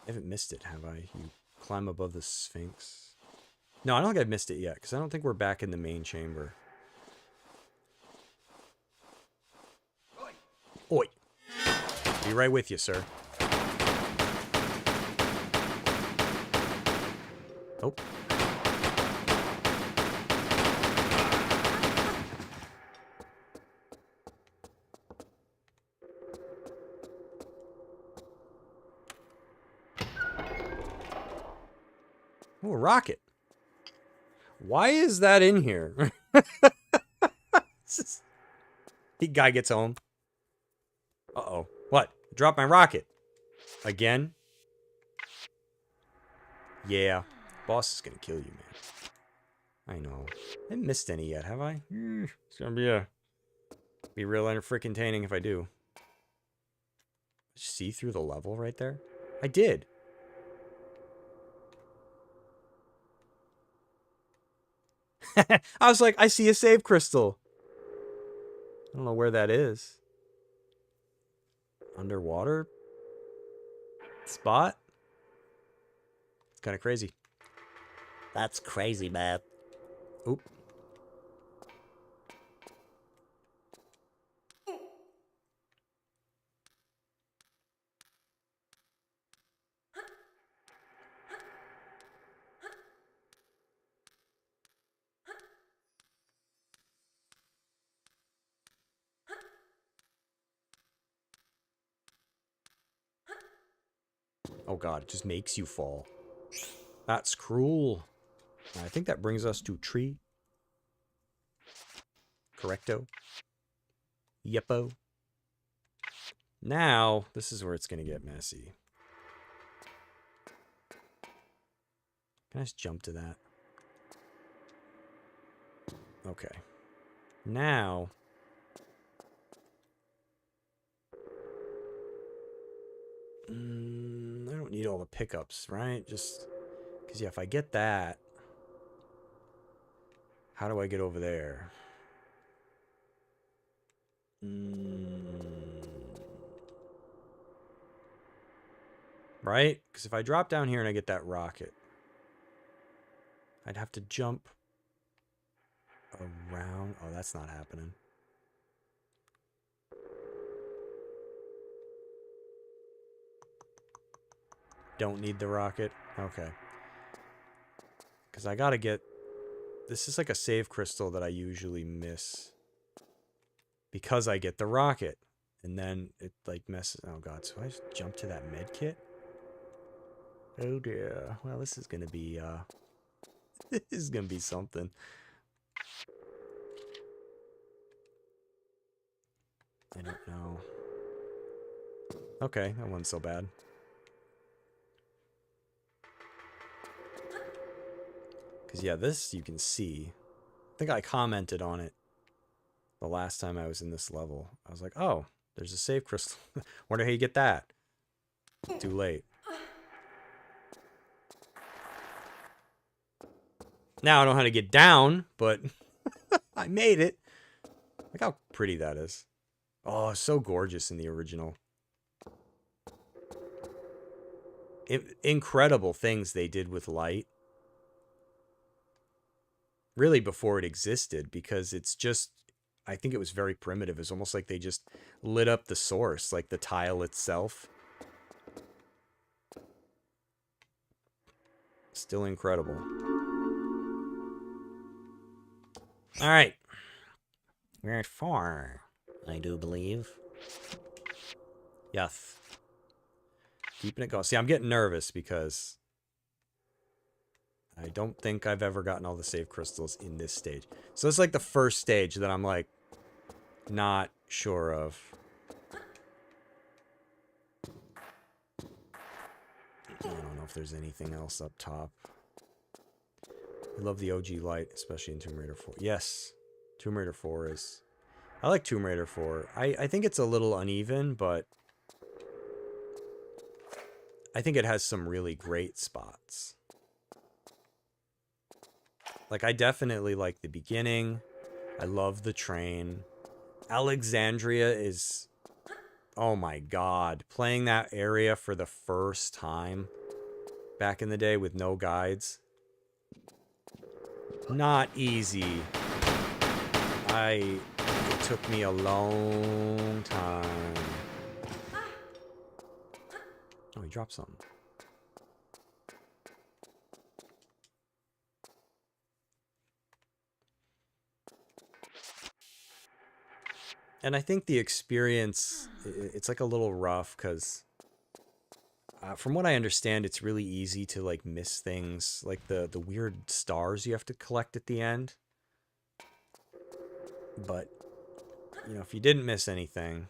I haven't missed it, have I? You climb above the Sphinx. No, I don't think I've missed it yet, because I don't think we're back in the main chamber. Oi! Be right with you, sir. Oh. Oh, a rocket. Why is that in here? The guy gets home. Uh-oh. What? Drop my rocket. Again? Yeah. Boss is gonna kill you, man. I know. I haven't missed any yet, have I? It's gonna be real freaking-taining if I do. See through the level right there? I did. I was like, I see a save crystal. I don't know where that is. Underwater spot? It's kind of crazy. That's crazy, man. Oop. Oh god, it just makes you fall. That's cruel. I think that brings us to tree. Correcto. Yeppo. Now, this is where it's going to get messy. Can I just jump to that? Okay. Now... I don't need all the pickups, right? Just... Because, yeah, if I get that... How do I get over there? Right? Because if I drop down here and I get that rocket, I'd have to jump around. Oh, that's not happening. Don't need the rocket? Okay. Because I gotta get... This is like a save crystal that I usually miss. Because I get the rocket. And then it like messes... Oh god, so I just jump to that med kit? Oh dear. Well, this is gonna be, this is gonna be something. I don't know. Okay, that wasn't so bad. Because, yeah, this you can see. I think I commented on it the last time I was in this level. I was like, oh, There's a save crystal. Wonder how you get that. Too late. Now I don't know how to get down, but I made it. Look how pretty that is. Oh, so gorgeous in the original. Incredible things they did with light. Really before it existed, because it's just, I think it was very primitive. It's almost like they just lit up the source, like the tile itself. Still incredible. All right. We're at 4, I do believe. Yes. Keeping it going. See, I'm getting nervous because I don't think I've ever gotten all the save crystals in this stage. So it's like the first stage that I'm like not sure of. I don't know if there's anything else up top. I love the OG light, especially in Tomb Raider 4. Yes, Tomb Raider 4 is... I like Tomb Raider 4. I think it's a little uneven, but I think it has some really great spots. Like, I definitely like the beginning. I love the train. Alexandria is... Oh my god. Playing that area for the first time back in the day with no guides. Not easy. It took me a long time. Oh, he dropped something. And I think the experience, it's like a little rough because from what I understand, it's really easy to like miss things, like the weird stars you have to collect at the end. But, you know, if you didn't miss anything,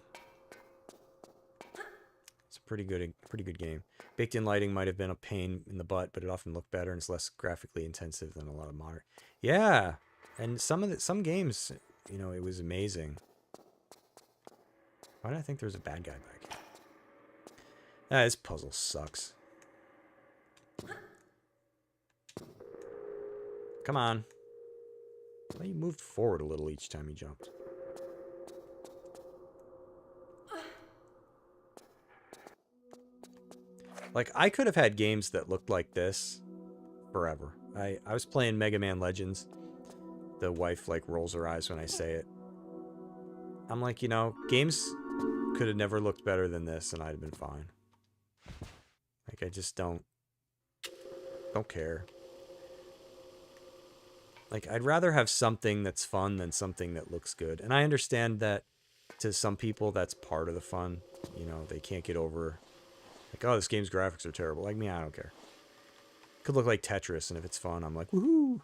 it's a pretty good game. Baked-in lighting might have been a pain in the butt, but it often looked better and it's less graphically intensive than a lot of modern. Yeah, and some games, you know, it was amazing. Why did I think there was a bad guy back here? Ah, this puzzle sucks. Come on. Well, you moved forward a little each time you jumped. Like, I could have had games that looked like this forever. I was playing Mega Man Legends. The wife, like, rolls her eyes when I say it. I'm like, you know, games could have never looked better than this, and I'd have been fine. Like, I just don't care. Like, I'd rather have something that's fun than something that looks good. And I understand that to some people, that's part of the fun. You know, they can't get over, like, oh, this game's graphics are terrible. Like me, I don't care. It could look like Tetris, and if it's fun, I'm like, woohoo!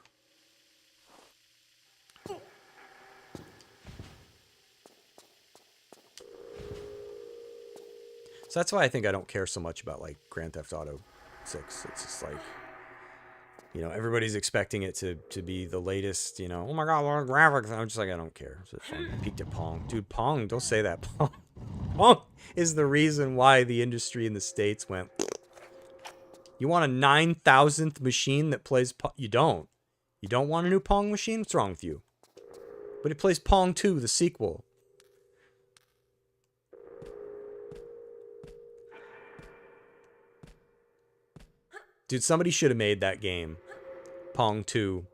So that's why I think I don't care so much about, like, Grand Theft Auto 6. It's just like, you know, everybody's expecting it to be the latest, you know, oh my god, a lot of graphics. And I'm just like, I don't care. It's just fun. Peek to Pong. Dude, Pong, don't say that. Pong is the reason why the industry in the States went, you want a 9,000th machine that plays Pong? You don't. You don't want a new Pong machine? What's wrong with you? But it plays Pong 2, the sequel. Dude, somebody should have made that game. Pong 2.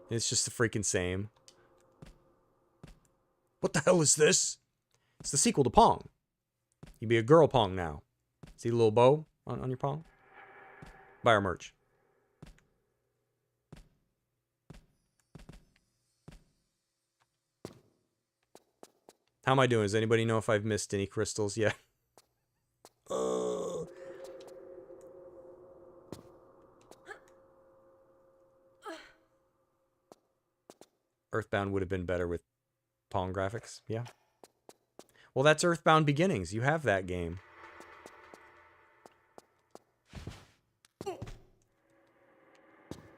And it's just the freaking same. What the hell is this? It's the sequel to Pong. You'd be a girl Pong now. See the little bow on your Pong? Buy our merch. How am I doing? Does anybody know if I've missed any crystals yet? Earthbound would have been better with Pong graphics. Yeah. Well, that's Earthbound Beginnings. You have that game.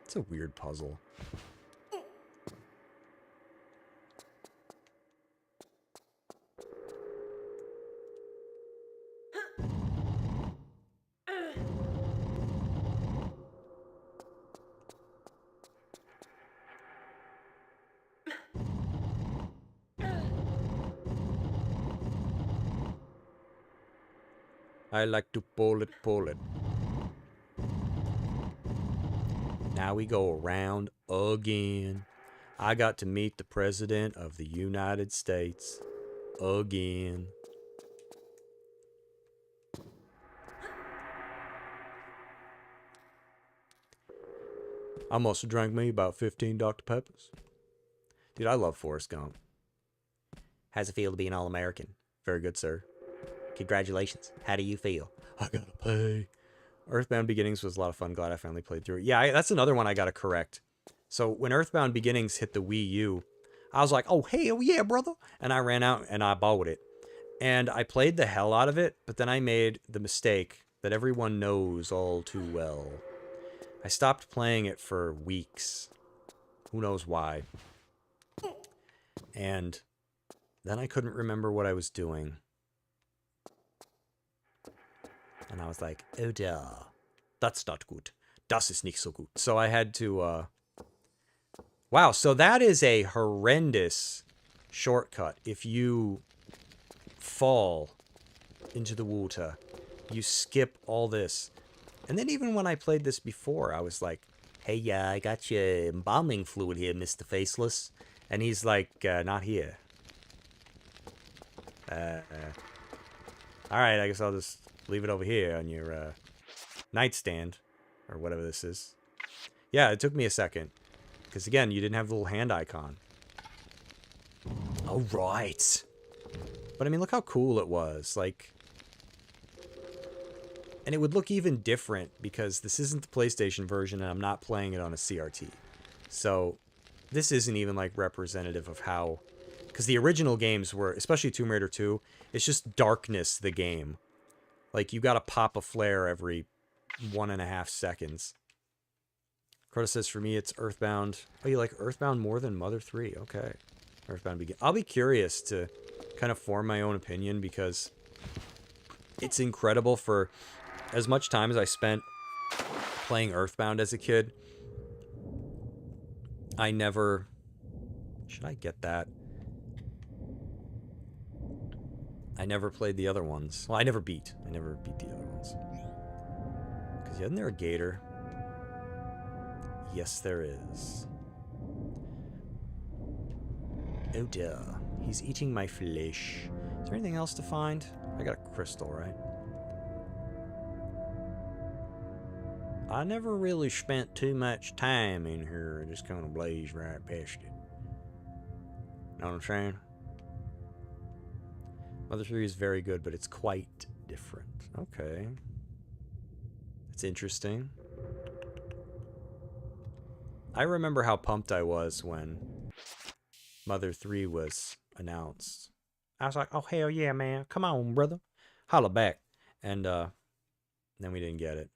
It's a weird puzzle. I like to pull it, pull it. Now we go around again. I got to meet the President of the United States again. I must have drank me about 15 Dr. Peppers. Dude, I love Forrest Gump. How's it feel to be an All-American? Very good, sir. Congratulations. How do you feel? I gotta pay. Earthbound Beginnings was a lot of fun. Glad I finally played through it. Yeah, that's another one I gotta correct. So when Earthbound Beginnings hit the Wii U, I was like, oh, hell yeah, brother. And I ran out and I bought it. And I played the hell out of it, but then I made the mistake that everyone knows all too well. I stopped playing it for weeks. Who knows why. And then I couldn't remember what I was doing. And I was like, oh dear, that's not good. Das ist nicht so gut. So I had to, wow, so that is a horrendous shortcut. If you fall into the water, you skip all this. And then even when I played this before, I was like, Hey, I got your embalming fluid here, Mr. Faceless. and he's like, not here. All right, I guess I'll just leave it over here on your nightstand, or whatever this is. Yeah, it took me a second. Because again, you didn't have the little hand icon. Oh, right. But I mean, look how cool it was. Like, and it would look even different because this isn't the PlayStation version and I'm not playing it on a CRT. So this isn't even like representative of how, because the original games were, especially Tomb Raider 2, it's just darkness, the game. Like, you gotta pop a flare every 1.5 seconds. Crota says, for me, it's Earthbound. Oh, you like Earthbound more than Mother 3? Okay. Earthbound Begin. I'll be curious to kind of form my own opinion because it's incredible. For as much time as I spent playing Earthbound as a kid, I never... Should I get that? I never played the other ones. Well, I never beat the other ones. Because isn't there a gator? Yes, there is. Oh dear. He's eating my flesh. Is there anything else to find? I got a crystal, right? I never really spent too much time in here. I just kind of blazed right past it. Know what I'm saying? Mother 3 is very good, but it's quite different. Okay. It's interesting. I remember how pumped I was when Mother 3 was announced. I was like, oh, hell yeah, man. Come on, brother. Holla back. And then we didn't get it.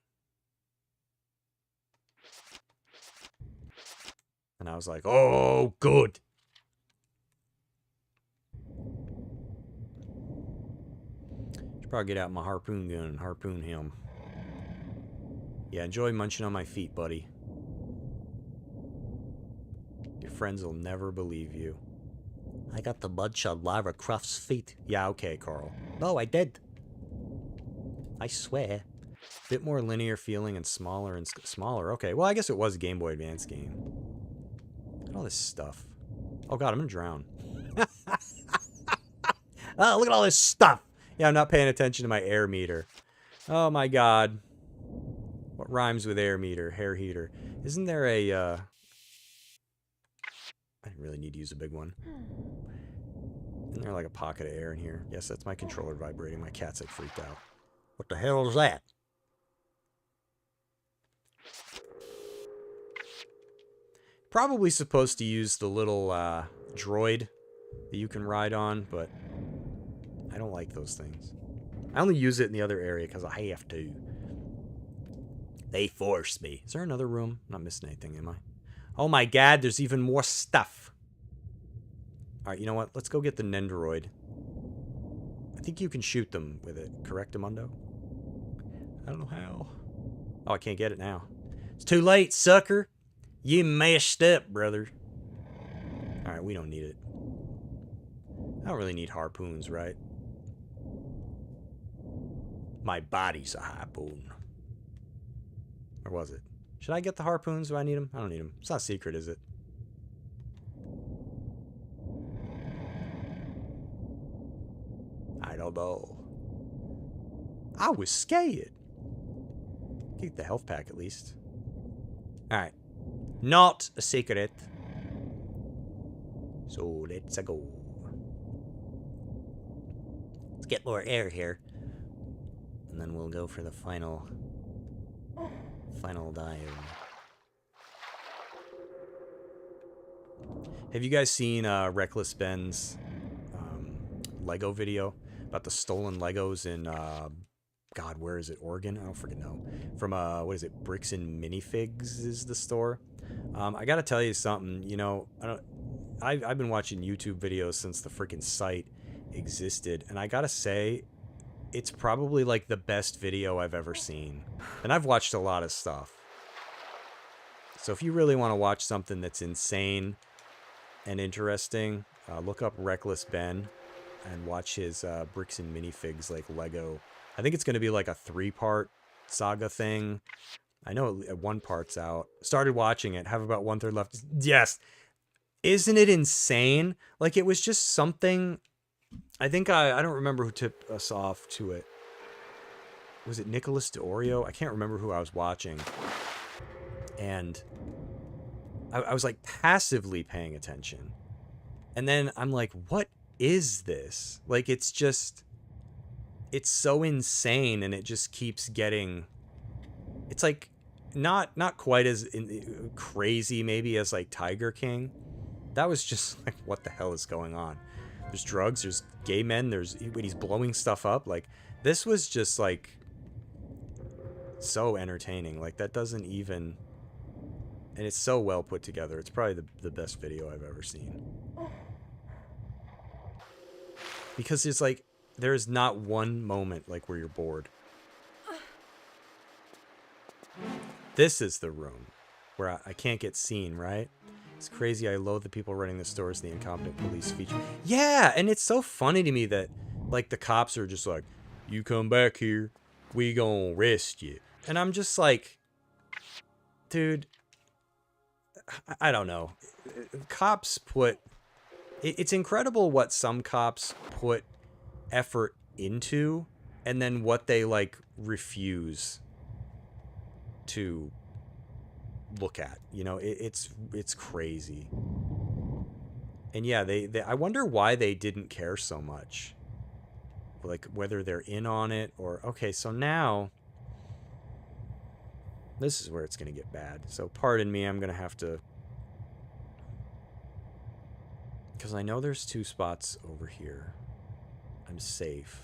And I was like, oh, good. Should probably get out my harpoon gun and harpoon him. Yeah, enjoy munching on my feet, buddy. Your friends will never believe you. I got the munch on Lara Croft's feet. Yeah, okay, Carl. No, I did. I swear. Bit more linear feeling and smaller and smaller. Okay, well, I guess it was a Game Boy Advance game. Look at all this stuff. Oh god, I'm gonna drown. Oh, look at all this stuff. Yeah, I'm not paying attention to my air meter. Oh my god. What rhymes with air meter? Hair heater. Isn't there a, I really need to use a big one. Isn't there like a pocket of air in here? Yes, that's my controller vibrating. My cat's like freaked out. What the hell is that? Probably supposed to use the little droid that you can ride on, but I don't like those things. I only use it in the other area because I have to. They force me. Is there another room? I'm not missing anything, am I? Oh my god, there's even more stuff. Alright, you know what? Let's go get the Nendoroid. I think you can shoot them with it, correct, Amundo? I don't know how. Oh, I can't get it now. It's too late, sucker. You messed up, brother. Alright, we don't need it. I don't really need harpoons, right? My body's a harpoon. Or was it? Should I get the harpoons? Do I need them? I don't need them. It's not secret, is it? I don't know. I was scared. Get the health pack at least. Alright. Not a secret. So let's go. Let's get more air here. And then we'll go for the final dive. Have you guys seen Reckless Ben's Lego video about the stolen Legos in God, where is it? Oregon? I don't freaking know. From what is it? Bricks and Minifigs is the store. I gotta tell you something. You know, I've been watching YouTube videos since the freaking site existed, and I gotta say, it's probably like the best video I've ever seen. And I've watched a lot of stuff. So if you really want to watch something that's insane and interesting, look up Reckless Ben and watch his Bricks and Minifigs like Lego. I think it's going to be like a 3-part saga thing. I know one part's out. Started watching it, have about 1/3 left. Yes. Isn't it insane? Like, it was just something... I think I don't remember who tipped us off to it. Was it Nicholas DeOrio? I can't remember who I was watching. And I was like passively paying attention. And then I'm like, what is this? Like, it's just... It's so insane, and it just keeps getting... It's like not quite as crazy maybe as like Tiger King. That was just like, what the hell is going on? There's drugs, there's gay men, when he's blowing stuff up. Like, this was just like so entertaining. Like, that doesn't even... And it's so well put together. It's probably the best video I've ever seen. Because it's like, there's not one moment like where you're bored. This is the room where I can't get seen, right? It's crazy. I loathe the people running the stores, the incompetent police feature. Yeah, and it's so funny to me that, like, the cops are just like, you come back here, we gonna arrest you. And I'm just like, dude, I don't know. Cops put... It's incredible what some cops put effort into, and then what they, like, refuse to look at. You know, it's crazy. And yeah, they I wonder why they didn't care so much. Like, whether they're in on it or... Okay, so now... This is where it's going to get bad. So pardon me, I'm going to have to... Because I know there's 2 spots over here. I'm safe.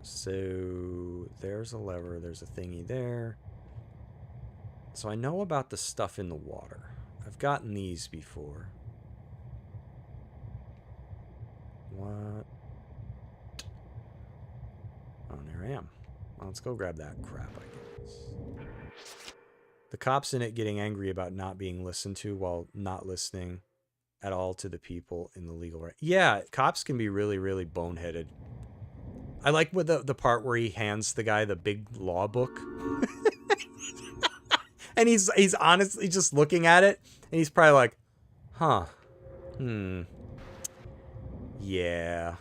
So there's a lever, there's a thingy there. So I know about the stuff in the water. I've gotten these before. What? Oh, there I am. Well, let's go grab that crap, I guess. The cops in it getting angry about not being listened to while not listening at all to the people in the legal right. Yeah, cops can be really, really boneheaded. I like with the part where he hands the guy the big law book. And he's honestly just looking at it, and he's probably like, huh. Yeah.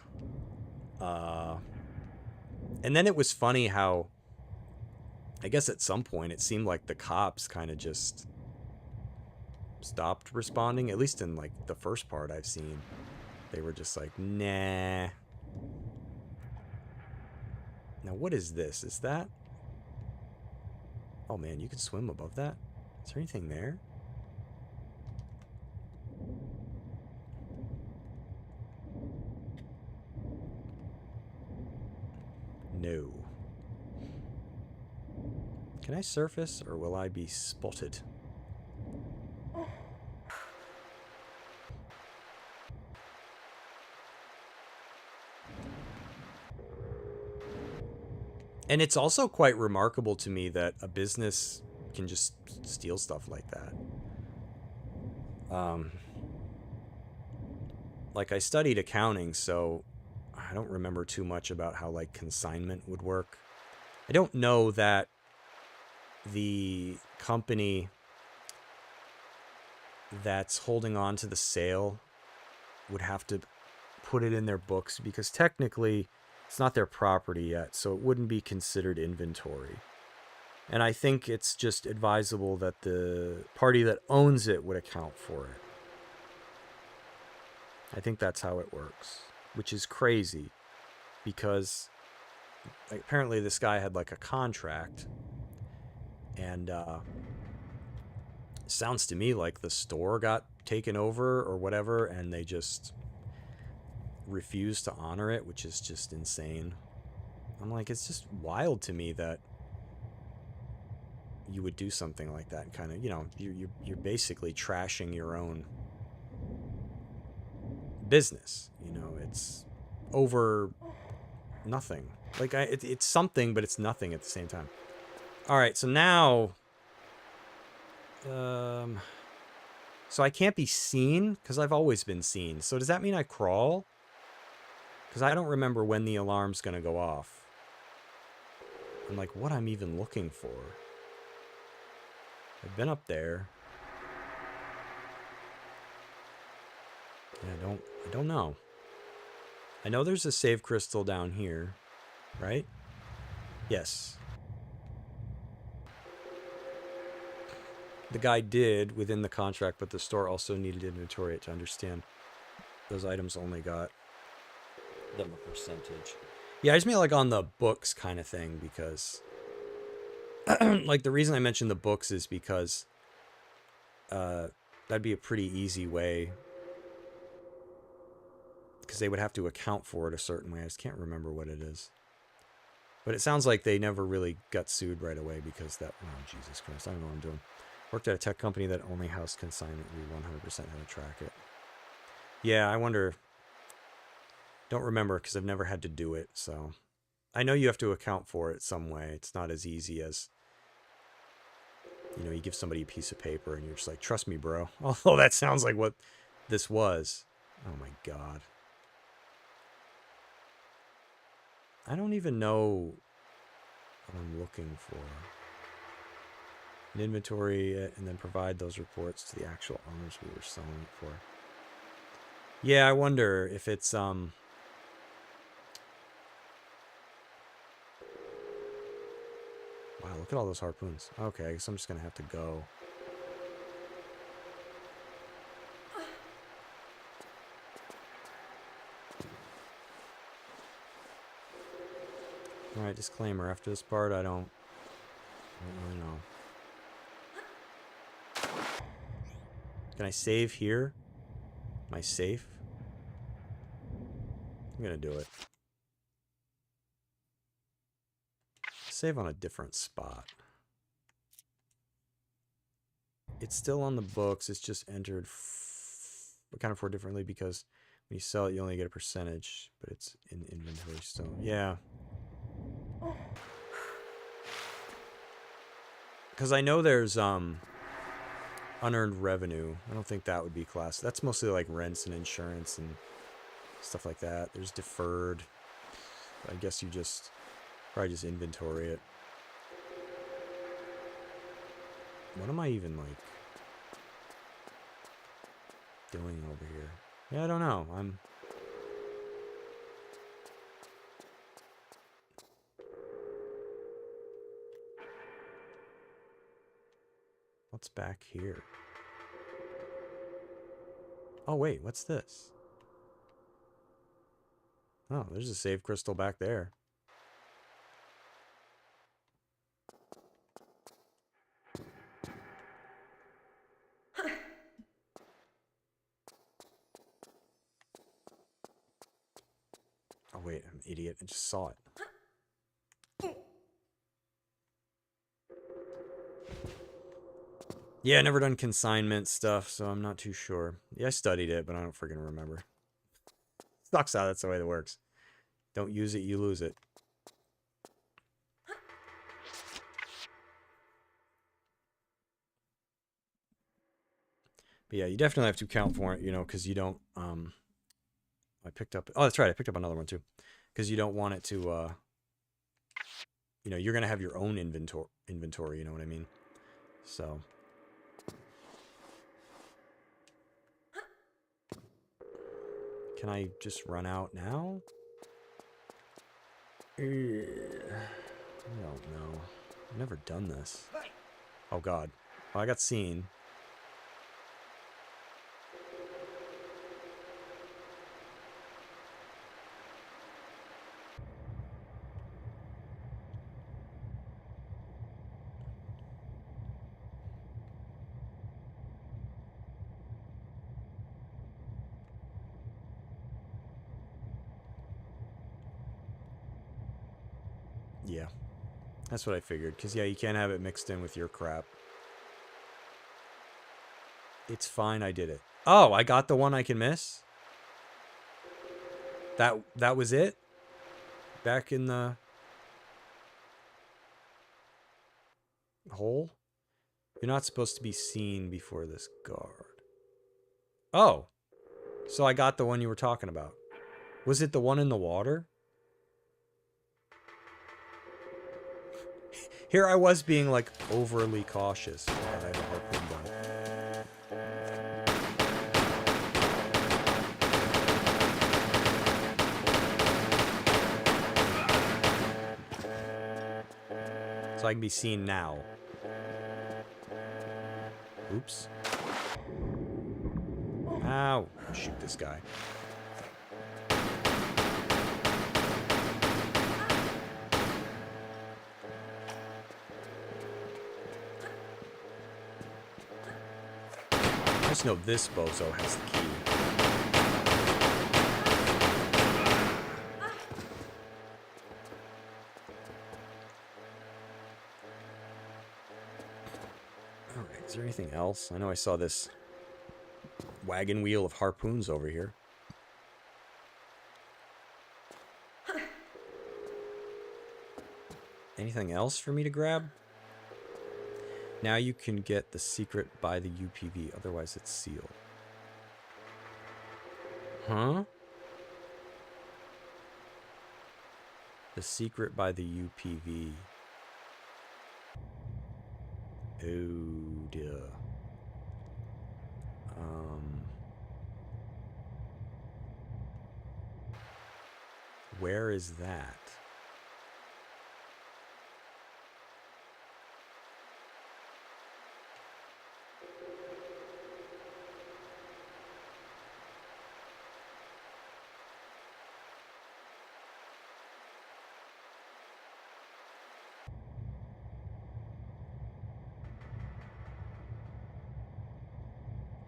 And then it was funny how, I guess at some point it seemed like the cops kind of just stopped responding, at least in like the first part I've seen. They were just like, nah. Now what is this? Is that... Oh man, you can swim above that? Is there anything there? No. Can I surface, or will I be spotted? And it's also quite remarkable to me that a business can just steal stuff like that. Like, I studied accounting, so I don't remember too much about how like consignment would work. I don't know that the company that's holding on to the sale would have to put it in their books because technically it's not their property yet, so it wouldn't be considered inventory. And I think it's just advisable that the party that owns it would account for it. I think that's how it works, which is crazy because apparently this guy had like a contract, and sounds to me like the store got taken over or whatever, and they just refused to honor it, which is just insane. I'm like, it's just wild to me that you would do something like that and kind of, you know, you're basically trashing your own business. You know, it's over nothing. Like, it's something, but it's nothing at the same time. All right, so now, so I can't be seen because I've always been seen. So does that mean I crawl? Because I don't remember when the alarm's going to go off. And like what I'm even looking for. I've been up there. Yeah, I don't know. I know there's a save crystal down here, right? Yes. The guy did within the contract, but the store also needed to inventory it to understand those items only got them a percentage. Yeah, I just mean like on the books kind of thing because like the reason I mentioned the books is because that'd be a pretty easy way because they would have to account for it a certain way. I just can't remember what it is. But it sounds like they never really got sued right away because that, oh, Jesus Christ, I don't know what I'm doing. Worked at a tech company that only housed consignment. We 100% had to track it. Yeah, I wonder. Don't remember because I've never had to do it. So I know you have to account for it some way. It's not as easy as, you know, you give somebody a piece of paper and you're just like, trust me, bro. Although that sounds like what this was. Oh my God. I don't even know what I'm looking for. An inventory it and then provide those reports to the actual owners we were selling it for. Yeah, I wonder if it's Wow, look at all those harpoons. Okay, I guess I'm just gonna have to go. Alright, disclaimer. After this part, I don't really know. Can I save here? Am I safe? I'm gonna do it. Save on a different spot. It's still on the books. It's just entered accounted for differently because when you sell it, you only get a percentage, but it's in inventory still. Yeah. Because I know there's unearned revenue. I don't think that would be classed. That's mostly like rents and insurance and stuff like that. There's deferred. I guess you just probably just inventory it. What am I even like doing over here? Yeah, I don't know. What's back here? Oh, wait, what's this? Oh, there's a save crystal back there. Oh, wait, I'm an idiot. I just saw it. Yeah, I never done consignment stuff, so I'm not too sure. Yeah, I studied it, but I don't freaking remember. Sucks how that's the way it works. Don't use it, you lose it. But yeah, you definitely have to account for it, you know, because you don't, I picked up, oh, that's right, I picked up another one too. Because you don't want it to, you know, you're going to have your own inventory, you know what I mean? So. Can I just run out now? I don't know. I've never done this. Oh god. Oh, I got seen. Yeah. That's what I figured. Because, yeah, you can't have it mixed in with your crap. It's fine, I did it. Oh, I got the one I can miss? That was it? Back in the hole? You're not supposed to be seen before this guard. Oh. So I got the one you were talking about. Was it the one in the water? Here I was being, like, overly cautious. God, I had a harpoon gun. So I can be seen now. Oops. Ow. Shoot this guy. I just know this bozo has the key. Alright, is there anything else? I know I saw this wagon wheel of harpoons over here. Anything else for me to grab? Now you can get the secret by the UPV, otherwise it's sealed. Huh? The secret by the UPV. Oh dear. Where is that?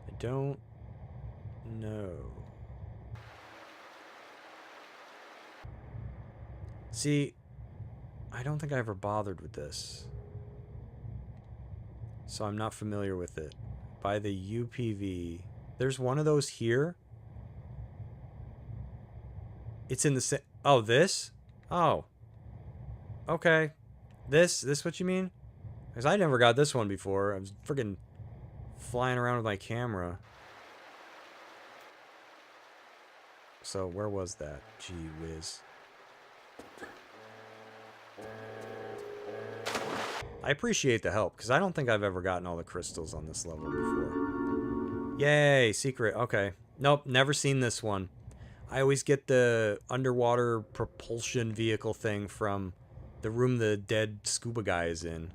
I don't know. See, I don't think I ever bothered with this. So I'm not familiar with it. By the UPV. There's one of those here. It's in the same... Oh, this? Oh. Okay. This what you mean? Because I never got this one before. I was freaking flying around with my camera. So, where was that? Gee whiz. I appreciate the help, because I don't think I've ever gotten all the crystals on this level before. Yay, secret. Okay. Nope, never seen this one. I always get the underwater propulsion vehicle thing from the room the dead scuba guy is in.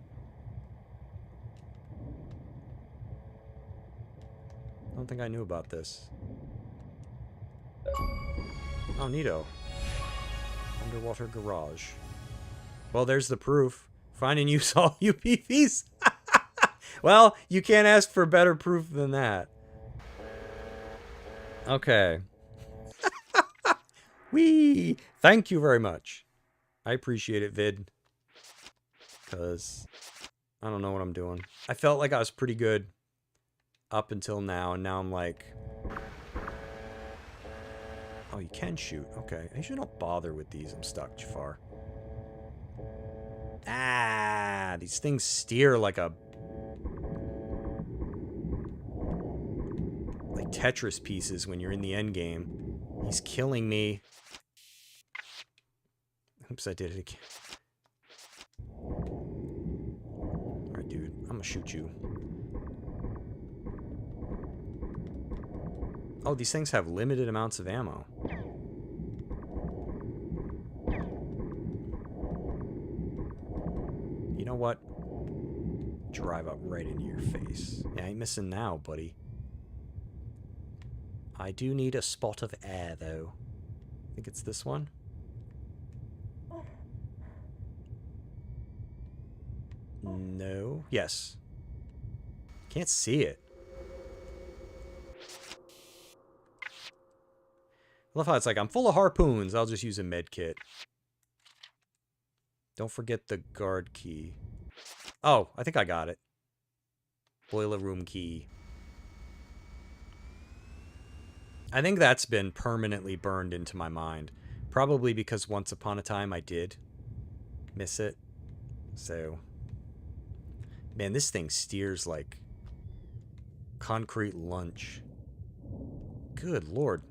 I don't think I knew about this. Oh, neato. Underwater garage. Well, there's the proof. Find and use all UPVs. Well, you can't ask for better proof than that. Okay. Whee! Thank you very much. I appreciate it, Vid. Because I don't know what I'm doing. I felt like I was pretty good up until now, and now I'm like... Oh, you can shoot. Okay. I usually don't bother with these. I'm stuck, Jafar. Ah, these things steer like a... like Tetris pieces when you're in the end game. He's killing me. Oops, I did it again. Alright, dude. I'm gonna shoot you. Oh, these things have limited amounts of ammo. You know what? Drive up right into your face. Yeah, I ain't missing now, buddy. I do need a spot of air, though. I think it's this one. No. Yes. Can't see it. I love how it's like, I'm full of harpoons. I'll just use a med kit. Don't forget the guard key. Oh, I think I got it. Boiler room key. I think that's been permanently burned into my mind. Probably because once upon a time I did miss it. So, man, this thing steers like concrete lunch. Good lord.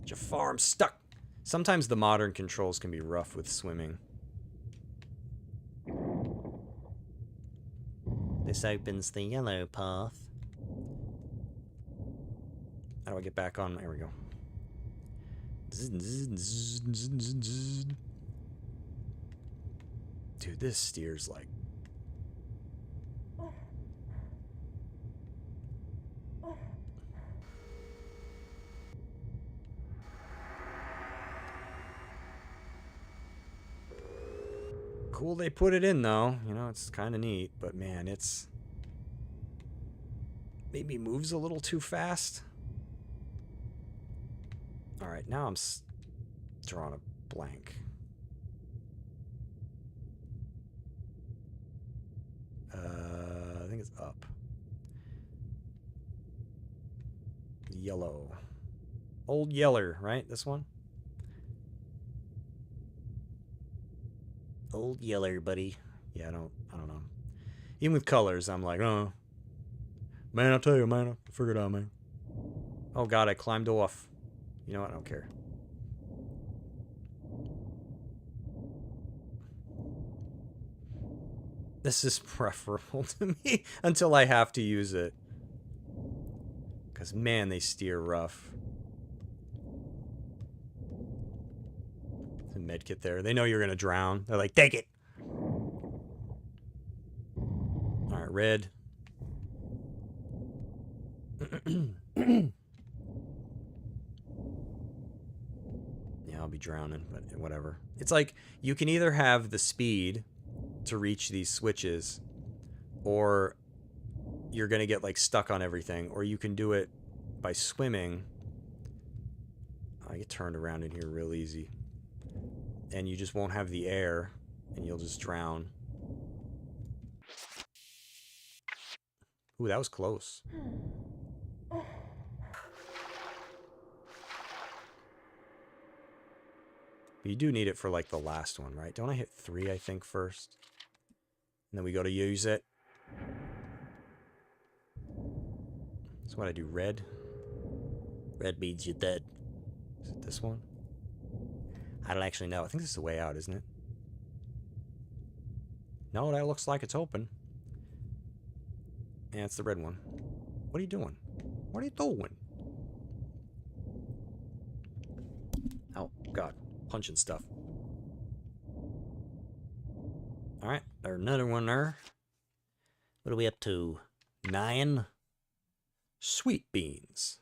Jafar, I'm stuck. Sometimes the modern controls can be rough with swimming. This opens the yellow path. How do I get back on? There we go. Dude, this steers like... Cool they put it in, though. You know, it's kind of neat. But, man, it's... maybe moves a little too fast. Alright, now I'm drawing a blank. I think it's up. Yellow. Old Yeller, right? This one? Old Yeller, buddy. Yeah, I don't know. Even with colors, I'm like, oh. Man, I'll tell you, man. I figured out, man. Oh, God, I climbed off. You know what? I don't care. This is preferable to me until I have to use it. Because, man, they steer rough. There's a medkit there. They know you're going to drown. They're like, take it. Alright, red. Yeah, I'll be drowning, but whatever. It's like, you can either have the speed to reach these switches, or you're gonna get like stuck on everything, or you can do it by swimming. I get turned around in here real easy, and you just won't have the air, and you'll just drown. Ooh, that was close. But you do need it for like the last one, right? Don't I hit 3, I think, first? And then we go to use it. That's what I do. Red. Red means you're dead. Is it this one? I don't actually know. I think this is the way out, isn't it? No, that looks like it's open. Yeah, it's the red one. What are you doing? What are you doing? Oh, God. Punching stuff. Alright, there's another one there. What are we up to? 9? Sweet beans.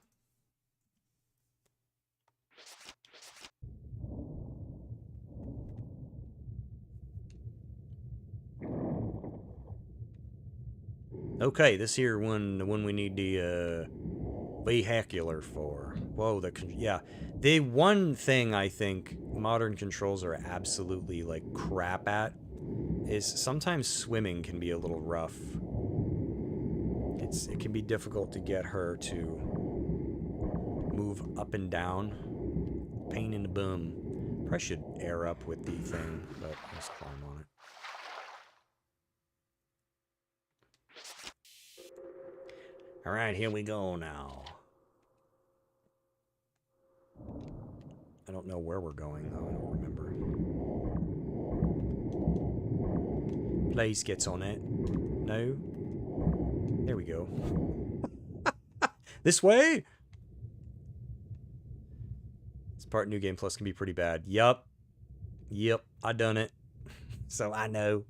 Okay, this here one, the one we need the vehicular for. Whoa, yeah. The one thing I think modern controls are absolutely like crap at is sometimes swimming can be a little rough. It can be difficult to get her to move up and down. Pain in the bum. Probably should air up with the thing, but let's climb on it. Alright, here we go now. I don't know where we're going, though. I don't remember. Blaze gets on it. No. There we go. This way! This part New Game Plus can be pretty bad. Yup. Yep, I done it. So I know.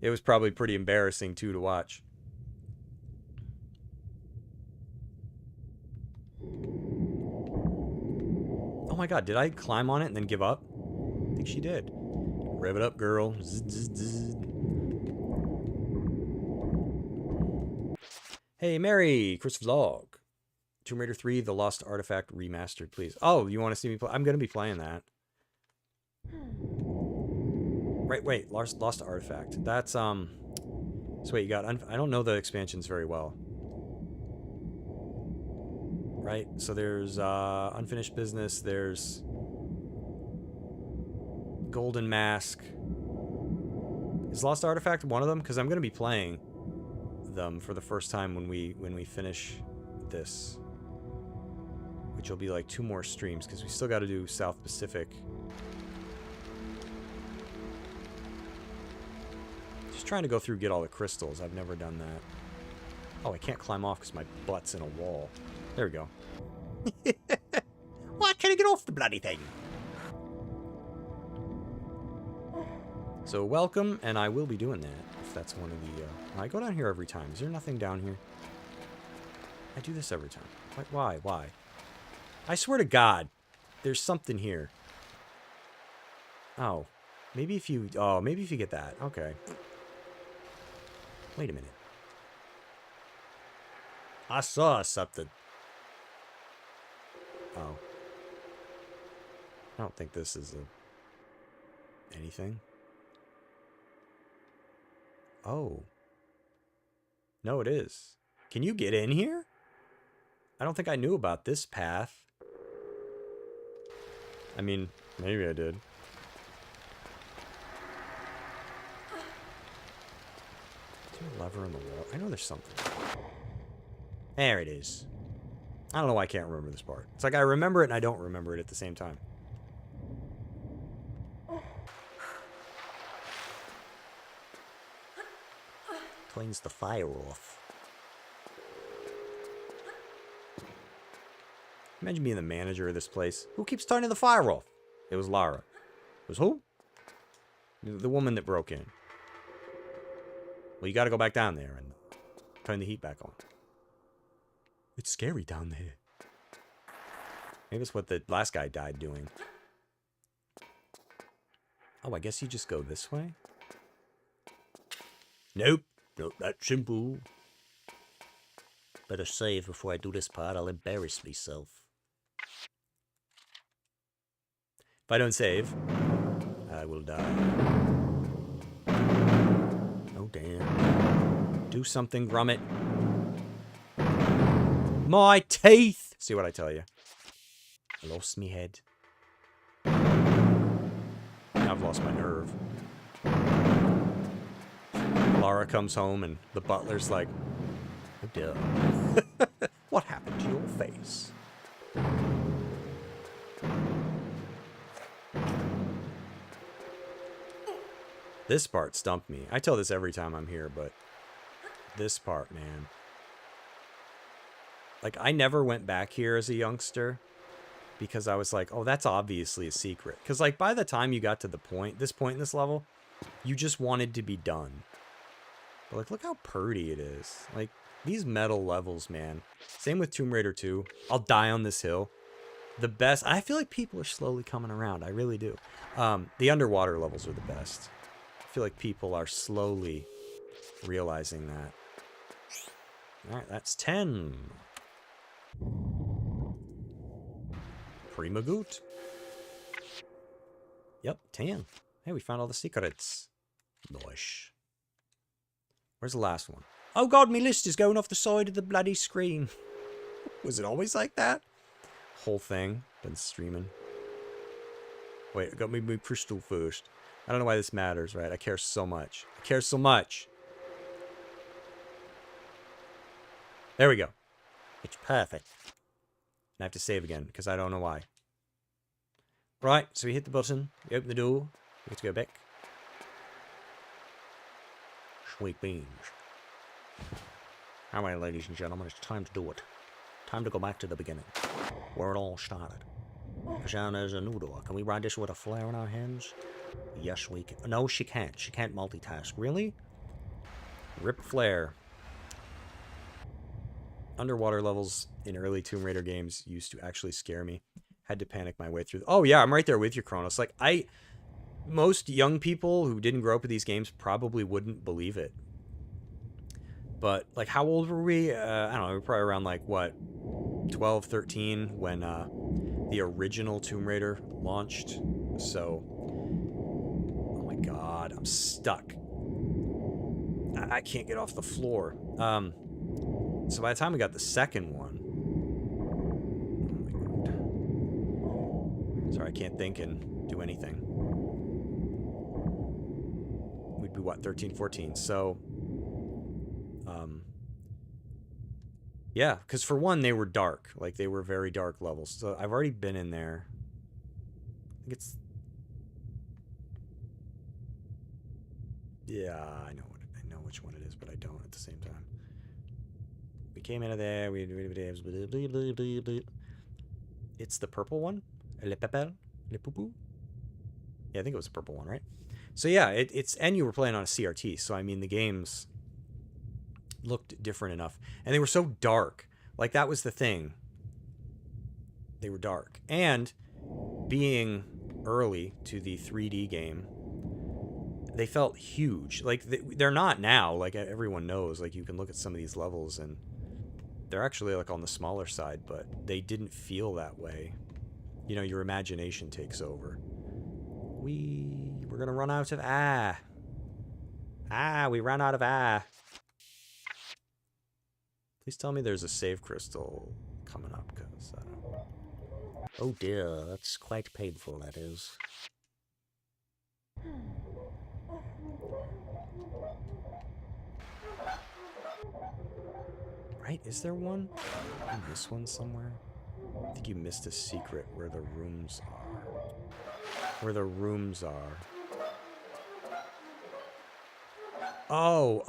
It was probably pretty embarrassing, too, to watch. Oh my god, did I climb on it and then give up? I think she did. Rev it up, girl. Zzz, zzz, zzz. Hey, Mary, Chris Vlog. Tomb Raider 3, The Lost Artifact Remastered, please. Oh, you want to see me play? I'm going to be playing that. Right, wait, Lost Artifact. That's, So wait, you got... I don't know the expansions very well. Right, so there's, Unfinished Business, there's... Golden Mask. Is Lost Artifact one of them? Because I'm going to be playing them for the first time when we finish this. Which will be like 2 more streams, because we still got to do South Pacific. Just trying to go through, get all the crystals. I've never done that. Oh, I can't climb off because my butt's in a wall. There we go. Why can't I get off the bloody thing? So welcome, and I will be doing that, if that's one of the... I go down here every time. Is there nothing down here? I do this every time. Why? I swear to God, there's something here. Oh. Maybe if you... Oh, maybe if you get that. Okay. Wait a minute. I saw something. Oh. I don't think this is anything. Oh. No, it is. Can you get in here? I don't think I knew about this path. I mean, maybe I did. Is there a lever in the wall? I know there's something. There it is. I don't know why I can't remember this part. It's like I remember it and I don't remember it at the same time. Cleans the fire off. Imagine being the manager of this place. Who keeps turning the fire off? It was Lara. It was who? The woman that broke in. Well, you gotta go back down there and turn the heat back on. It's scary down there. Maybe it's what the last guy died doing. Oh, I guess you just go this way? Nope. Not that simple. Better save before I do this part. I'll embarrass myself. If I don't save, I will die. Oh, damn. Do something, Grommet. My teeth! See what I tell you. I lost me head. I've lost my nerve. Lara comes home and the butler's like, oh, dear. What happened to your face? This part stumped me. I tell this every time I'm here, but this part, man. Like, I never went back here as a youngster because I was like, oh, that's obviously a secret. Because, like, by the time you got to this point in this level, you just wanted to be done. But, like, look how pretty it is. Like, these metal levels, man. Same with Tomb Raider 2. I'll die on this hill. The best. I feel like people are slowly coming around. I really do. The underwater levels are the best. I feel like people are slowly realizing that. Alright, that's 10. Prima-goot. Yep, 10. Hey, we found all the secrets. Nice. Where's the last one? Oh god, my list is going off the side of the bloody screen. Was it always like that? Whole thing. Been streaming. Wait, I got my crystal first. I don't know why this matters, right? I care so much. I care so much. There we go. It's perfect. And I have to save again, because I don't know why. Right, so we hit the button. We open the door. We get to go back. Sweet beans. Alright, ladies and gentlemen, it's time to do it. Time to go back to the beginning. Where it all started. Because now there's a new door. Can we ride this with a flare in our hands? Yes, we can. No, she can't. She can't multitask. Really? Rip Flare. Underwater levels in early Tomb Raider games used to actually scare me. Had to panic my way through. Oh yeah, I'm right there with you, Kronos. Like, most young people who didn't grow up with these games probably wouldn't believe it. But, like, how old were we? I don't know, we were probably around, like, what, 12, 13 when the original Tomb Raider launched. So, oh my god, I'm stuck. I can't get off the floor. So by the time we got the second one, oh my god. Sorry, I can't think and do anything. We'd be what, 13, 14. So, yeah, because for one, they were dark. Like, they were very dark levels. So I've already been in there. I think it's... Yeah, I know which one it is, but I don't at the same time. We came into there. It's the purple one? Le pepel? Le poupou? Yeah, I think it was the purple one, right? So yeah, it's... And you were playing on a CRT, so I mean, the games looked different enough. And they were so dark. Like, that was the thing. They were dark. And being early to the 3D game, they felt huge. Like, they're not now. Like, everyone knows. Like, you can look at some of these levels, and they're actually, like, on the smaller side, but they didn't feel that way. You know, your imagination takes over. We're gonna run out of we ran out of Please tell me there's a save crystal coming up, because I don't know. Oh dear, that's quite painful, that is. Right? Is there one? Did you miss one somewhere? I think you missed a secret where the rooms are. Where the rooms are. Oh,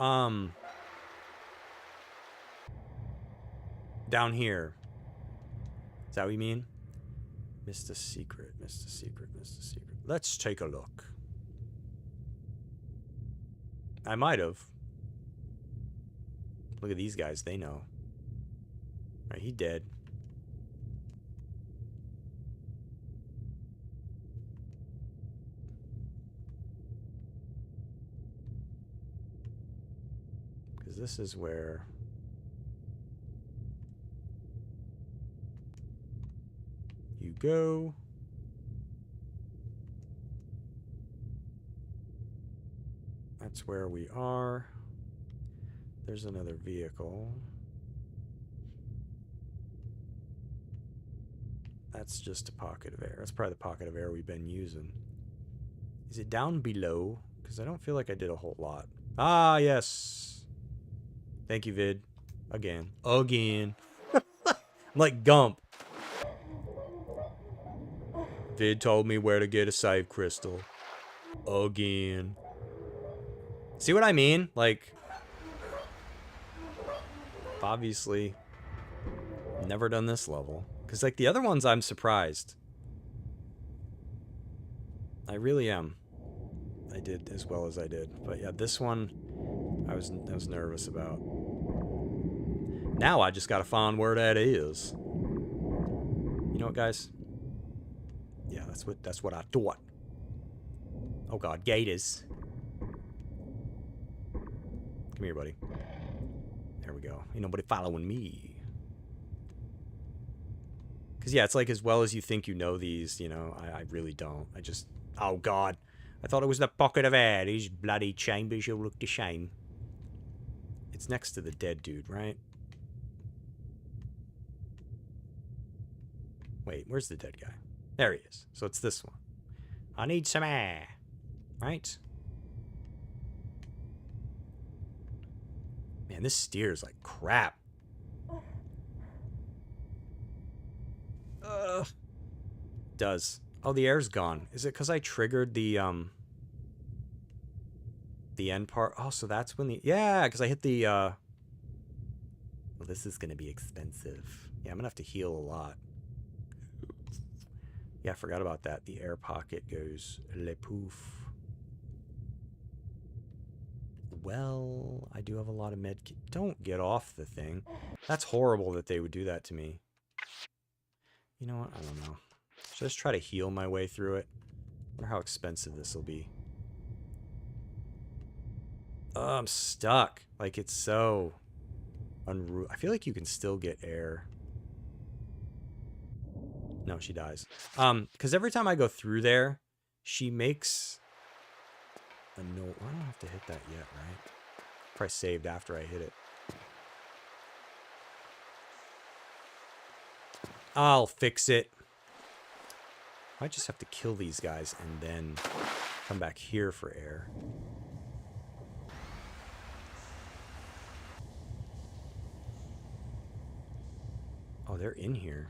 down here. Is that what you mean? Missed a secret, missed a secret, missed a secret. Let's take a look. I might have. Look at these guys, they know. Right, he dead. Because this is where... you go. That's where we are. There's another vehicle. That's just a pocket of air. That's probably the pocket of air we've been using. Is it down below? Because I don't feel like I did a whole lot. Ah, yes. Thank you, Vid. Again. Again. I'm like Gump. Vid told me where to get a save crystal. Again. See what I mean? Like, obviously, never done this level. Because, like, the other ones, I'm surprised. I really am. I did as well as I did. But, yeah, this one, I was nervous about. Now I just gotta find where that is. You know what, guys? Yeah, that's what I thought. Oh god, gators. Come here, buddy. There we go. Ain't nobody following me. Because, yeah, it's like as well as you think you know these, you know, I really don't. I just... Oh, God. I thought it was the pocket of air. These bloody chambers, you'll look to shame. It's next to the dead dude, right? Wait, where's the dead guy? There he is. So it's this one. I need some air. Right? Man, this steers like crap. Does. Oh, the air's gone. Is it because I triggered the end part? Oh, so that's when the... Yeah, because I hit the... Well, this is going to be expensive. Yeah, I'm going to have to heal a lot. Yeah, I forgot about that. The air pocket goes le poof. Well, I do have a lot of med kit. Don't get off the thing. That's horrible that they would do that to me. You know what? I don't know. Should I just try to heal my way through it? I wonder how expensive this will be. Oh, I'm stuck. Like, it's so unruly. I feel like you can still get air. No, she dies. Because every time I go through there, she makes a note. I don't have to hit that yet, right? Probably saved after I hit it. I'll fix it. I just have to kill these guys and then come back here for air. Oh, they're in here.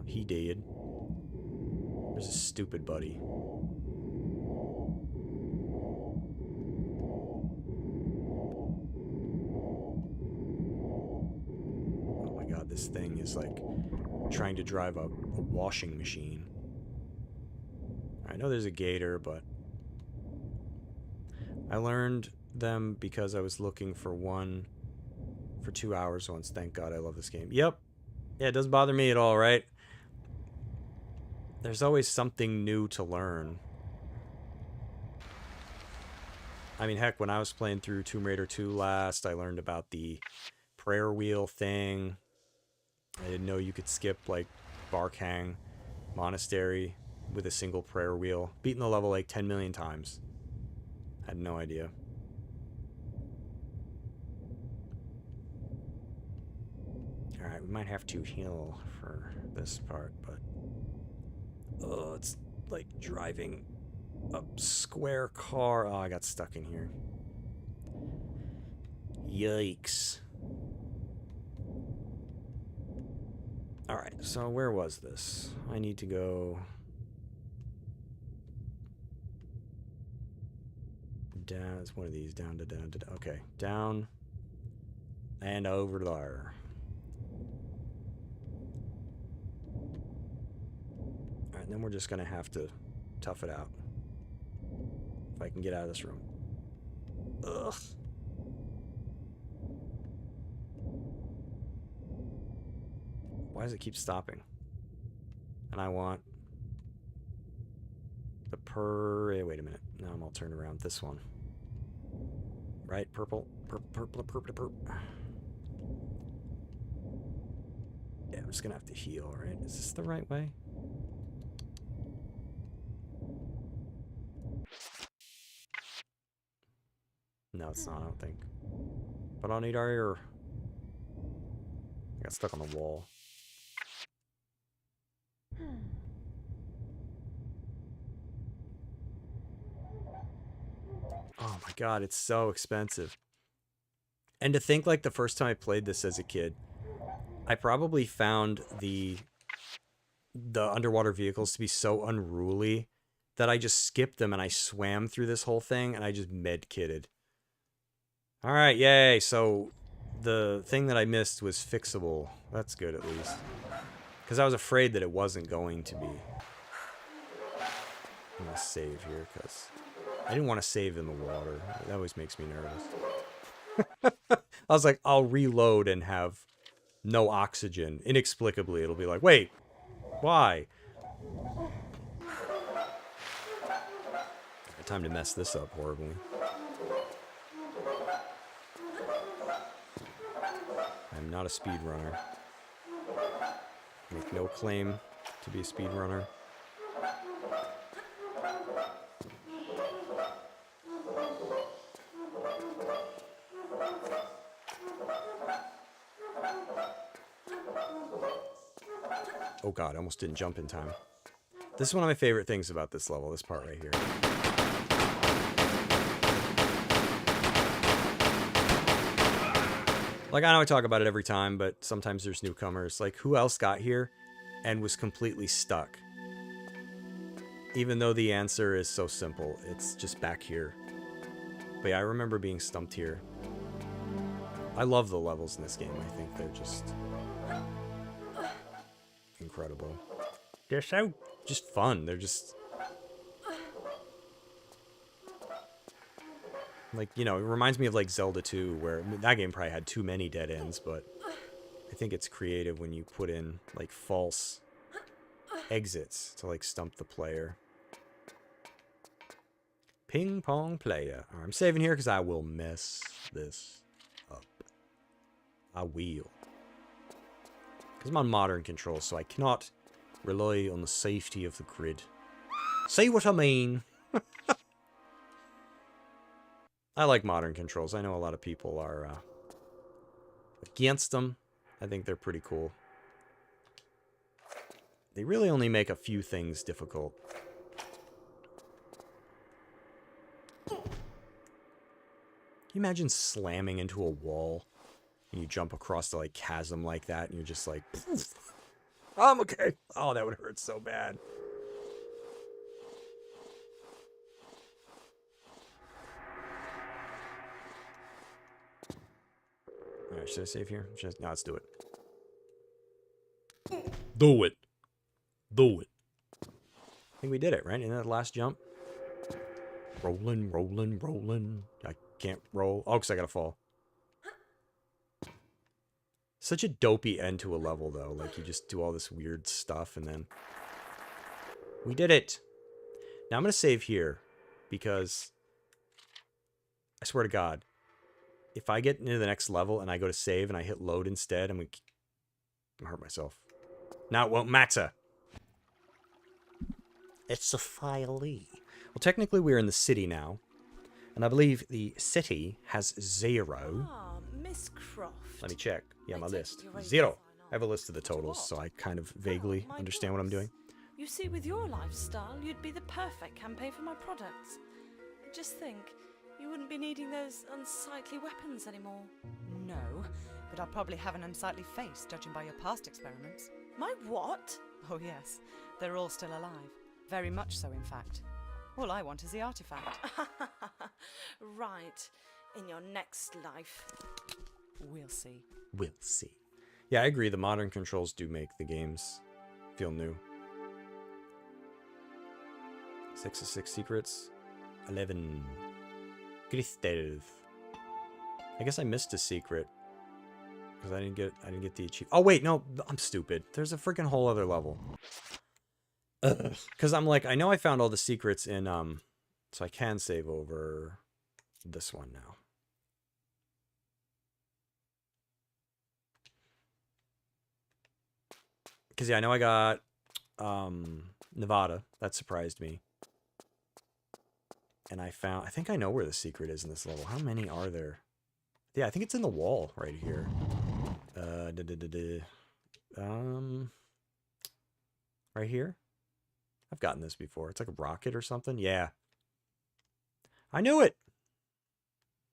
He did. There's a stupid buddy. Oh my god, this thing is like trying to drive a washing machine. I know there's a gator, but I learned them because I was looking for one for 2 hours once. Thank God I love this game. Yep. Yeah, it doesn't bother me at all, right? There's always something new to learn. I mean, heck, when I was playing through Tomb Raider 2 last, I learned about the prayer wheel thing. I didn't know you could skip, like, Barkhang Monastery with a single prayer wheel. Beaten the level, like, 10 million times. Had no idea. Alright, we might have to heal for this part, but... Oh, it's like driving a square car. Oh, I got stuck in here. Yikes. Alright, so where was this? I need to go... down. It's one of these. Down to down to... Okay, down and over there. And then we're just gonna have to tough it out. If I can get out of this room. Ugh. Why does it keep stopping? And I want the wait a minute. Now I'm all turned around. This one. Right? Purple. Purple. Yeah, I'm just gonna have to heal, right? Is this the right way? No, it's not, I don't think. But I'll need our air. I got stuck on the wall. Oh my god, it's so expensive. And to think, like, the first time I played this as a kid, I probably found the underwater vehicles to be so unruly that I just skipped them and I swam through this whole thing and I just med-kitted. Alright, yay! So, the thing that I missed was fixable. That's good, at least. Because I was afraid that it wasn't going to be. I'm gonna save here, because I didn't want to save in the water. That always makes me nervous. I was like, I'll reload and have no oxygen. Inexplicably, it'll be like, wait, why? Time to mess this up horribly. I'm not a speedrunner. Make no claim to be a speedrunner. Oh god, I almost didn't jump in time. This is one of my favorite things about this level, this part right here. Like, I know I talk about it every time, but sometimes there's newcomers. Like, who else got here and was completely stuck? Even though the answer is so simple, it's just back here. But yeah, I remember being stumped here. I love the levels in this game. I think they're just incredible. They're so just fun. They're just... like, you know, it reminds me of, like, Zelda 2, where that game probably had too many dead ends, but I think it's creative when you put in, like, false exits to, like, stump the player. Ping pong player. All right, I'm saving here because I will mess this up. I will. Because I'm on modern controls, so I cannot rely on the safety of the grid. See what I mean? I like modern controls. I know a lot of people are against them. I think they're pretty cool. They really only make a few things difficult. Can you imagine slamming into a wall and you jump across the like chasm like that and you're just like, I'm okay. Oh, that would hurt so bad. Alright, should I save here? No, let's do it. Do it. Do it. I think we did it, right? In that last jump. Rolling, rolling, rolling. I can't roll. Oh, because I gotta fall. Such a dopey end to a level, though. Like, you just do all this weird stuff, and then... we did it! Now, I'm gonna save here, because... I swear to God, if I get into the next level, and I go to save, and I hit load instead, I'm gonna hurt myself. Now it won't matter! It's a file. Well, technically we're in the city now. And I believe the city has 0. Ah, Miss Croft. Let me check. Yeah, my I take list. you're ready to 0. sign I have a list of the totals, so I kind of vaguely my understand what I'm doing. goodness. You see, with your lifestyle, you'd be the perfect campaign for my products. Just think, you wouldn't be needing those unsightly weapons anymore. No, but I'll probably have an unsightly face, judging by your past experiments. My what? Oh yes, they're all still alive. Very much so, in fact. All I want is the artifact. Right. In your next life. We'll see. We'll see. Yeah, I agree. The modern controls do make the games feel new. 6 of 6 secrets. 11. Crystal. I guess I missed a secret. Because I didn't get the achievement. Oh wait, no, I'm stupid. There's a freaking whole other level. Because I'm like, I know I found all the secrets in, so I can save over this one now. Because, yeah, I know I got, Nevada. That surprised me. And I think I know where the secret is in this level. How many are there? Yeah, I think it's in the wall right here. Right here? I've gotten this before. It's like a rocket or something. Yeah. I knew it.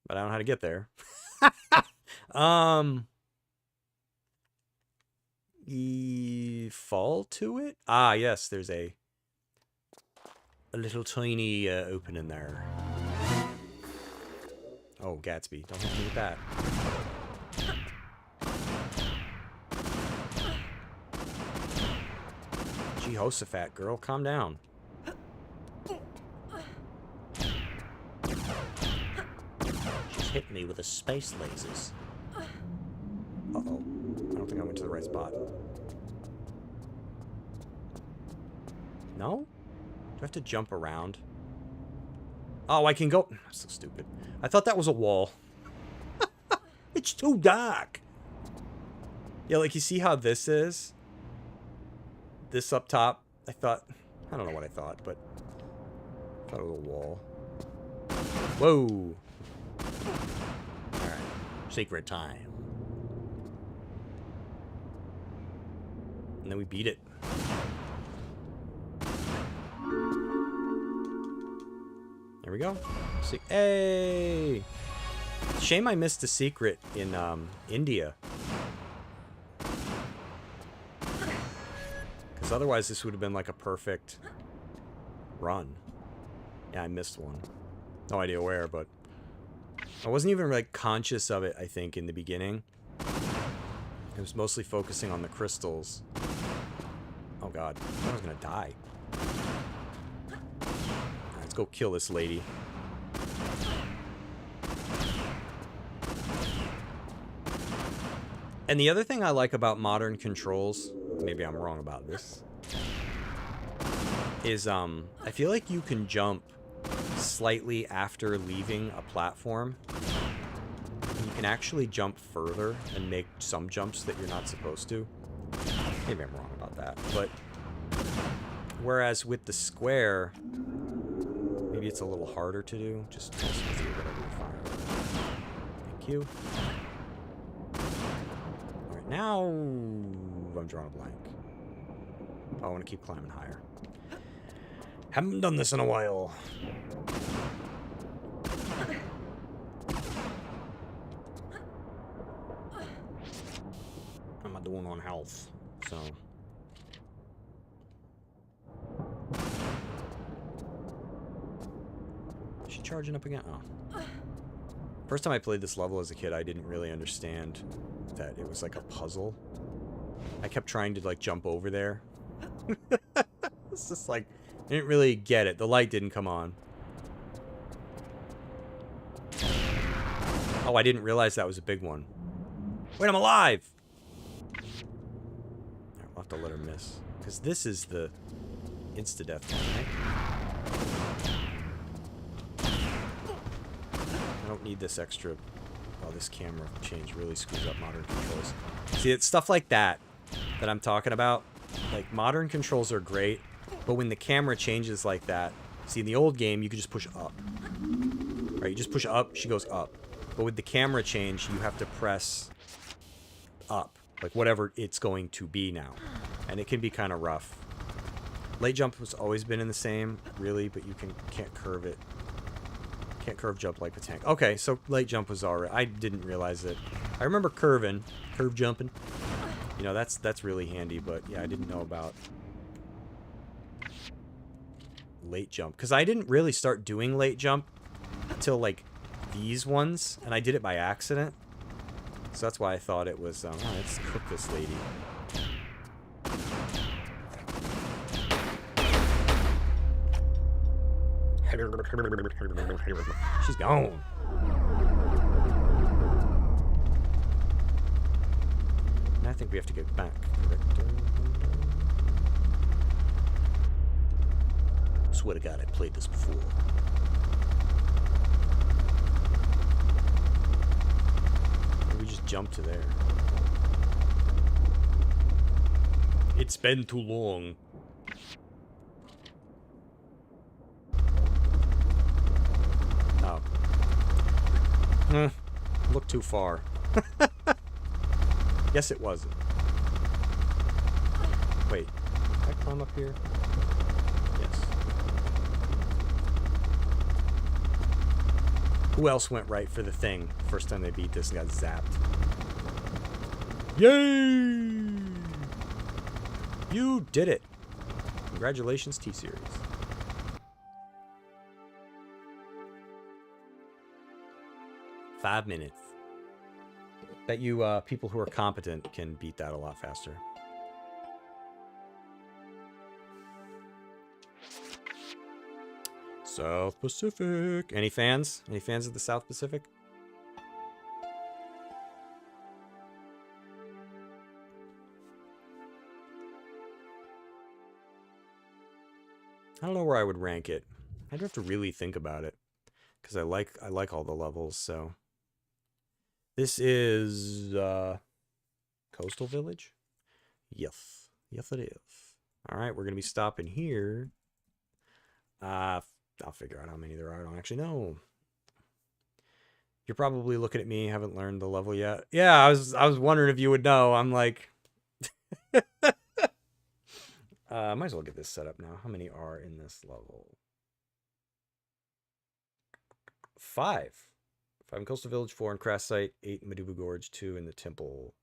But I don't know how to get there. Fall to it? Ah, yes, there's a little tiny opening there. Oh, Gatsby. Don't hit me with that. Jehoshaphat, girl, calm down. She's hit me with the space lasers. Uh-oh. I don't think I went to the right spot. No? Do I have to jump around? Oh, I can go... I'm so stupid. I thought that was a wall. It's too dark. Yeah, like, you see how this is? This up top, I thought... I don't know what I thought, but... I thought it was a wall. Whoa! Alright. Secret time. And then we beat it. There we go. See, hey! Shame I missed the secret in India. Because otherwise this would have been like a perfect run. Yeah, I missed one. No idea where, but I wasn't even like conscious of it, I think, in the beginning. I was mostly focusing on the crystals. Oh god, I thought I was gonna die. Alright, let's go kill this lady. And the other thing I like about modern controls, maybe I'm wrong about this, is I feel like you can jump slightly after leaving a platform. You can actually jump further and make some jumps that you're not supposed to. Maybe I'm wrong about that, but whereas with the square, maybe it's a little harder to do. Just mess with you, whatever you find. Thank you. Alright, now I'm drawing a blank. Oh, I want to keep climbing higher. Haven't done this in a while. How am I doing on health? So. Is she charging up again? Oh. First time I played this level as a kid, I didn't really understand that it was like a puzzle. I kept trying to like jump over there. It's just like, I didn't really get it. The light didn't come on. Oh, I didn't realize that was a big one. Wait, I'm alive! Alright, we'll have to let her miss. Because this is the insta-death one, right? I don't need this extra... Oh, this camera change really screws up modern controls. See, it's stuff like that that I'm talking about. Like, modern controls are great, but when the camera changes like that... See, in the old game, you could just push up. Right, you just push up, she goes up. But with the camera change, you have to press up. Like, whatever it's going to be now. And it can be kind of rough. Late jump has always been in the same, really, but you can't curve it. Can't curve jump like the tank. Okay, so late jump was alright. I didn't realize it. I remember curve jumping. You know, that's really handy, but yeah, I didn't know about late jump. Because I didn't really start doing late jump until, like, these ones, and I did it by accident. So that's why I thought it was, oh, let's cook this lady. She's gone. And I think we have to get back. Swear to God, I played this before. We just jump to there. It's been too long. Oh. Look too far. Yes, it wasn't. Wait, can I climb up here? Yes. Who else went right for the thing first time they beat this and got zapped? Yay! You did it. Congratulations, T-Series. $5 minutes. Bet you people who are competent can beat that a lot faster. South Pacific. Any fans? Any fans of the South Pacific? I don't know where I would rank it. I'd have to really think about it, because I like all the levels. So this is Coastal Village. Yes, yes it is. All right, we're gonna be stopping here. I'll figure out how many there are. I don't actually know. You're probably looking at me, haven't learned the level yet. Yeah, I was wondering if you would know. I'm like, might as well get this set up now. How many are in this level? 5. 5 in Coastal Village, 4 in Crass Site, 8 in Maduba Gorge, 2 in the Temple.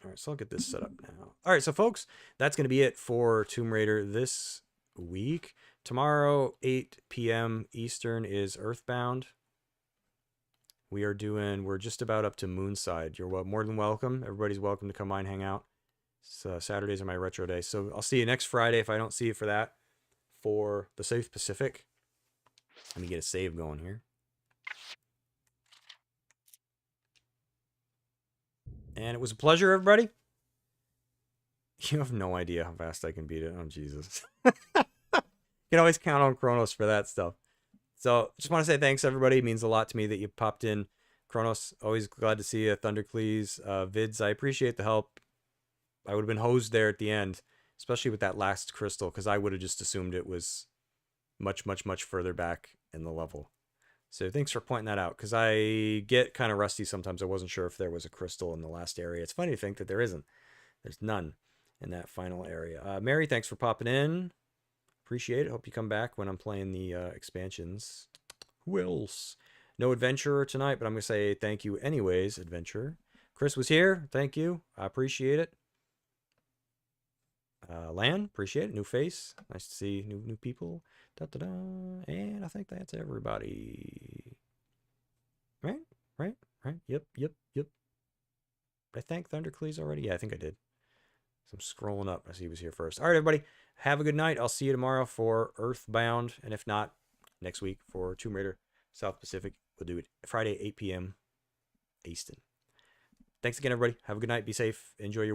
All right, so I'll get this set up now. All right, so folks, that's going to be it for Tomb Raider this week. Tomorrow, 8 p.m. Eastern is Earthbound. We're just about up to Moonside. You're more than welcome. Everybody's welcome to come by and hang out. Saturdays are my retro day. So I'll see you next Friday if I don't see you for that. For the South Pacific. Let me get a save going here. And it was a pleasure, everybody. You have no idea how fast I can beat it. Oh, Jesus. You can always count on Kronos for that stuff. So, just want to say thanks, everybody. It means a lot to me that you popped in. Kronos, always glad to see you. Thundercleese, Vids, I appreciate the help. I would have been hosed there at the end, especially with that last crystal, because I would have just assumed it was much, much, much further back in the level. So thanks for pointing that out, because I get kind of rusty sometimes. I wasn't sure if there was a crystal in the last area. It's funny to think that there isn't. There's none in that final area. Mary, thanks for popping in. Appreciate it. Hope you come back when I'm playing the expansions. Who else? No Adventurer tonight, but I'm going to say thank you anyways, Adventurer. Chris was here. Thank you. I appreciate it. Lan, appreciate it. New face. Nice to see new people. Da-da-da. And I think that's everybody. Right? Yep. Did I thank Thundercleese already? Yeah, I think I did. So I'm scrolling up. I see he was here first. All right, everybody. Have a good night. I'll see you tomorrow for Earthbound. And if not, next week for Tomb Raider South Pacific. We'll do it Friday, 8 p.m. Eastern. Thanks again, everybody. Have a good night. Be safe. Enjoy your week.